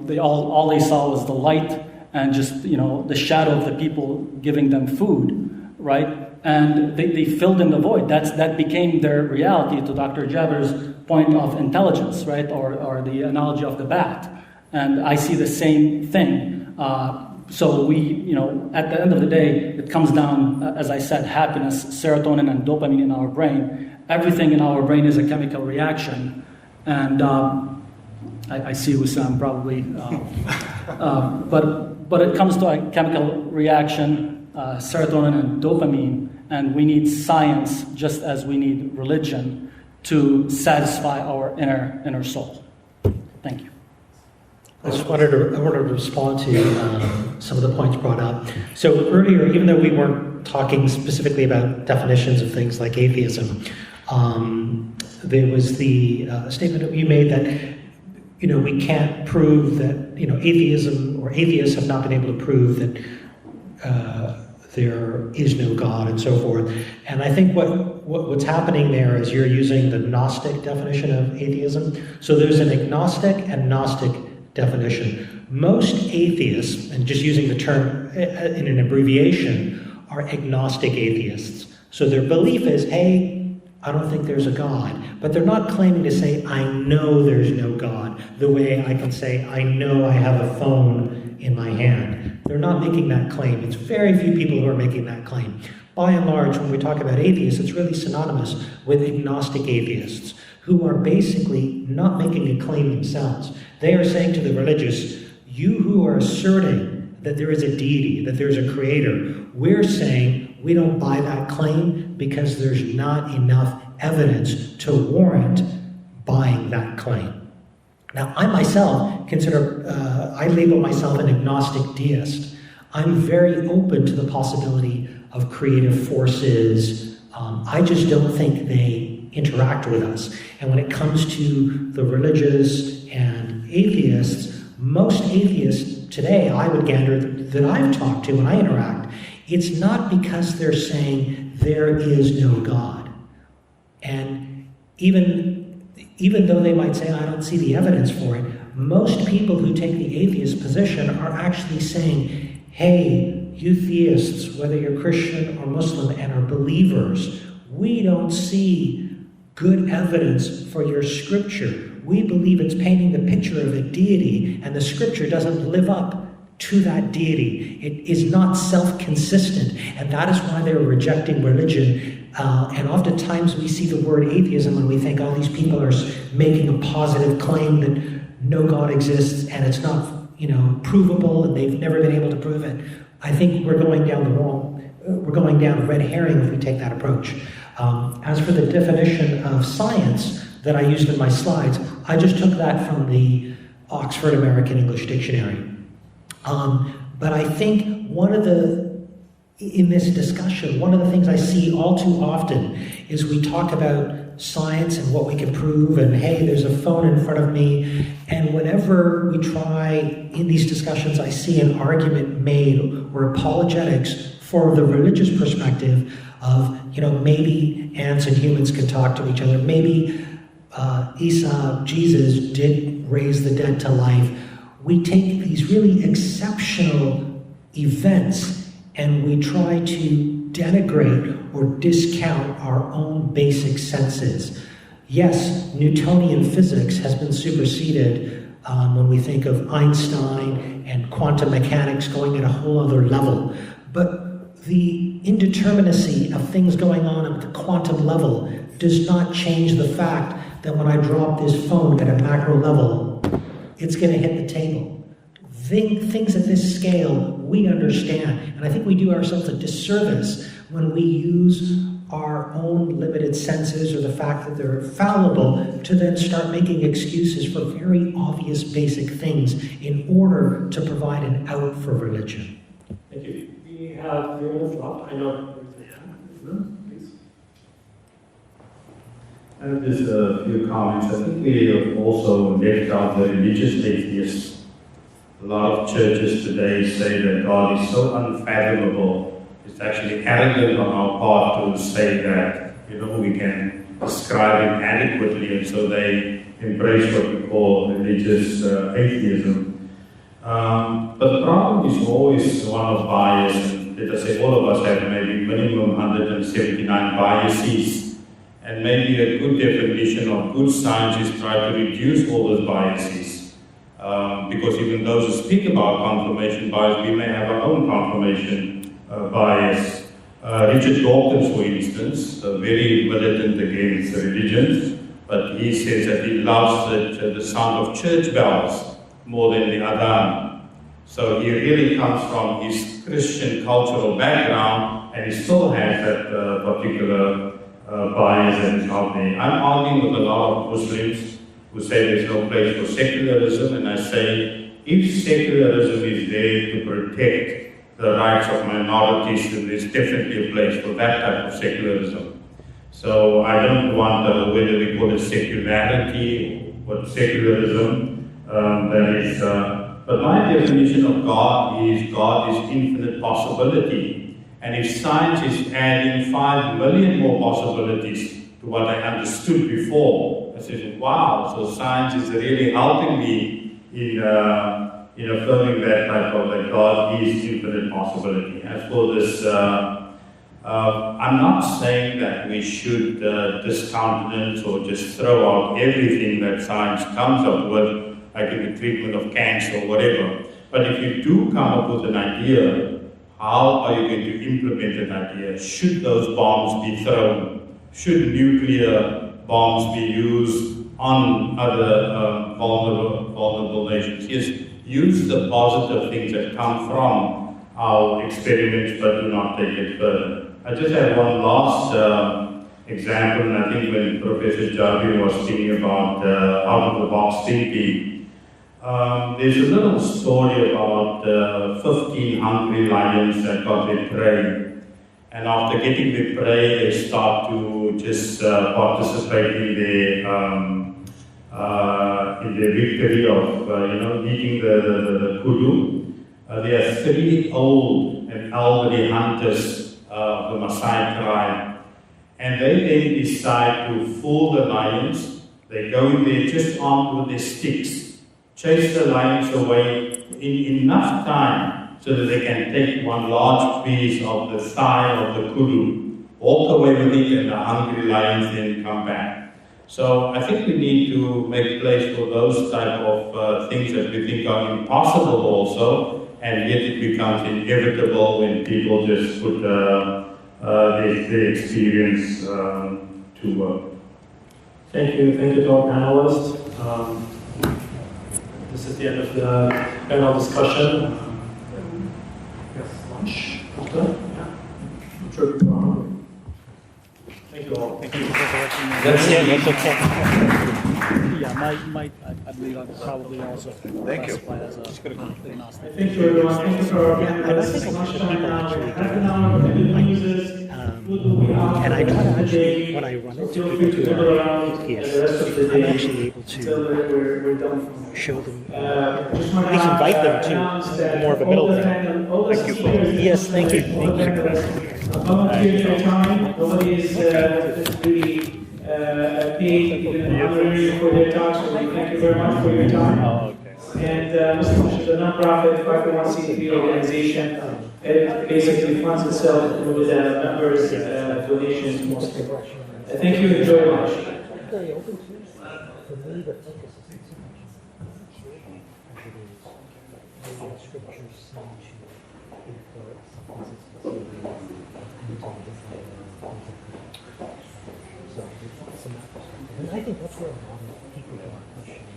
they all they saw was the light and just the shadow of the people giving them food, right? And they filled in the void. That became their reality, to Dr. Jabir's point of intelligence, right? Or the analogy of the bat. And I see the same thing. So we, at the end of the day, it comes down, as I said, happiness, serotonin and dopamine in our brain. Everything in our brain is a chemical reaction. And I see Wissam probably, but it comes to a chemical reaction, serotonin and dopamine, and we need science just as we need religion to satisfy our inner soul. Thank you. I wanted to respond to some of the points brought up. So earlier, even though we weren't talking specifically about definitions of things like atheism, there was the statement that you made that we can't prove that atheism or atheists have not been able to prove that there is no God and so forth. And I think what's happening there is you're using the Gnostic definition of atheism. So there's an agnostic and Gnostic definition. Most atheists, and just using the term in an abbreviation, are agnostic atheists. So their belief is, hey, I don't think there's a God. But they're not claiming to say, I know there's no God, the way I can say, I know I have a phone in my hand. They're not making that claim. It's very few people who are making that claim. By and large, when we talk about atheists, it's really synonymous with agnostic atheists, who are basically not making a claim themselves. They are saying to the religious, you who are asserting that there is a deity, that there's a creator, we're saying we don't buy that claim because there's not enough evidence to warrant buying that claim. Now, I myself I label myself an agnostic deist. I'm very open to the possibility of creative forces. I just don't think they interact with us. And when it comes to the religious and atheists, most atheists today, I would gather that I've talked to when I interact, it's not because they're saying there is no God. And even though they might say, I don't see the evidence for it, most people who take the atheist position are actually saying, hey, you theists, whether you're Christian or Muslim and are believers, we don't see good evidence for your scripture. We believe it's painting the picture of a deity, and the scripture doesn't live up to that deity. It is not self-consistent, and that is why they're rejecting religion. And oftentimes we see the word atheism and we think, oh, these people are making a positive claim that no God exists, and it's not, provable, and they've never been able to prove it. I think we're going down a red herring if we take that approach. As for the definition of science that I used in my slides, I just took that from the Oxford American English Dictionary. But I think in this discussion, one of the things I see all too often is we talk about science and what we can prove, and hey, there's a phone in front of me, and whenever we try in these discussions, I see an argument made or apologetics for the religious perspective of, maybe ants and humans can talk to each other, maybe Jesus did raise the dead to life. We take these really exceptional events and we try to denigrate or discount our own basic senses. Yes, Newtonian physics has been superseded when we think of Einstein and quantum mechanics going at a whole other level. But the indeterminacy of things going on at the quantum level does not change the fact that when I drop this phone at a macro level, it's going to hit the table. Things at this scale, we understand. And I think we do ourselves a disservice when we use our own limited senses or the fact that they're fallible to then start making excuses for very obvious basic things in order to provide an out for religion. Thank you. We have a few minutes left. I know. Please. I have just a few comments. I think we have also left out the religious atheists. A lot of churches today say that God is so unfathomable. It's actually arrogant on our part to say that, we can describe him adequately, and so they embrace what we call religious atheism. But the problem is always one of bias, and let us say all of us have maybe minimum 179 biases, and maybe a good definition of good science is try to reduce all those biases. Because even those who speak about confirmation bias, we may have our own confirmation bias. Richard Dawkins, for instance, very militant against religions, but he says that he loves the sound of church bells more than the adhan. So he really comes from his Christian cultural background, and he still has that particular bias that is out there. I'm arguing with a lot of Muslims who say there's no place for secularism, and I say, if secularism is there to protect the rights of minorities, then there's definitely a place for that type of secularism. So I don't want whether we call it secularity or secularism, but my definition of God is infinite possibility. And if science is adding 5 million more possibilities to what I understood before, I said, wow, so science is really helping me in affirming that type of that God is infinite possibility. As for this, I'm not saying that we should discountenance or just throw out everything that science comes up with, like in the treatment of cancer or whatever. But if you do come up with an idea, how are you going to implement an idea? Should those bombs be thrown? Should nuclear bombs be used on other vulnerable nations? Yes, use the positive things that come from our experiments, but do not take it further. I just have one last example, and I think when Professor Jabir was speaking about out-of-the-box thinking, there's a little story about 15 hungry lions that got their prey. And after getting the prey, they start to just participate in their victory of eating the kudu. There are 3 old and elderly hunters of the Maasai tribe, and they then decide to fool the lions. They go in there just armed with their sticks, chase the lions away in enough time so that they can take one large piece of the thigh of the kudu, walk away with it, and the hungry lions then come back. So I think we need to make place for those type of things that we think are impossible also, and yet it becomes inevitable when people just put their experience to work. Thank you to our panelists. This is the end of the panel discussion. Lunch? Yeah. I'm sure people are hungry. Thank you all. Thank you. That's okay. I believe I'd probably also classify as a agnostic. Thank you everyone. Thank you for our and I try to actually, when I run into people who are atheists, I'm actually able to show them, at least invite them to more of a middle thing. Thank you. Yes, thank you. Volunteer your time. Nobody is really paid even honorary for their talk, so we thank you very much for your time. And Muslimish is a non-profit 501c3 organization. It basically funds itself with members' donations mostly. Thank you. Enjoy lunch. And I think that's where a lot of people who are questioning,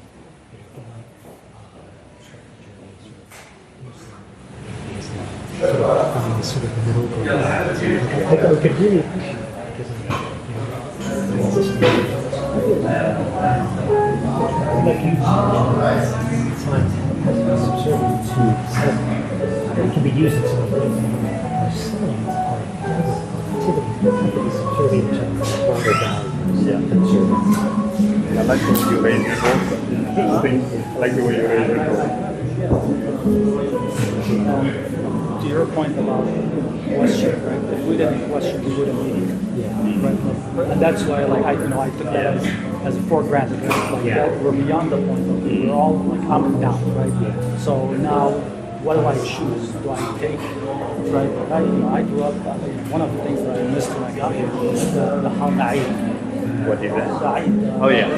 sort of the middle ground. I could really appreciate that because like you science has subservient to it can be used in some ways. Our science, our activity can be subservient to broader values. Yeah. I like the way you raise your voice. I like the way you raise your voice. To your point about question, right? If we didn't question, we wouldn't be. Yeah. Right. And that's why, like, I took that as for granted. Right? Like, that we're beyond the point of we're all like up and down, right? Yeah. So now, what do I choose? Do I take? Right? I grew up. One of the things that I missed when I got here was the hal What is that? Oh yeah.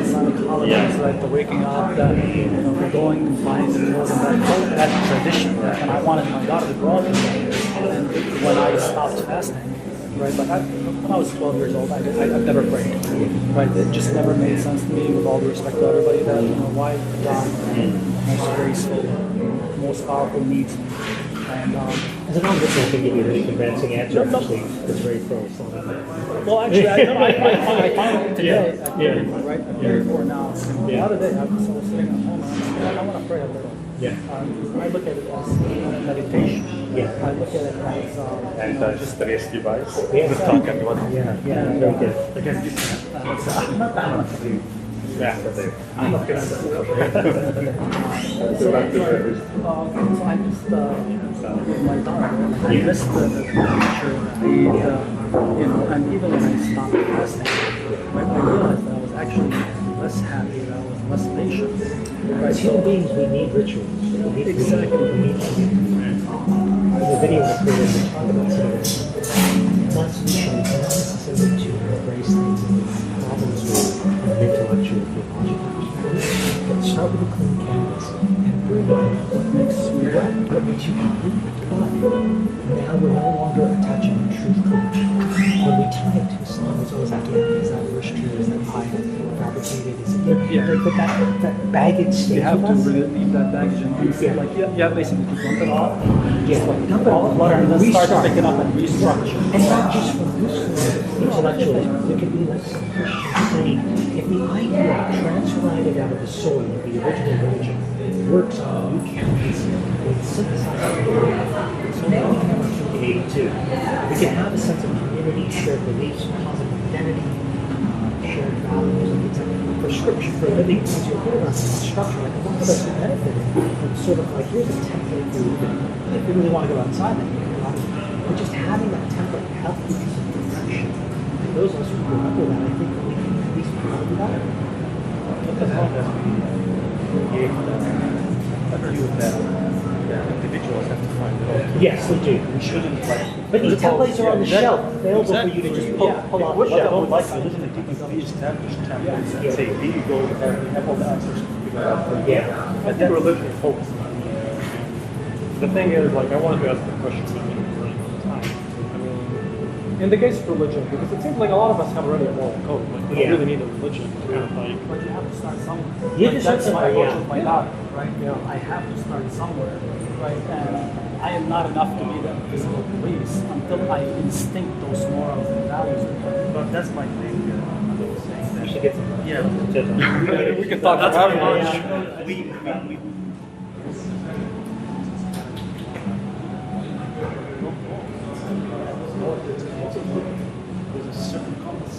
Holidays, right? The waking up, the going and flying the meals, and that tradition. And I wanted my daughter to grow up in that. And when I stopped fasting, right? But when I was 12 years old, I've never prayed, right? It just never made sense to me. With all the respect to everybody, that why God, most graceful, most powerful needs me. And as a non-Muslim, I can give you this convincing answer. Actually, it's very pro-Islamic. well, actually, I found it today. Right? I'm here for now. The other day, I was sitting at home and I want to pray a little. Yeah. I look at it as meditation. Yeah. I look at it as Anti-stress device. Yeah. Yeah. Very good. Again, I'm not that much of a Yeah, but I'm not good at that. So I just with my daughter, I missed the picture. And even when I stopped fasting, I realized that I was actually less happy, that I was less patient. As human beings, we need rituals. We need the video I created, we talk about some of this. Not solutions, not necessarily to embrace things and problems with an intellectual theological perspective, but start with a clean canvas and bring in what makes you right, what makes you complete. But now we're no longer attaching the truth to it. When we tie it to Islam, it's always like, is that verse true? Is that pious? Fabricated? Is it? But that baggage stays. You have with to us. really leave that baggage and basically to dump it all. Just like dump it all And then start restart. picking up and restructure. And not just from Muslim intellectualism. There could be like some Christians saying, if the idea transplanted out of the soil of the original religion works on a new canvas, it's synthesized. So now we can have our community too. We can have a sense of community, shared beliefs, positive identity, shared values, and things like that. Prescription for living, as you're putting on structure, like a lot of us who benefited from sort of like, here's a template for living. If you really want to go outside, then you can go outside. But just having that template help you to some direction. And those of us who grew up with that, I think we can at least be able to do that. As long as we create a view that individuals have to find their own. Yes, they do. We shouldn't But these templates are on the shelf, available for you to just pull off the What I shelf. would like to listen to people re-establish templates and say, here you go, we have all the answers to figure out. Yeah. I think religion is focused. The thing is, like, I wanted to ask the question for a time. I mean, in the case of religion, because it seems like a lot of us have already a moral code. Like, we don't really need a religion to kind of like. But you have to start somewhere. You have to start That's my somewhere, approach with my daughter, right? I have to start somewhere, right? And I am not enough to be that physical police until I instinct those morals and values. But that's my thing. I was saying that. You should get some. Yeah. We can talk That's about why it. we there's a certain compass.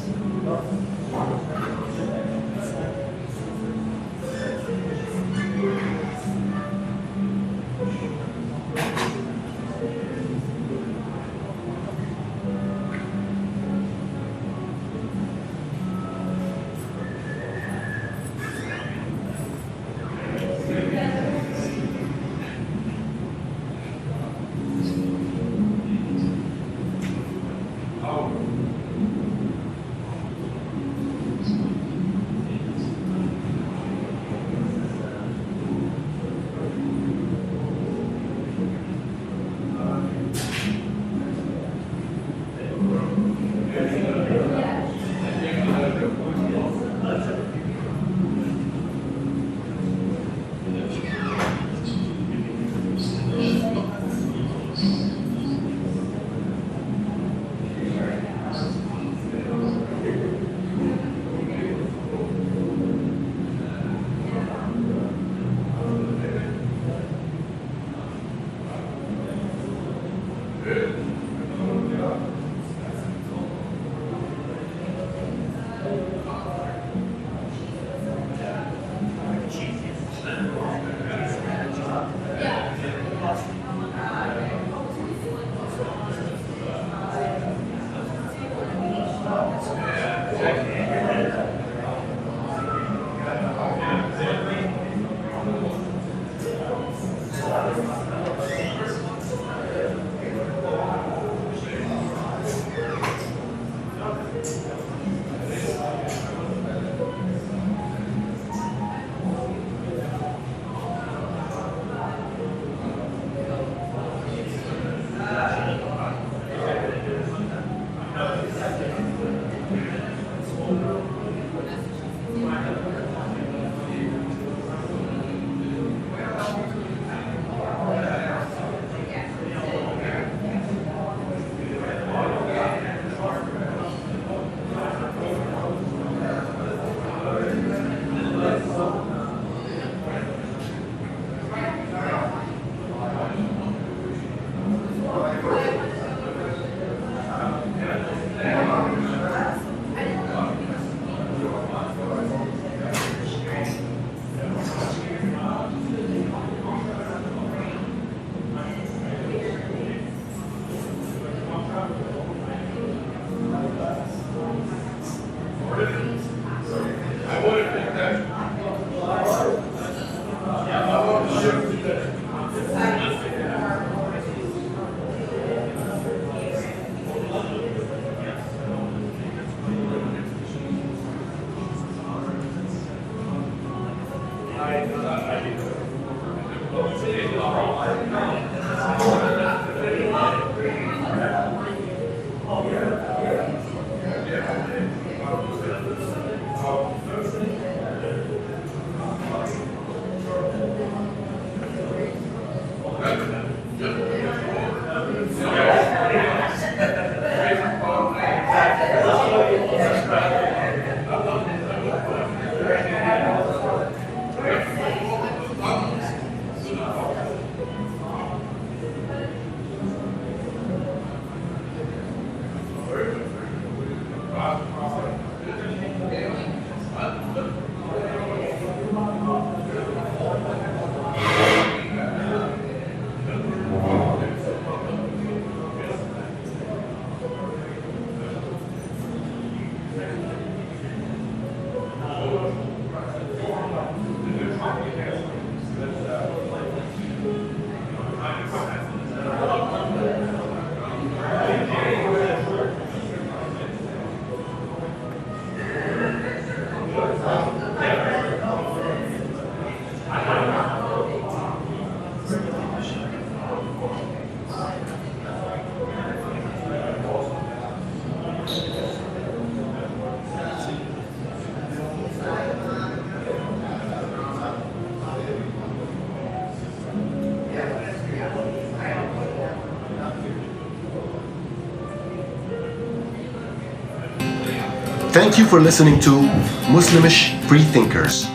Thank you for listening to Muslimish Freethinkers.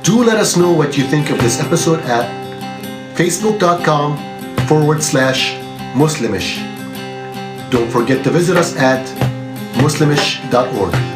Do let us know what you think of this episode at facebook.com/Muslimish. Don't forget to visit us at muslimish.org.